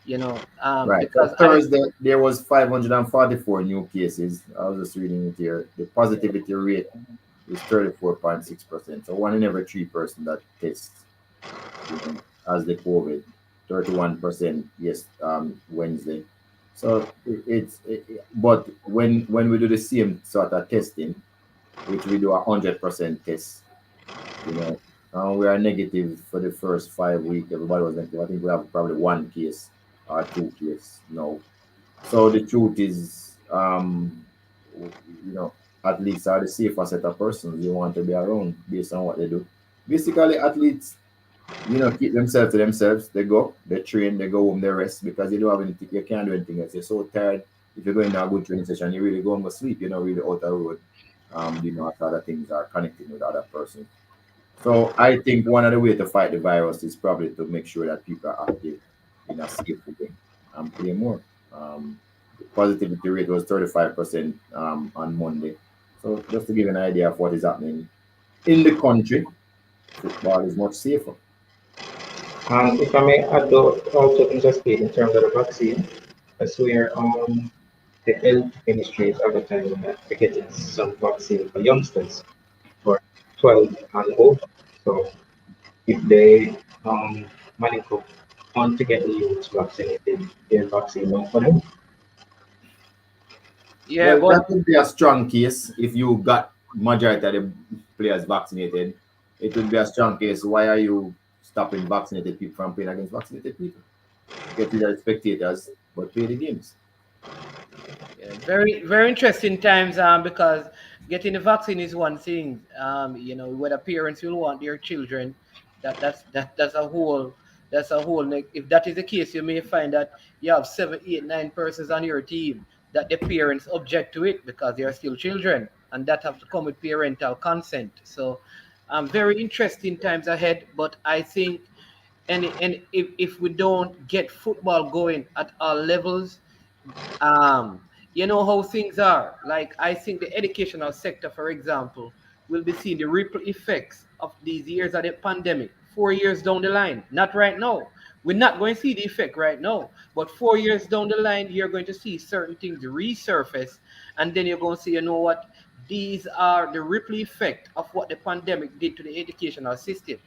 Speaker 6: Right. So
Speaker 1: because I
Speaker 6: Thursday there was 544 new cases. I was just reading it here. The positivity rate is 34.6%. So one in every three person that tests, has the COVID. 31% yes Wednesday. So but when we do the same sort of testing, which we do 100% test, you know, we are negative for the first 5 weeks. Everybody was negative. I think we have probably one case or two cases now. So the truth is, you know, athletes are the safer set of persons you want to be around based on what they do. Basically, athletes, keep themselves to themselves. They go, they train, they go home, they rest because you don't have anything, you can't do anything else. You're so tired. If you're going to a good training session, you really go home to sleep. You're not really out the road. If other things are connecting with other persons. So I think one of the ways to fight the virus is probably to make sure that people are active in a safe way and play more. The positivity rate was 35% on Monday. So just to give you an idea of what is happening in the country, football is much safer.
Speaker 8: If I may add also in the state in terms of the vaccine, that's where the health ministry is advertising that they're getting some vaccine for youngsters for 12 and over. So if they manage to want to get the youth vaccinated, there's vaccine not for them.
Speaker 1: yeah
Speaker 6: Well,
Speaker 1: but
Speaker 6: that would be a strong case if you got majority of the players vaccinated. It would be a strong case. Why are you stopping vaccinated people from playing against vaccinated people? Get rid of the spectators, but play the games.
Speaker 1: Yeah, very interesting times because getting the vaccine is one thing whether parents will want their children that's a whole if that is the case you may find that you have 7, 8, 9 persons on your team that the parents object to it because they are still children and that have to come with parental consent so very interesting times ahead but I think and if we don't get football going at all levels um, you know how things are. Like I think the educational sector, for example, will be seeing the ripple effects of these years of the pandemic 4 years down the line. Not right now. We're not going to see the effect right now, but 4 years down the line, you're going to see certain things resurface, and then you're going to see, you know what? These are the ripple effect of what the pandemic did to the educational system.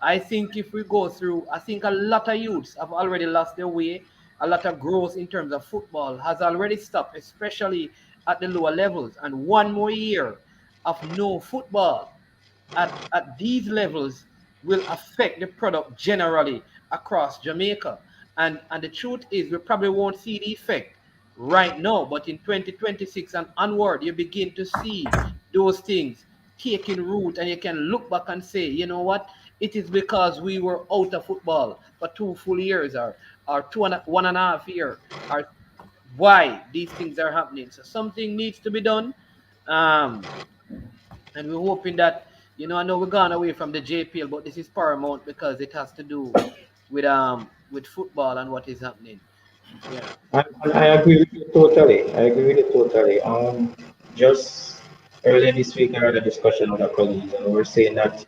Speaker 1: I think if we go through, I think a lot of youths have already lost their way a lot of growth in terms of football has already stopped, especially at the lower levels. And one more year of no football at these levels will affect the product generally across Jamaica. And the truth is, we probably won't see the effect right now, but in 2026 and onward, you begin to see those things taking root, and you can look back and say, you know what? It is because we were out of football for 2 full years, or 1.5 year, or why these things are happening. So something needs to be done. Um, and we're hoping that I know we're gone away from the JPL, but this is paramount because it has to do with football and what is happening. Yeah.
Speaker 8: And I agree with you totally. I agree with you totally. Just earlier this week, I had a discussion with a colleague, and we were saying that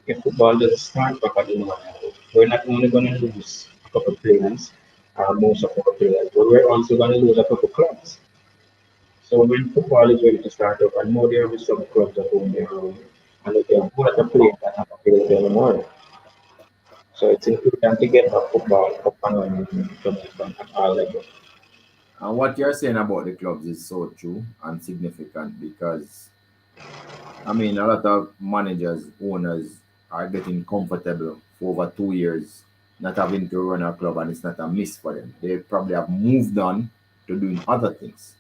Speaker 8: if football doesn't start back at the lower level, we're not only going to lose a couple of players, most of our players, but we're also going to lose a couple of clubs. So when football is ready to start up, and more there will be some clubs that own their own, and if they have one of the players that have available anymore. So it's important to get the football up and running in Jamaica at all levels.
Speaker 6: And what you're saying about the clubs is so true and significant because I mean, a lot of managers, owners are getting comfortable for over 2 years, not having to run a club, and it's not a miss for them. They probably have moved on to doing other things.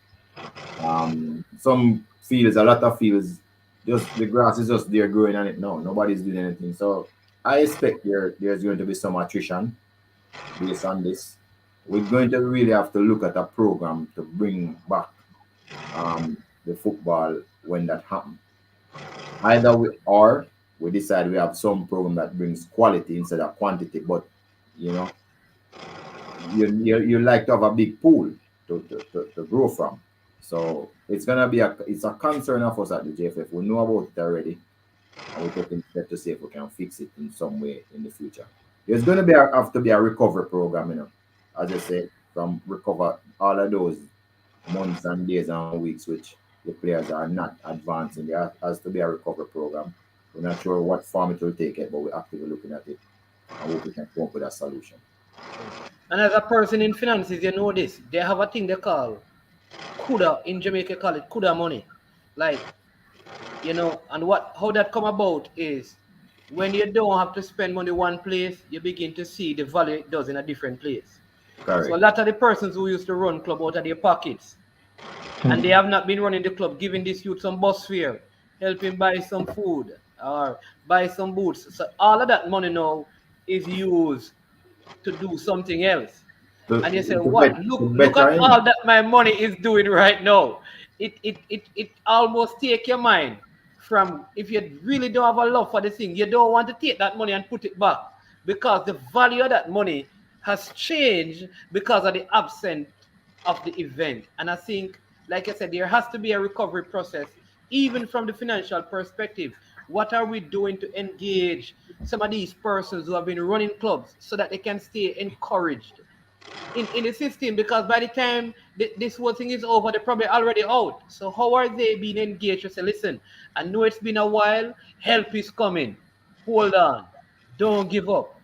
Speaker 6: Some fields, a lot of fields, just the grass is just there growing on it now. Nobody's doing anything. So I expect there's going to be some attrition based on this. We're going to really have to look at a program to bring back the football when that happens. Either we decide we have some program that brings quality instead of quantity, but you know, you like to have a big pool to grow from. So it's a concern of us at the JFF. We know about it already, and we're taking steps to see if we can fix it in some way in the future. There's going to have to be a recovery program, as I said, from recover all of those months and days and weeks which the players are not advancing. There has to be a recovery program. We're not sure what form it will take it, but we're actively looking at it and hope we can come up with a solution.
Speaker 1: And as a person in finances, you know this. They have a thing they call kuda. In Jamaica, call it kuda money. Like, and how that come about is when you don't have to spend money one place, you begin to see the value it does in a different place. So a
Speaker 6: Correct.
Speaker 1: lot of the persons who used to run club out of their pockets, and they have not been running the club, giving this youth some bus fare, helping buy some food or buy some boots. So all of that money now is used to do something else. And you say, what? Look
Speaker 6: Better
Speaker 1: at
Speaker 6: in.
Speaker 1: all that my money is doing right now. It almost take your mind from, if you really don't have a love for the thing, you don't want to take that money and put it back, because the value of that money has changed because of the absence of the event. And I think, like I said, there has to be a recovery process, even from the financial perspective. What are we doing to engage some of these persons who have been running clubs so that they can stay encouraged in the system? Because by the time this whole thing is over, they're probably already out. So how are they being engaged to say, listen, I know it's been a while, help is coming, hold on, don't give up.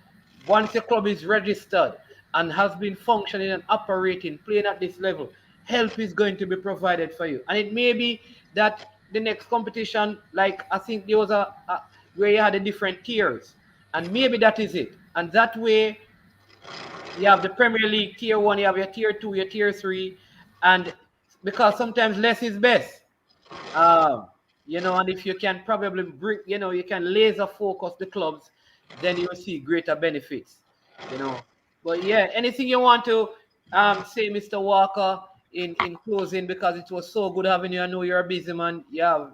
Speaker 1: Once your club is registered and has been functioning and operating, playing at this level, help is going to be provided for you. And it may be that the next competition, like I think there was a where you had the different tiers, and maybe that is it. And that way you have the Premier League tier one, you have your tier two, your tier three, and because sometimes less is best. Um, and if you can probably bring, you can laser focus the clubs, then you'll see greater benefits. You know, but yeah, anything you want to say, Mr. Walker, in closing, because it was so good having you. I know you're a busy man. You have,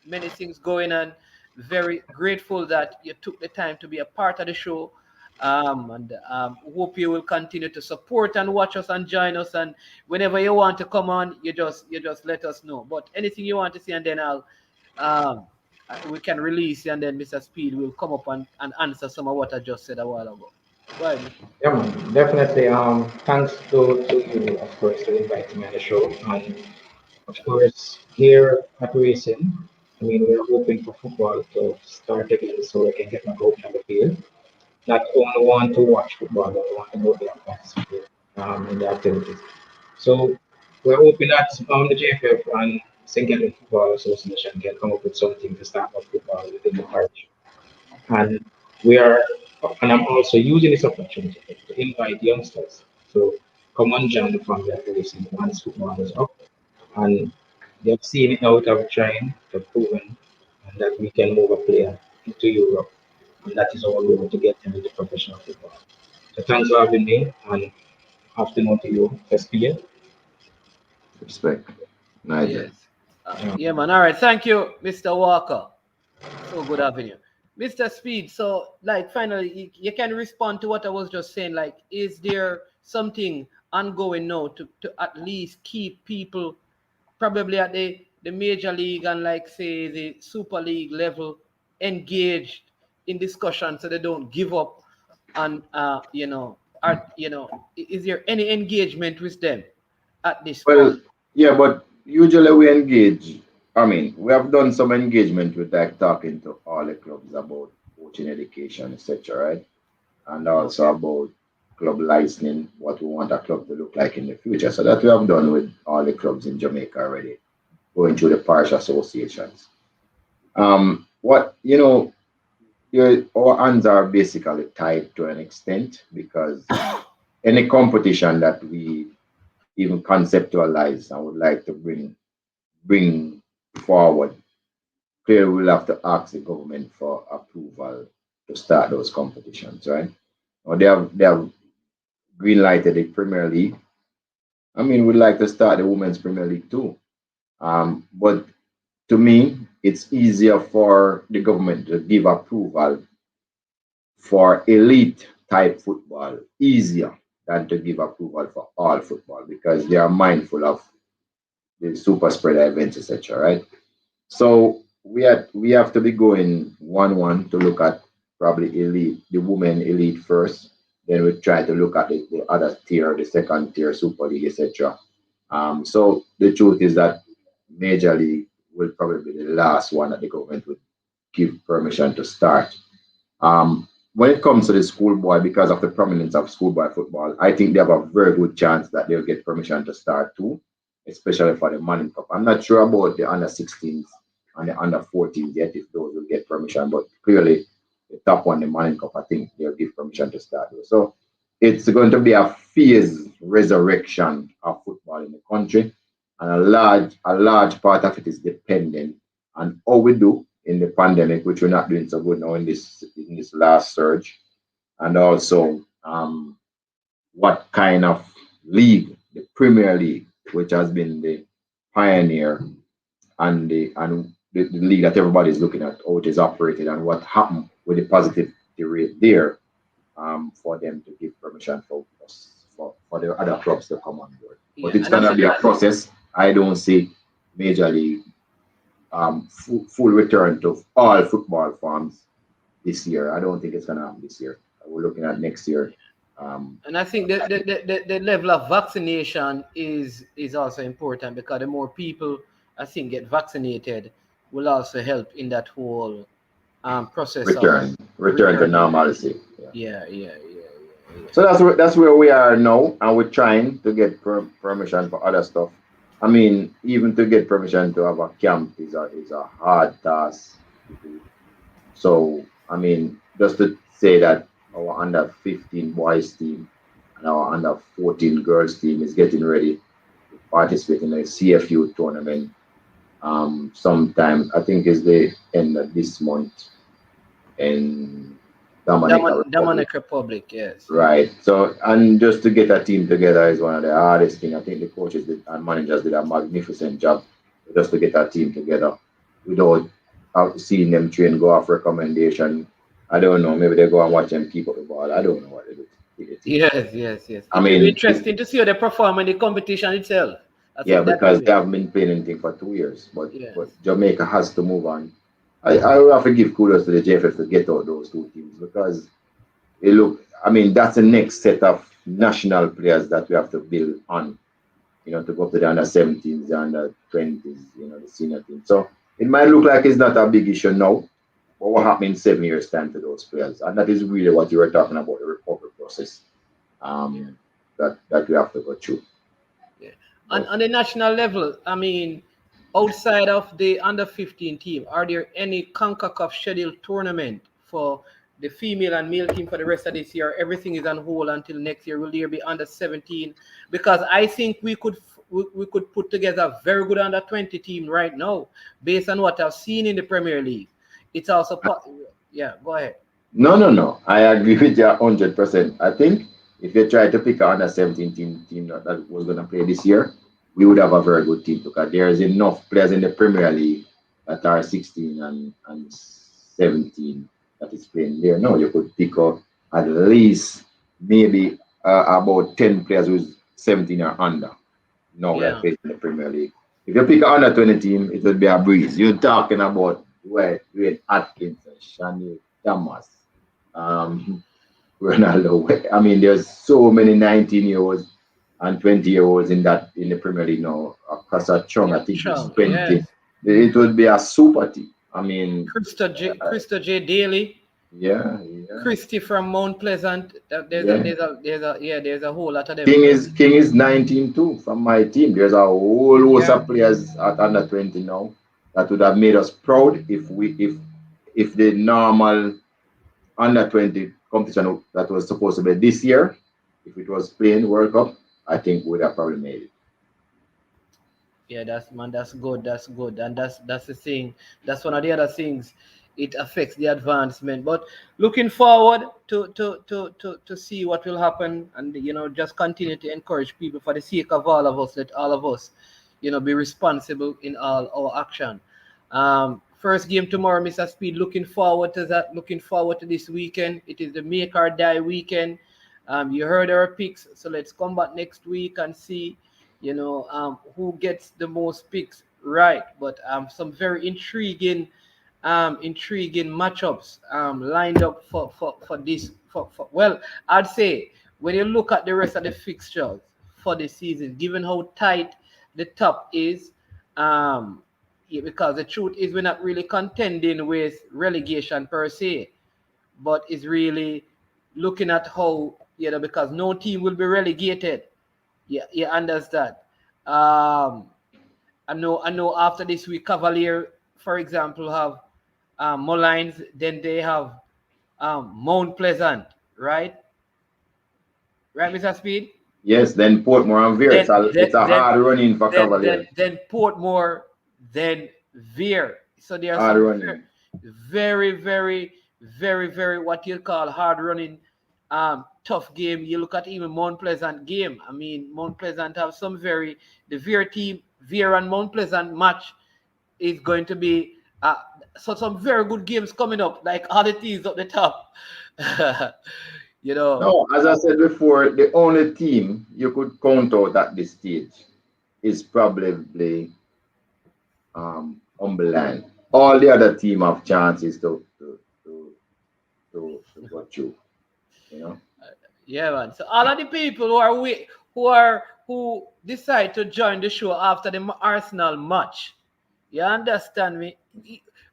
Speaker 1: many things going on. Very grateful that you took the time to be a part of the show. And hope you will continue to support and watch us and join us. And whenever you want to come on, you just let us know. But anything you want to see, and then um, we can release you, and then Mr. Speed will come up and answer some of what I just said a while ago. Go ahead, Mr.
Speaker 8: Yeah, man, definitely. Thanks to you, of course, for inviting me on the show. And of course, here at Racing, I mean, we're hoping for football to start again so we can get back out on the field. Not only want to watch football, but want to go there and participate in the activities. So we're hoping that the JFF and St. Kilda Football Association can come up with something to start up football within the parish. And we are, and I'm also using this opportunity to invite youngsters to come and join the family of racing once football is up. And they've seen it now without trying, they've proven and that we can move a player into Europe. And that is our goal to get them into professional football. So thanks for having me and afternoon to you, SPA.
Speaker 6: Respect. Nigel.
Speaker 1: Yes. Yeah, man. All right. Thank you, Mr. Walker. So good having you. Mr. Speed, so like finally you can respond to what I was just saying. Like, is there something ongoing now to at least keep people probably at the major league and like say the super league level engaged in discussion so they don't give up and is there any engagement with them at this
Speaker 6: Well,
Speaker 1: point?
Speaker 6: yeah, but usually we engage. I mean, we have done some engagement with like talking to all the clubs about coaching education, etc., right? And also
Speaker 1: Okay.
Speaker 6: about club licensing, what we want a club to look like in the future. So that we have done with all the clubs in Jamaica already, going through the parish associations. What our hands are basically tied to an extent because any competition that we even conceptualize and would like to bring forward, clearly we'll have to ask the government for approval to start those competitions, right? Or they have green lighted the Premier League. I mean, we'd like to start the Women's Premier League too. But to me, it's easier for the government to give approval for elite type football, easier than to give approval for all football because they are mindful of the super spreader events, etc. Right? So we have to be going 1-1 to look at probably elite, the women elite first. Then we try to look at the other tier, the second tier, Super League, etc. So the truth is that Major League will probably be the last one that the government would give permission to start. When it comes to the schoolboy, because of the prominence of schoolboy football, I think they have a very good chance that they'll get permission to start too, especially for the Manning Cup. I'm not sure about the under 16s and the under 14s yet if those will get permission, but clearly the top one, the Manning Cup, I think they'll give permission to start with. So it's going to be a phased resurrection of football in the country, and a large part of it is dependent on how we do in the pandemic, which we're not doing so good now in this last surge, and also what kind of league, the Premier League, which has been the pioneer and the league that everybody's looking at, how it is operated and what happened with the positivity rate there, for them to give permission for the other clubs to come on board. But
Speaker 1: Yeah,
Speaker 6: it's
Speaker 1: and I
Speaker 6: gonna
Speaker 1: think
Speaker 6: be a process. I don't see Major League full return to all football forms this year. I don't think it's gonna happen this year. We're looking at next year. Um,
Speaker 1: and I think the level of vaccination is also important because the more people I think get vaccinated will also help in that whole process of
Speaker 6: return to
Speaker 1: returning.
Speaker 6: normalcy. Yeah.
Speaker 1: Yeah, yeah, yeah, yeah,
Speaker 6: So that's where we are now, and we're trying to get permission for other stuff. I mean, even to get permission to have a camp is a hard task to do. So I mean, just to say that our under 15 boys team and our under 14 girls team is getting ready to participate in a CFU tournament. Sometime I think is the end of this month in
Speaker 1: yeah.
Speaker 6: Dominica Republic.
Speaker 1: Dominic Republic, yes, yes.
Speaker 6: Right. So, and just to get a team together is one of the hardest things. I think the coaches and managers did a magnificent job just to get a team together without seeing them train, go off recommendation. I don't know. Maybe they go and watch them keep up the ball. I don't know what they do with the team.
Speaker 1: Yes, yes, yes.
Speaker 6: I
Speaker 1: It will be
Speaker 6: mean,
Speaker 1: interesting to see how they perform in the competition itself. I
Speaker 6: yeah,
Speaker 1: think that will
Speaker 6: because they
Speaker 1: be.
Speaker 6: haven't been playing anything for 2 years.
Speaker 1: Yes.
Speaker 6: But Jamaica has to move on. I will have to give kudos to the JFF to get out those two teams because I mean, that's the next set of national players that we have to build on, to go up to the under 17s, the under 20s, the senior team. So it might look like it's not a big issue now, but what happened in 7 years' time to those players? And that is really what you were talking about, the recovery process,
Speaker 1: Yeah.
Speaker 6: that we have to go through.
Speaker 1: Yeah.
Speaker 6: But
Speaker 1: On the national level, I mean, outside of the under 15 team, are there any CONCACAF scheduled tournament for the female and male team for the rest of this year? Everything is on hold until next year. Will there be under 17? Because I think we could put together a very good under 20 team right now, based on what I've seen in the Premier League. It's also yeah. Go ahead.
Speaker 6: no, no, no. I agree with you 100%. I think if you try to pick an under 17 team that was going to play this year, we would have a very good team because there's enough players in the Premier League that are 16 and 17 that is playing there. No, you could pick up at least maybe about 10 players who's 17 or under. No, that
Speaker 1: Yeah.
Speaker 6: plays in the Premier League. If you pick an under 20 team, it would be a breeze. You're talking about Wade Atkins, Shani Thomas, um, Ronaldo. I mean, there's so many 19-year-olds and 20-year-olds in the Premier League now. Across a chunk,
Speaker 1: Yeah.
Speaker 6: I think it's
Speaker 1: Chung.
Speaker 6: 20.
Speaker 1: Yes.
Speaker 6: It would be a super team. I mean,
Speaker 1: Krista J. Daly.
Speaker 6: yeah, yeah,
Speaker 1: Christy from Mount Pleasant.
Speaker 6: yeah.
Speaker 1: There's a whole lot of them.
Speaker 6: King is 19 too from my team. There's a whole host
Speaker 1: Yeah.
Speaker 6: of players at under 20 now that would have made us proud if the normal under 20 competition that was supposed to be this year, if it was playing World Cup, I think we would have probably made it.
Speaker 1: Yeah, that's good. That's good, and that's the thing. That's one of the other things. it affects the advancement. But looking forward to see what will happen, and just continue to encourage people for the sake of all of us. Let all of us, be responsible in all our action. First game tomorrow, Mr. Speed. Looking forward to that. Looking forward to this weekend. It is the make or die weekend. You heard our picks, so let's come back next week and see, who gets the most picks right. But some very intriguing matchups lined up for this. Well, I'd say when you look at the rest of the fixtures for the season, given how tight the top is, because the truth is we're not really contending with relegation per se, but it's really looking at how, because no team will be relegated. Yeah, you understand. I know after this week, Cavalier, for example, have Mullines, then they have Mount Pleasant, right? Right, Mr. Speed?
Speaker 6: Yes, then Portmore and Veer.
Speaker 1: Then
Speaker 6: It's a
Speaker 1: then
Speaker 6: hard running for
Speaker 1: then then
Speaker 6: Cavaliers.
Speaker 1: then Portmore, then Veer. So there are
Speaker 6: Hard
Speaker 1: some
Speaker 6: running.
Speaker 1: very, very, very, very what you call hard running, tough game. You look at even Mount Pleasant game. I mean, Mount Pleasant have some the Veer team, Veer and Mount Pleasant match is going to be so some very good games coming up, like all the teams up the top. you know,
Speaker 6: No, as I said before, the only team you could count out at this stage is probably Umberland. All the other team have chances to go through. You know.
Speaker 1: yeah, man. So all of the people who decide to join the show after the Arsenal match, you understand me?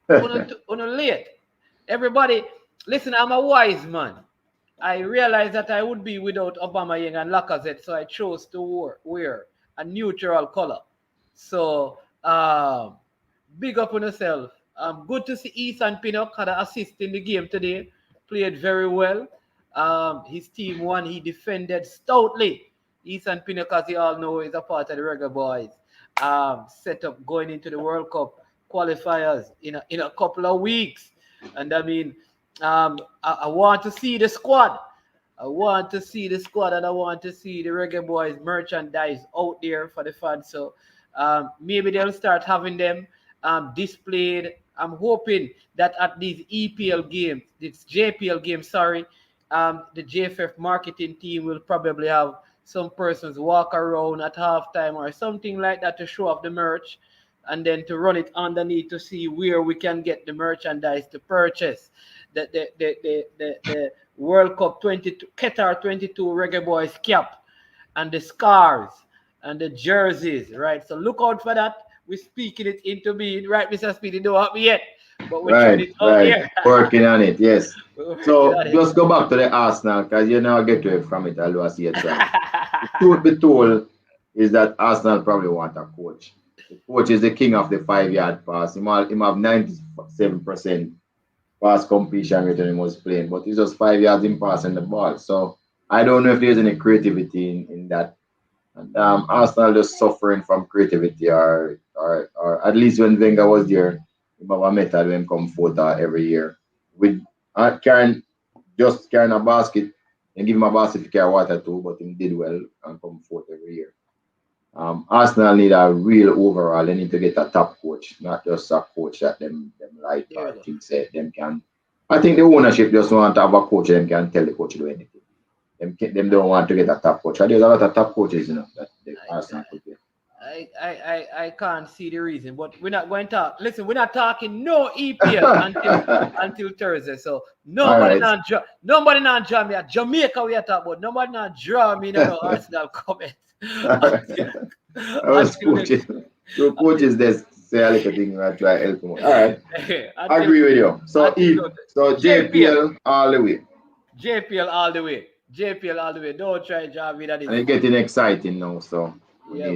Speaker 1: On a late. Everybody, listen, I'm a wise man. I realized that I would be without Aubameyang and Lacazette, so I chose to wear a neutral color. So, big up on yourself. Good to see Ethan Pinnock had an assist in the game today. Played very well. His team won. He defended stoutly. Ethan Pinnock, as you all know, is a part of the Reggae Boys. Set up going into the World Cup qualifiers in a couple of weeks. And I mean, I want to see the squad. I want to see the squad, and I want to see the Reggae Boys merchandise out there for the fans. So maybe they'll start having them displayed. I'm hoping that at these EPL games, this JPL games, sorry, the JFF marketing team will probably have some persons walk around at halftime or something like that to show off the merch, and then to run it underneath to see where we can get the merchandise to purchase the World Cup 22 Qatar 22 Reggae Boys cap and the scarves and the jerseys, right? So look out for that. We're speaking it into being, right, Mr. Speedy? Don't have me yet, but we're throwing
Speaker 6: Right,
Speaker 1: it out
Speaker 6: right.
Speaker 1: there.
Speaker 6: Working on it, yes.
Speaker 1: We're working
Speaker 6: So
Speaker 1: on it.
Speaker 6: just go back to the Arsenal because you now get to it from it, although I see it right. The truth be told is that Arsenal probably want a coach. The coach is the king of the 5 yard pass. He have 97% pass completion rate when he was playing, but it's just 5 yards in passing the ball. So I don't know if there's any creativity in that. And Arsenal just suffering from creativity, or at least when Wenger was there, he have a method when come forth every year with carrying a basket and give him a basket to carry water too, but he did well and come forth every year. Arsenal need a real overall. They need to get a top coach, not just a coach that them like
Speaker 1: There we
Speaker 6: or
Speaker 1: go.
Speaker 6: think say them can. I think the ownership just want to have a coach and can tell the coach to do anything. Them don't want to get a top coach. And there's a lot of top coaches, that the Arsenal could get.
Speaker 1: I can't see the reason, but we're not going to talk. Listen, we're not talking no EPL until Thursday. So
Speaker 6: All right.
Speaker 1: nobody not draw me at Jamaica. We are talking about nobody not draw me no Arsenal comment.
Speaker 6: I was
Speaker 1: Until
Speaker 6: coaches. So coaches just say a little thing and try to help them out. All right. I agree with you. So JPL all the way.
Speaker 1: JPL all the way. JPL all the way. Don't try draw me that.
Speaker 6: And it's getting exciting now, so
Speaker 1: Yeah,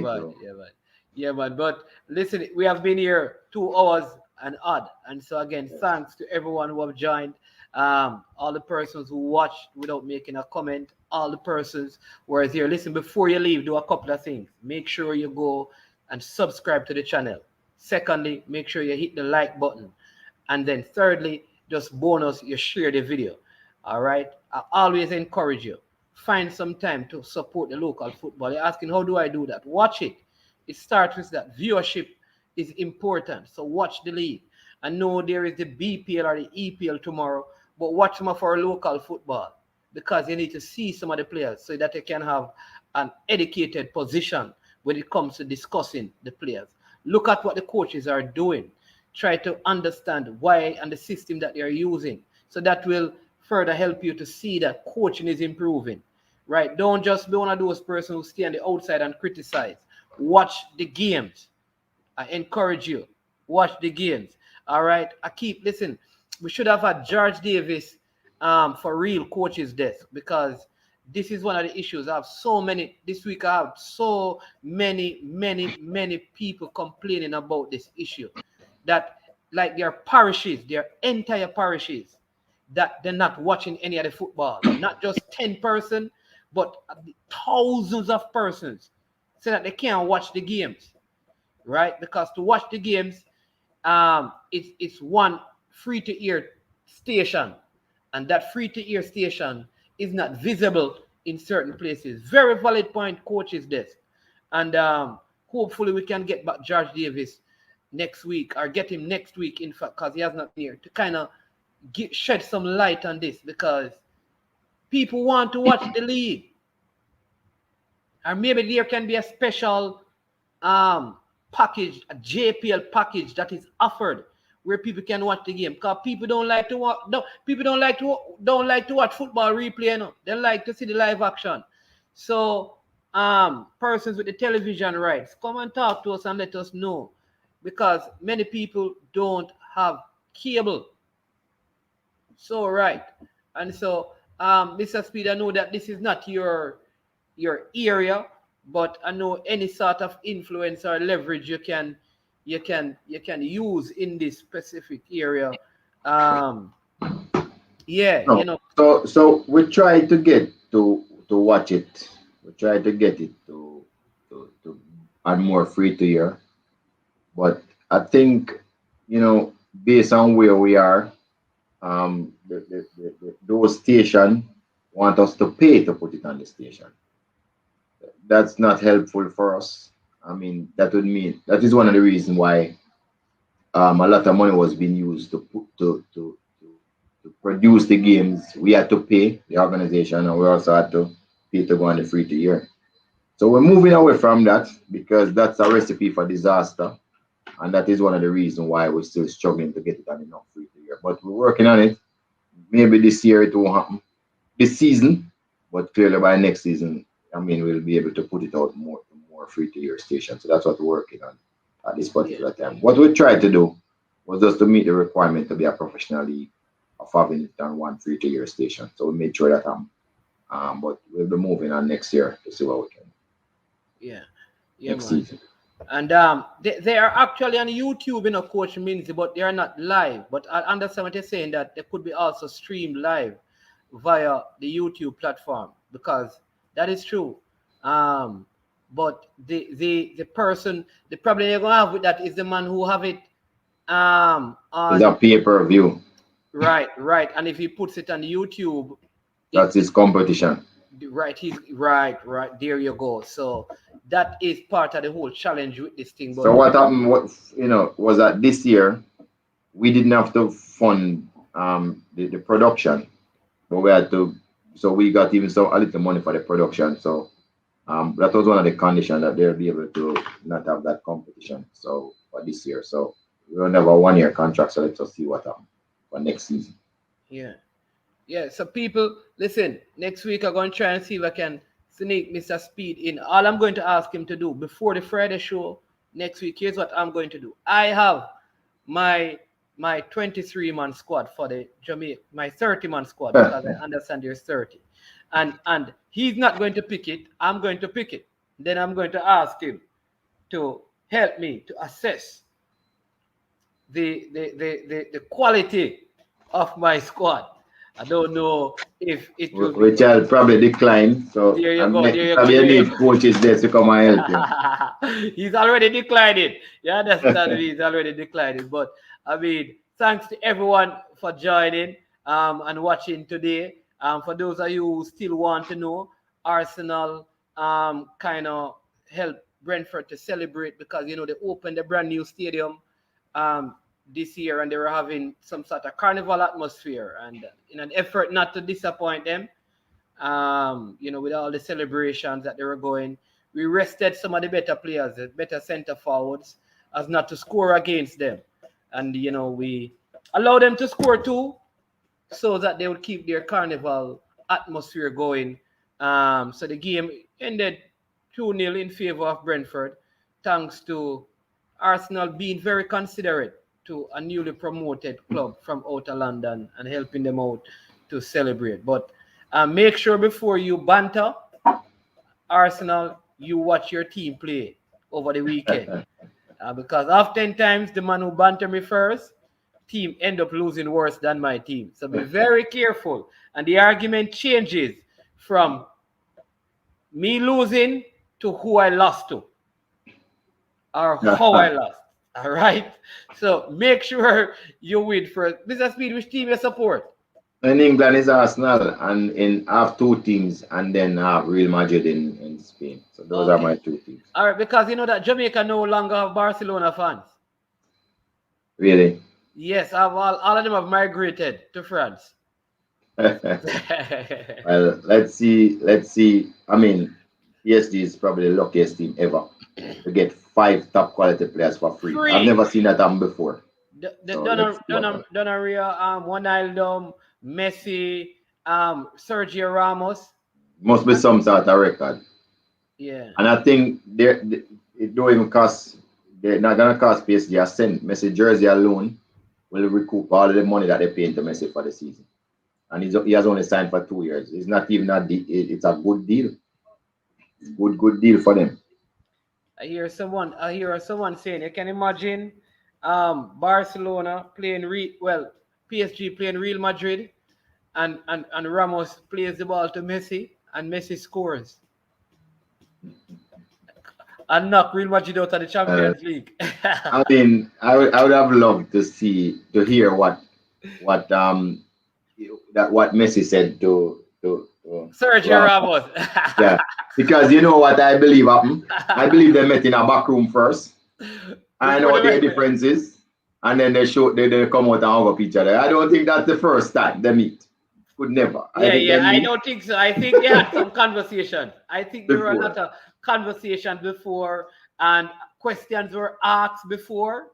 Speaker 1: man. But listen, we have been here 2 hours and odd. And so again, thanks to everyone who have joined. All the persons who watched without making a comment, all the persons who are here. Listen, before you leave, do a couple of things. Make sure you go and subscribe to the channel. Secondly, make sure you hit the like button. And then thirdly, just bonus, you share the video. All right. I always encourage you. Find some time to support the local football. You're asking, how do I do that? Watch it. It starts with that. Viewership is important. So watch the league. I know there is the BPL or the EPL tomorrow, but watch some of our local football because you need to see some of the players so that you can have an educated position when it comes to discussing the players. Look at what the coaches are doing. Try to understand why and the system that they're using. So that will further help you to see that coaching is improving. Right? Don't just be one of those persons who stay on the outside and criticize. Watch the games. I encourage you. Watch the games. All right. Listen, we should have had George Davis for real coaches desk because this is one of the issues. I have so many this week. I have so many people complaining about this issue that like their parishes, their entire parishes, that they're not watching any of the football. Not just 10%, but thousands of persons so that they can't watch the games. Right? Because to watch the games, it's one free-to-air station, and that free-to-air station is not visible in certain places. Very valid point, coach's desk. And hopefully we can get back George Davis next week, or get him next week, in fact, because he has not been here, to kind of shed some light on this, because people want to watch the league. Or maybe there can be a special package, a JPL package that is offered where people can watch the game. Because people don't like to watch. No, people don't like to watch football replay. No, they like to see the live action. So, persons with the television rights, come and talk to us and let us know, because many people don't have cable. So right, and so Mr. Speid, I know that this is not your area, but I know any sort of influence or leverage you can use in this specific area. Yeah,
Speaker 6: No.
Speaker 1: you know.
Speaker 6: So we try to get to watch it. We try to get it to add more free to year. But I think, based on where we are, those stations want us to pay to put it on the station. That's not helpful for us. I mean, that is one of the reasons why a lot of money was being used to produce the games. We had to pay the organization, and we also had to pay to go on the free to year. So we're moving away from that because that's a recipe for disaster, and that is one of the reasons why we're still struggling to get it on enough free to year. But we're working on it. Maybe this year it won't happen, this season, but clearly by next season, I mean, we'll be able to put it out more free to year stations. So that's what we're working on at this particular time. What we tried to do was just to meet the requirement to be a professional league of having it on one free to year station. So we made sure that but we'll be moving on next year to see what we can.
Speaker 1: Yeah,
Speaker 6: Next
Speaker 1: man.
Speaker 6: season.
Speaker 1: And they are actually on YouTube, Coach Minzy, but they are not live. But I understand what you're saying, that they could be also streamed live via the YouTube platform, because that is true. But the problem you're gonna have with that is the man who have it on
Speaker 6: It's a pay-per-view.
Speaker 1: right, and if he puts it on YouTube,
Speaker 6: That's his competition.
Speaker 1: Right, right. There you go. So that is part of the whole challenge with this thing. But
Speaker 6: So what happened? Was that this year we didn't have to fund the production, but we had to. So we got even a little money for the production. So that was one of the conditions, that they'll be able to not have that competition. So for this year, so we'll have a 1-year contract. So let's just see what happens for next season.
Speaker 1: Yeah. So people, listen. Next week I'm going to try and see if I can sneak Mr. Speid in. All I'm going to ask him to do before the Friday show next week, here's what I'm going to do. I have my 23-man squad for the Jamaica, my 30-man squad, because I understand there's 30. And he's not going to pick it. I'm going to pick it. Then I'm going to ask him to help me to assess the quality of my squad. I don't know if it will.
Speaker 6: Which I'll probably decline. So
Speaker 1: there you go.
Speaker 6: Probably need coaches there to come and help you.
Speaker 1: He's already declined it. You understand? He's already declined it. But I mean, thanks to everyone for joining and watching today. For those of you who still want to know, Arsenal kind of helped Brentford to celebrate because they opened the brand new stadium this year and they were having some sort of carnival atmosphere, and in an effort not to disappoint them, with all the celebrations that they were going, we rested some of the better players, the better center forwards, as not to score against them. And, we allowed them to score too, so that they would keep their carnival atmosphere going. So the game ended 2-0 in favor of Brentford, thanks to Arsenal being very considerate to a newly promoted club from outer London and helping them out to celebrate. But make sure before you banter Arsenal, you watch your team play over the weekend. Because oftentimes the man who banter me first, team end up losing worse than my team. So be very careful. And the argument changes from me losing to who I lost to or how I lost. All right? So make sure you win first. Mr. Speid, which team you support?
Speaker 6: In England is Arsenal, and have two teams, and then have Real Madrid in Spain. So those are my two teams.
Speaker 1: All right, because you know that Jamaica no longer have Barcelona fans.
Speaker 6: Really?
Speaker 1: Yes, all of them have migrated to France.
Speaker 6: Well, let's see. I mean, PSG is probably the luckiest team ever to get 5 top quality players for free. I've never seen that happen before.
Speaker 1: Donnarumma, Ronaldo, Messi, Sergio Ramos.
Speaker 6: Must be some sort of record.
Speaker 1: Yeah.
Speaker 6: And I think it don't even cost. They're not gonna cost PSG a cent. Messi jersey alone will recoup all of the money that they pay to Messi for the season. And he has only signed for 2 years. It's not even it's a good deal. It's good deal for them.
Speaker 1: I hear someone saying, you can imagine Barcelona playing PSG playing Real Madrid and Ramos plays the ball to Messi and Messi scores and knock Real Madrid out of the Champions League.
Speaker 6: I mean, I would have loved to hear what Messi said to
Speaker 1: Sergio Ramos.
Speaker 6: Yeah, because you know what I believe happened? I believe they met in a back room first. I know what their difference is. And then they come out and hug up each other. I don't think that's the first time they meet. Could never.
Speaker 1: I don't think so. I think they had some conversation. I think there were a lot of conversations before and questions were asked before.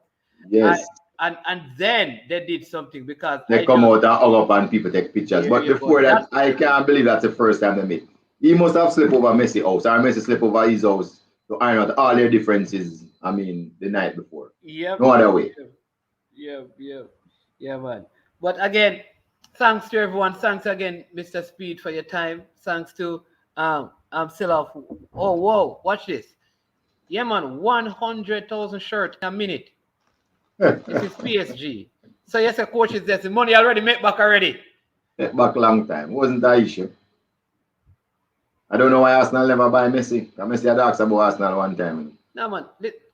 Speaker 6: Yes.
Speaker 1: And then they did something because
Speaker 6: they come out and hug up and people take pictures. But before that, I can't believe that's the first time they meet. He must have slipped over Messi house, or Messi slipped over his house to iron out all their differences. I mean, the night before.
Speaker 1: Yeah.
Speaker 6: No other way.
Speaker 1: Yeah, man. But again, thanks to everyone. Thanks again, Mr. Speid, for your time. Thanks to still off. Oh, whoa, watch this. Yeah, man, 100,000 shirts a minute. This is PSG. So yes, the coach is there. The money already made back already.
Speaker 6: Made back long time. Wasn't that issue. I don't know why Arsenal never buy Messi. Messi had asked about Arsenal one time.
Speaker 1: No, man.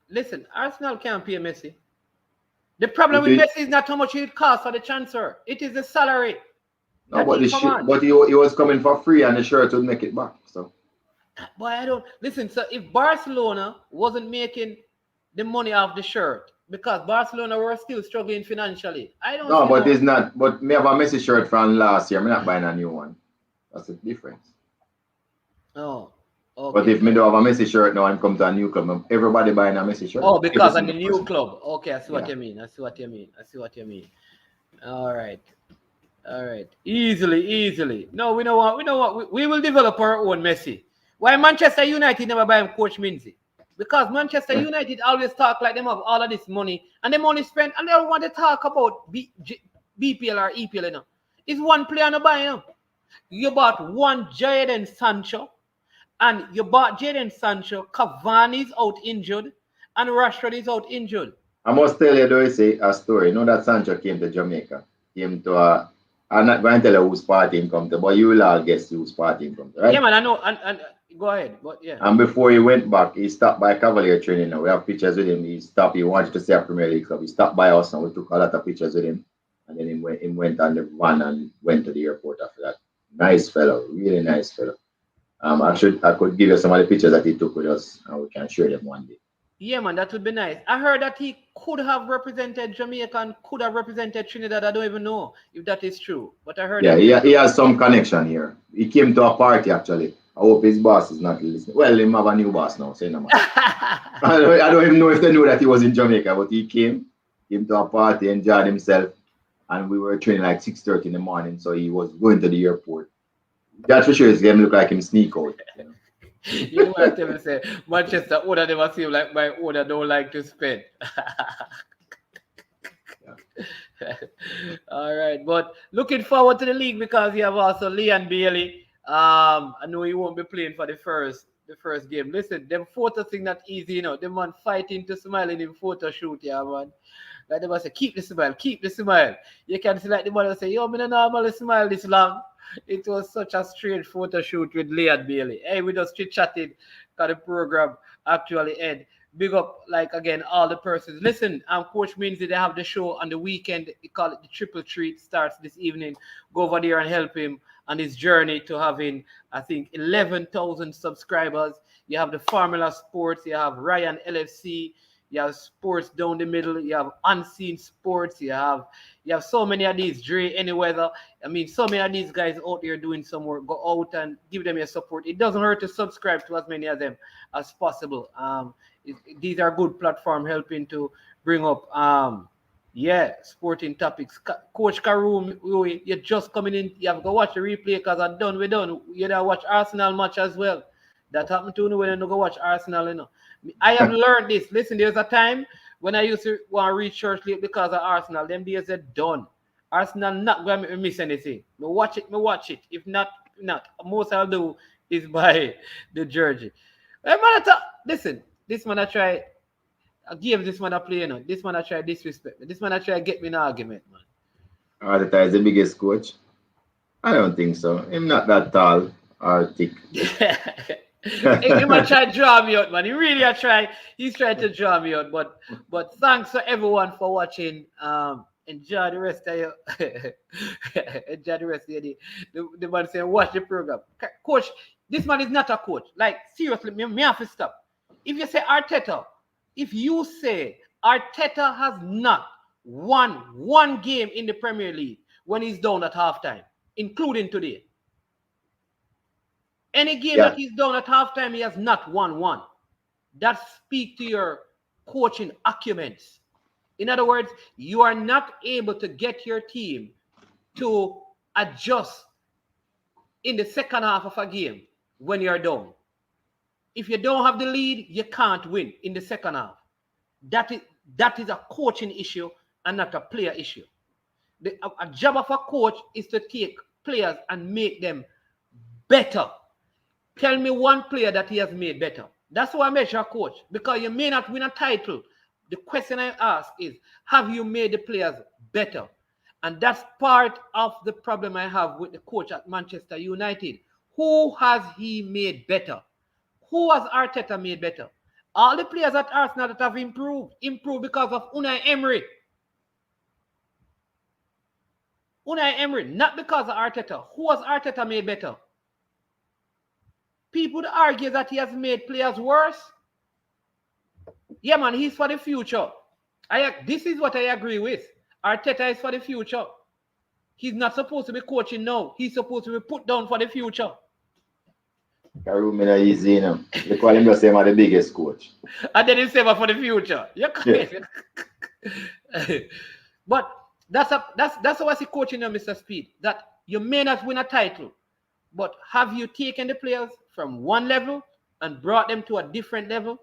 Speaker 1: Listen, Arsenal can't pay Messi. The problem with Messi is not how much it costs for the transfer. It is the salary.
Speaker 6: No, but he was coming for free and the shirt would make it back. So.
Speaker 1: Boy, I don't listen. So if Barcelona wasn't making the money off the shirt because Barcelona were still struggling financially, I don't.
Speaker 6: No, but it's not. But me have a Messi shirt from last year. I'm not buying a new one. That's the difference.
Speaker 1: Oh. Okay.
Speaker 6: But if me don't have a Messi shirt now, I'm come to a new club. Everybody buying a Messi shirt.
Speaker 1: Oh, because of the new club. Okay, I see what you mean. I see what you mean. All right. Easily. No, we know what. We will develop our own Messi. Why Manchester United never buy him Coach Minzy? Because Manchester United always talk like them have all of this money and them only spend and they don't want to talk about BPL or EPL. You know. It's one player no buy him. You bought one Jadon Sancho. And you bought Jadon Sancho, Cavani is out injured, and Rashford is out injured.
Speaker 6: I must tell you, though, say a story. You know that Sancho came to Jamaica. Came to I'm not going to tell you whose party he come to, but you will all guess whose party he come to, right?
Speaker 1: Yeah, man, I know. And Go ahead. But yeah.
Speaker 6: And before he went back, he stopped by Cavalier training. Now we have pictures with him. He stopped. He wanted to see a Premier League club. He stopped by us, and we took a lot of pictures with him. And then he went on the van and went to the airport after that. Nice fellow, really nice fellow. I could give you some of the pictures that he took with us, and we can share them one day.
Speaker 1: Yeah, man, that would be nice. I heard that he could have represented Jamaica and could have represented Trinidad. I don't even know if that is true, but I heard
Speaker 6: Yeah,
Speaker 1: that.
Speaker 6: he has some connection here. He came to a party actually. I hope his boss is not listening. Well, he have a new boss now, so no matter. I don't even know if they know that he was in Jamaica, but he came to a party, enjoyed himself, and we were training like 6:30 in the morning, so he was going to the airport. That's for sure. It's going to look like him sneak out. You know?
Speaker 1: You know what I tell me say? Manchester owner never seem like my owner don't like to spend. All right, but looking forward to the league because you have also Leon Bailey. I know he won't be playing for the first game. Listen, them photo thing not easy, you know. Them man fighting to smile in the photo shoot, yeah, man. Like they must say, keep the smile, keep the smile. You can see like the man will say, yo, me no normally smile this long. It was such a strange photo shoot with Leon Bailey. Hey, we just chit-chatted because the program actually end. Big up, like, again, all the persons. Listen, Coach Minzy, they have the show on the weekend. They call it the Triple Treat. Starts this evening. Go over there and help him on his journey to having, I think, 11,000 subscribers. You have the Formula Sports. You have Ryan LFC. You have Sports Down the Middle. You have Unseen Sports. You have so many of these. Dre Anyweather. I mean, so many of these guys out there doing some work. Go out and give them your support. It doesn't hurt to subscribe to as many of them as possible. These are good platform helping to bring up sporting topics. Coach Karoom, you're just coming in. You have to watch the replay because we're done. You know, watch Arsenal match as well. That happened to me when I go watch Arsenal, you know. I have learned this. Listen, there's a time when I used to want to reach church late because of Arsenal. Them days are done. Arsenal not going to miss anything. Me watch it. If not. Most I'll do is buy the jersey. Listen, this man I try. I give this man a play, you know. This man I try disrespect me. This man I try get me in an argument, man.
Speaker 6: Arteta is the biggest coach? I don't think so. Him not that tall or thick.
Speaker 1: He might try to draw me out, man. He really try. He's trying to draw me out, but thanks to everyone for watching. Enjoy the rest of your enjoy the rest of your day. The man saying watch the program. Coach, this man is not a coach. Like seriously, me have to stop. If you say Arteta, if you say Arteta has not won one game in the Premier League when he's down at halftime, including today. Any game that he's done at halftime, he has not won one. That speaks to your coaching acumens. In other words, you are not able to get your team to adjust in the second half of a game when you're down. If you don't have the lead, you can't win in the second half. That is a coaching issue and not a player issue. A job of a coach is to take players and make them better. Tell me one player that he has made better. That's why I measure a coach. Because you may not win a title. The question I ask is, have you made the players better? And that's part of the problem I have with the coach at Manchester United. Who has he made better? Who has Arteta made better? All the players at Arsenal that have improved because of Unai Emery. Unai Emery, not because of Arteta. Who has Arteta made better? People argue that he has made players worse. Yeah, man, he's for the future. This is what I agree with. Arteta is for the future. He's not supposed to be coaching now. He's supposed to be put down for the future.
Speaker 6: Karoom is easy, you know. They call him the same as the biggest coach.
Speaker 1: And then he say for the future. You're crazy. Yeah. But that's how I see coaching now, Mr. Speid. That you may not win a title, but have you taken the players from one level and brought them to a different level?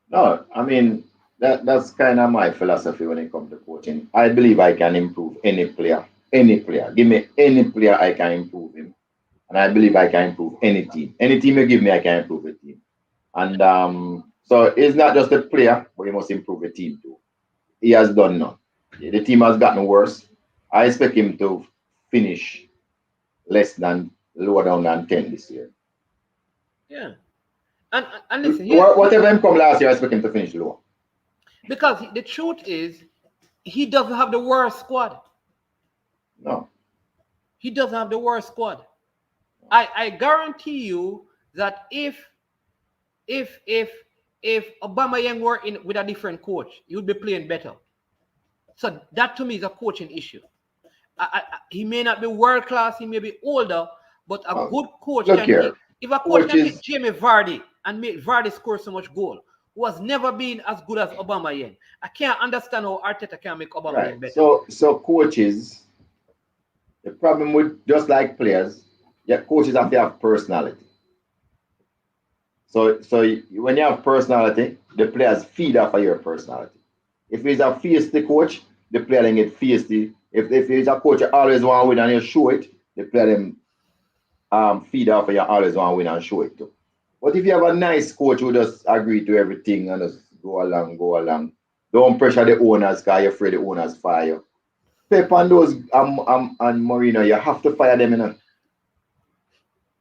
Speaker 6: No, I mean, that's kind of my philosophy when it comes to coaching. I believe I can improve any player. Any player. Give me any player, I can improve him. And I believe I can improve any team. Any team you give me, I can improve a team. And so it's not just a player, but you must improve a team too. He has done none. The team has gotten worse. I expect him to finish lower down than 10 this year.
Speaker 1: Yeah. And listen, here,
Speaker 6: Whatever him come last year, I expect him to finish low.
Speaker 1: because the truth is, he doesn't have the worst squad.
Speaker 6: No.
Speaker 1: He doesn't have the worst squad. I guarantee you that if Obama Yang were in with a different coach, he would be playing better. So that to me is a coaching issue. He may not be world class, he may be older, but a good coach
Speaker 6: Look
Speaker 1: can
Speaker 6: here.
Speaker 1: get, if a coach can
Speaker 6: Coaches,
Speaker 1: get Jamie Vardy and make Vardy score so much goal, who has never been as good as Obama Yang. I can't understand how Arteta can make Obama Yang
Speaker 6: right.
Speaker 1: better.
Speaker 6: So coaches, the problem with just like players, yeah, coaches have to have personality. So when you have personality, the players feed off of your personality. If he's a feisty coach, the player then get feisty. If he's a coach you always want to win and you show it, the player then feed off of you always want to win and show it too. But if you have a nice coach who just agree to everything and just go along, don't pressure the owners because you're afraid the owners fire you. Pep and those and Mourinho, you have to fire them, you know.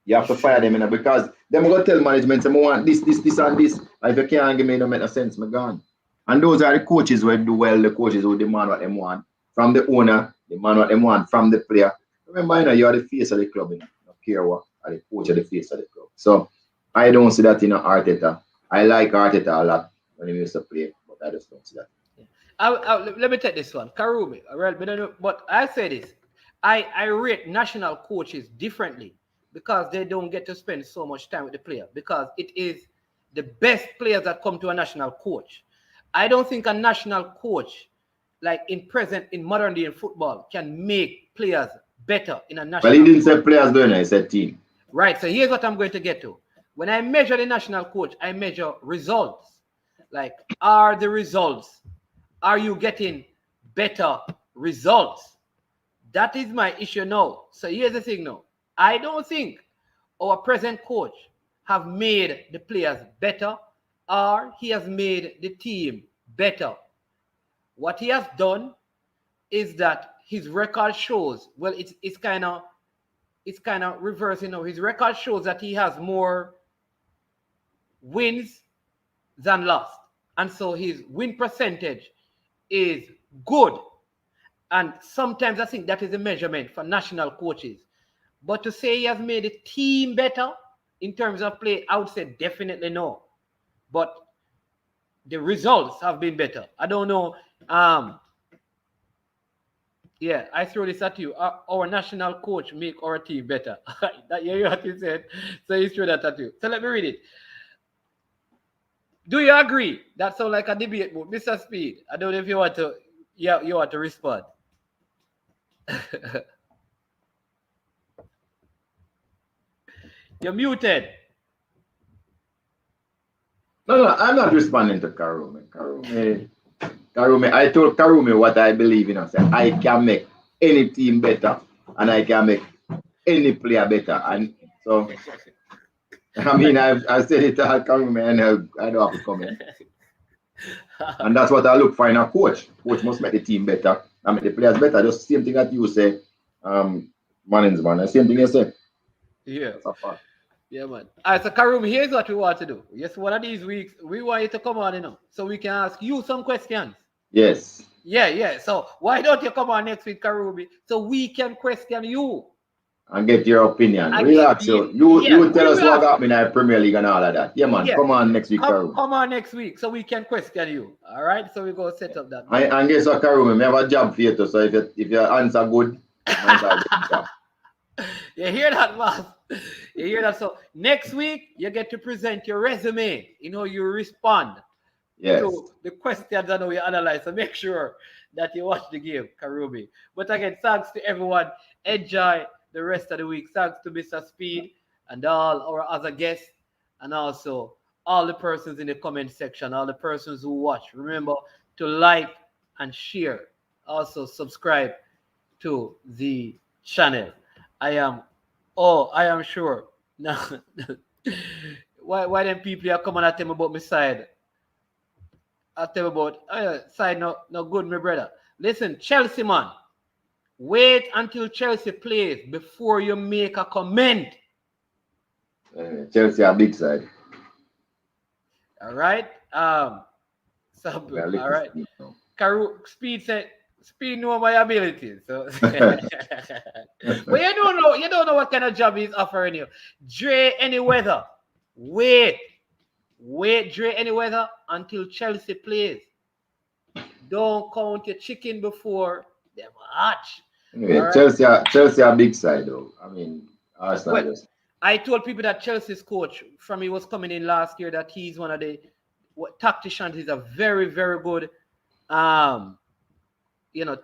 Speaker 6: You have to fire them, you know, because them going to tell management, I want this, and this. And if you can't give me, it don't make no sense, I'm gone. And those are the coaches who do well, the coaches who demand what they want. From the owner, demand what they want from the player. Remember, you know, you're the face of the club, you know. You don't care what, are the coach of the face of the club. So, I don't see that in Arteta. I like Arteta a lot when he used to play, but I just don't see that.
Speaker 1: Let me take this one. Karumi, all right, but I say this. I rate national coaches differently because they don't get to spend so much time with the player because it is the best players that come to a national coach. I don't think a national coach, like in modern day in football, can make players better in a national.
Speaker 6: Well, he didn't say players doing it, he said team.
Speaker 1: Right, so here's what I'm going to get to. When I measure the national coach, I measure results. Like, are you getting better results? That is my issue now. So here's the thing now. I don't think our present coach have made the players better or he has made the team better. What he has done is that his record shows, well, it's kind of reversing now. His record shows that he has more wins than lost. And so his win percentage is good. And sometimes I think that is a measurement for national coaches. But to say he has made the team better in terms of play, I would say definitely no. But the results have been better. I don't know. Yeah, I throw this at you. Our national coach make our team better. That you hear what he said. So he threw that at you. So let me read it. Do you agree? That sounds like a debate book. Mr. Speid, I don't know if you want to respond. You're muted.
Speaker 6: No, I'm not responding to Karumi. Karumi, I told Karumi what I believe in. I said I can make any team better and I can make any player better. And so, I mean, I've said it to Karumi and I don't have to comment. And that's what I look for in a coach. Coach must make the team better and make the players better. Just the same thing that you say, Mannings, man. The same thing you say.
Speaker 1: Yeah. Yeah, man. All right, so Karumi, here's what we want to do. Yes, one of these weeks, we want you to come on, so we can ask you some questions.
Speaker 6: Yes.
Speaker 1: Yeah. So why don't you come on next week, Karumi, so we can question you?
Speaker 6: And get your opinion. Relax. You tell us what got me in the Premier League and all of that. Yeah, man. Yeah. Come on next week, Karumi.
Speaker 1: Come on next week so we can question you. All right? So we go set up that.
Speaker 6: And guess what, Karumi? We have a job for you too. So if your answer good,
Speaker 1: you hear that, boss? You hear that? So next week, you get to present your resume. You respond to the questions and how you analyze. So make sure that you watch the game, Karumi. But again, thanks to everyone. Enjoy the rest of the week. Thanks to Mr. Speid and all our other guests, and also all the persons in the comment section, all the persons who watch. Remember to like and share. Also subscribe to the channel. I am sure. Now, why them people are coming at them about my side? I tell them about side no good, my brother. Listen, Chelsea man. Wait until Chelsea plays before you make a comment.
Speaker 6: Chelsea are big side.
Speaker 1: All right. So
Speaker 6: We are
Speaker 1: all
Speaker 6: little
Speaker 1: right.
Speaker 6: team now.
Speaker 1: Speed said Speed know my abilities. So but you don't know what kind of job he's offering you. Dre any weather. Wait. Dre any weather until Chelsea plays. Don't count your chicken before them hatch.
Speaker 6: Anyway,
Speaker 1: All right.
Speaker 6: Chelsea are big side though. I mean, Arsenal
Speaker 1: Well,
Speaker 6: just
Speaker 1: I told people that Chelsea's coach from he was coming in last year that he's one of the tacticians. He's a very, very good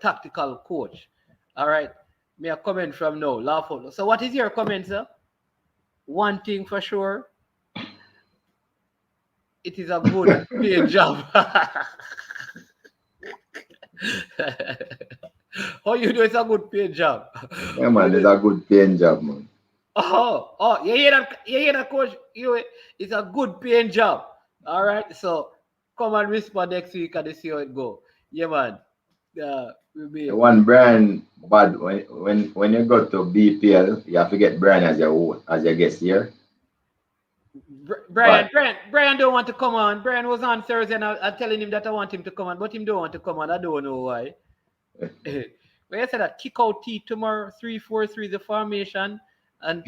Speaker 1: tactical coach. All right. Me a comment from now. Laugh out. So what is your comment, sir? One thing for sure. It is a good paid job. How you do? It's a good paid job.
Speaker 6: yeah man, it's a good paying job, man.
Speaker 1: Oh, you hear that, coach? It's a good paying job. All right, so come and respond next week and see how it go. Yeah, man. We'll be
Speaker 6: The one Brian bad when you go to BPL, you have to get Brian as your guest here.
Speaker 1: Brian don't want to come on. Brian was on Thursday and I'm telling him that I want him to come on, but him don't want to come on. I don't know why. But I said that kick out T tomorrow, 3-4-3 the formation, and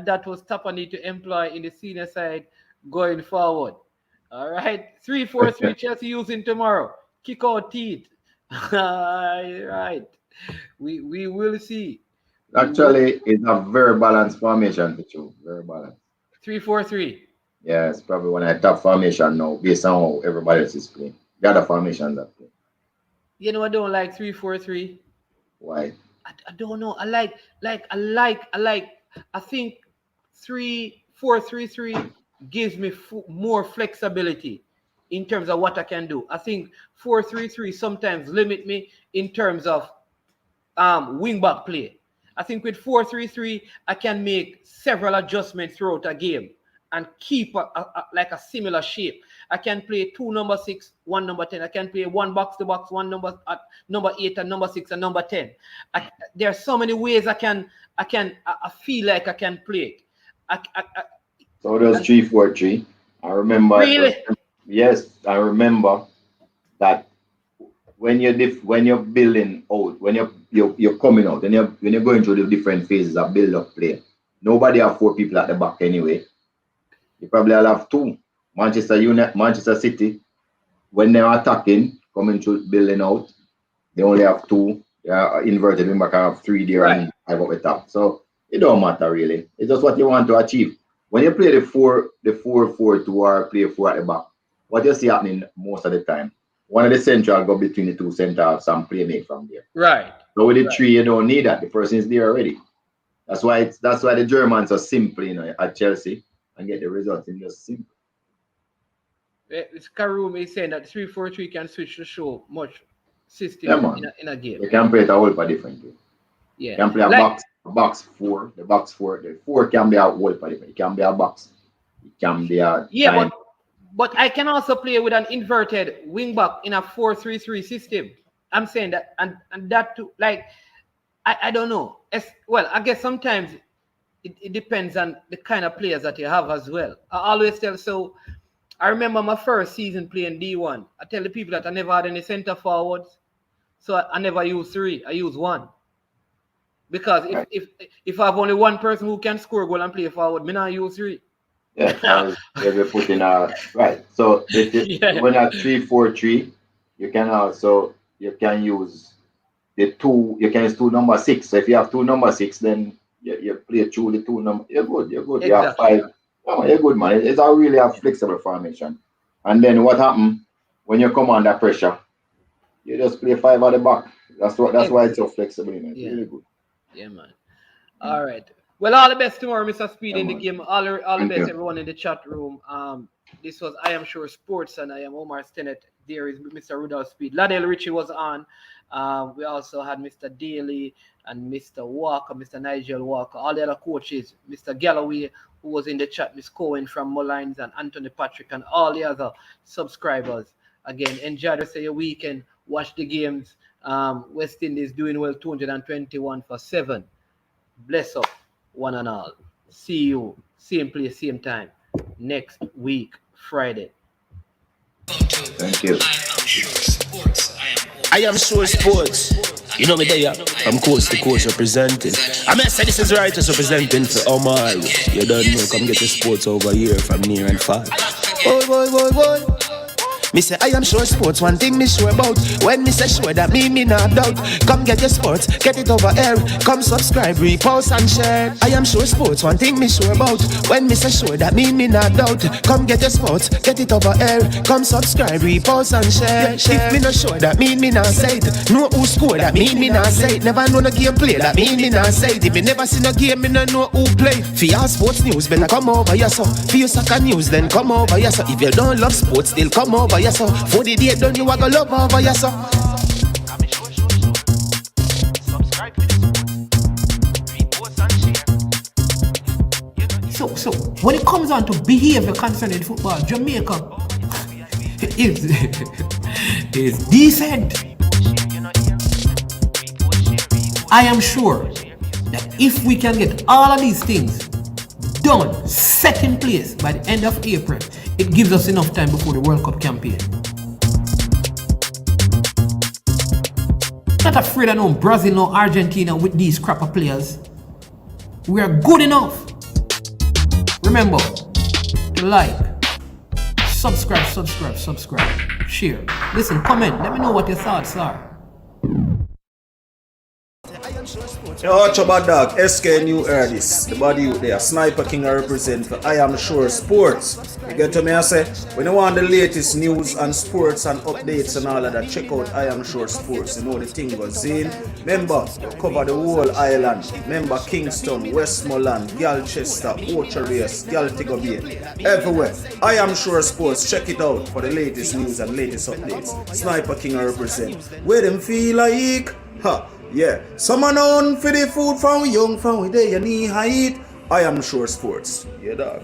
Speaker 1: that was Tapani to employ in the senior side going forward. All right, 3-4-3 Chelsea using tomorrow. Kick out teeth. Right. We will see.
Speaker 6: Actually, it's a very balanced formation for you. Very balanced.
Speaker 1: 3-4-3.
Speaker 6: Yeah, it's probably one of the top formation now, based on how everybody else is playing. The other formations that play.
Speaker 1: You know, I don't like 3-4-3.
Speaker 6: Why?
Speaker 1: I don't know. I think 3-4-3-3 gives me more flexibility in terms of what I can do. I think 4-3-3 sometimes limit me in terms of wing back play. I think with 4-3-3 I can make several adjustments throughout a game and keep like a similar shape. I can play 2 number 6, 1 number 10. I can play 1 box to box, 1 number 8 and number 6 and number 10. There are so many ways I feel like I can play it.
Speaker 6: So it was 3-4-3. I remember.
Speaker 1: Really?
Speaker 6: Yes, I remember that when you're building out, when you're coming out, and when you're going through the different phases of build up play, nobody have 4 people at the back anyway. You probably have 2. Manchester City, when they're attacking, coming through building out, they only have 2. Inverted wing back have 3 there
Speaker 1: Right.
Speaker 6: and 5 up the top. So it don't matter really. It's just what you want to achieve. When you play the 4-4-2 or play 4 at the back, what you see happening most of the time, one of the central go between the 2 centers, some play make from there.
Speaker 1: Right.
Speaker 6: So with the 3, you don't need that. The person is there already. That's why the Germans are simple, at Chelsea and get the results in just simple.
Speaker 1: Karoom is saying that 3-4-3 can switch to show much system in a game.
Speaker 6: You can play it a whole different way.
Speaker 1: Yeah.
Speaker 6: You can play a box 4. The box 4. The 4 can be a whole different. It can be a box. It can be a
Speaker 1: but I can also play with an inverted wing back in a 4-3-3 system. I'm saying that and that too, like I don't know. Well, I guess sometimes it depends on the kind of players that you have as well. I always tell I remember my first season playing D1. I tell the people that I never had any center forwards. So I never use 3. I use 1. Because if I have only one person who can score a goal and play forward, me not use 3.
Speaker 6: Yeah, they put in right. So when at 3-4-3, you can use the 2. You can use 2 number 6. So if you have 2 number 6, then you play through the 2 number. You're good. Exactly. You have 5. Oh, you're good, man. It's a really flexible formation. And then what happens when you come under pressure? You just play 5 at the back. That's why it's so flexible. It's really good.
Speaker 1: Yeah, man. All right. Well, all the best tomorrow, Mr. Speid, in the
Speaker 6: man.
Speaker 1: game. All the
Speaker 6: Thank
Speaker 1: best,
Speaker 6: you.
Speaker 1: everyone in the chat room. This was I Am Sure Sports, and I am Omar Stennett. There is Mr. Rudolph Speid. Ladale Richie was on. We also had Mr. Daly and Mr. Walker, Mr. Nigel Walker, all the other coaches, Mr. Galloway, who was in the chat, Miss Cohen from Mullines, and Anthony Patrick, and all the other subscribers. Again, enjoy the rest of your weekend. Watch the games. West Indies doing well, 221 for 7. Bless up, one and all. See you same place, same time next week, Friday.
Speaker 6: Thank you.
Speaker 2: I am sure sports. You know me there, from coast to coast representing. I mean, say this is righteous representing for Omar. You don't know, come get your sports over here from near and far. Boy, boy, boy, boy. Me say I am sure sports, one thing me sure about. When me say sure, that me not doubt. Come get your sports, get it over here. Come subscribe, repost and share. I am sure sports, one thing me sure about. When me say sure, that me not doubt. Come get your sports, get it over here. Come subscribe, repost and share. If me not sure, that me not say it. Know who score, that me not say it. Never know no game play, that me not say it. If me never see no game, me no know who play. For your sports news, better come over here so. For your soccer news, then come over here so. If you don't love sports, still come over here so. For the day done, you a go love over here so.
Speaker 3: So when it comes on to behavior concerning football, Jamaica is decent. I am sure that if we can get all of these things done, set in place by the end of April, it gives us enough time before the World Cup campaign. Not afraid of no Brazil, no Argentina with these crap of players. We are good enough. Remember to like, subscribe, share. Listen, comment. Let me know what your thoughts are.
Speaker 4: Yo, Chubba Dog, SK New Erdis, the body out there, Sniper King I represent for I Am Sure Sports. You get to me, I say, when you want the latest news and sports and updates and all of that, check out I Am Sure Sports. You know the thing goes in. Remember, cover the whole island. Remember Kingston, Westmoreland, Galchester, Ocherase, Galtigo Bay, everywhere. I Am Sure Sports, check it out for the latest news and latest updates. Sniper King I represent. Where them feel like? Ha! Yeah, someone on for the food from we young, from we day, you need height. I Am Sure Sports. Yeah, dog.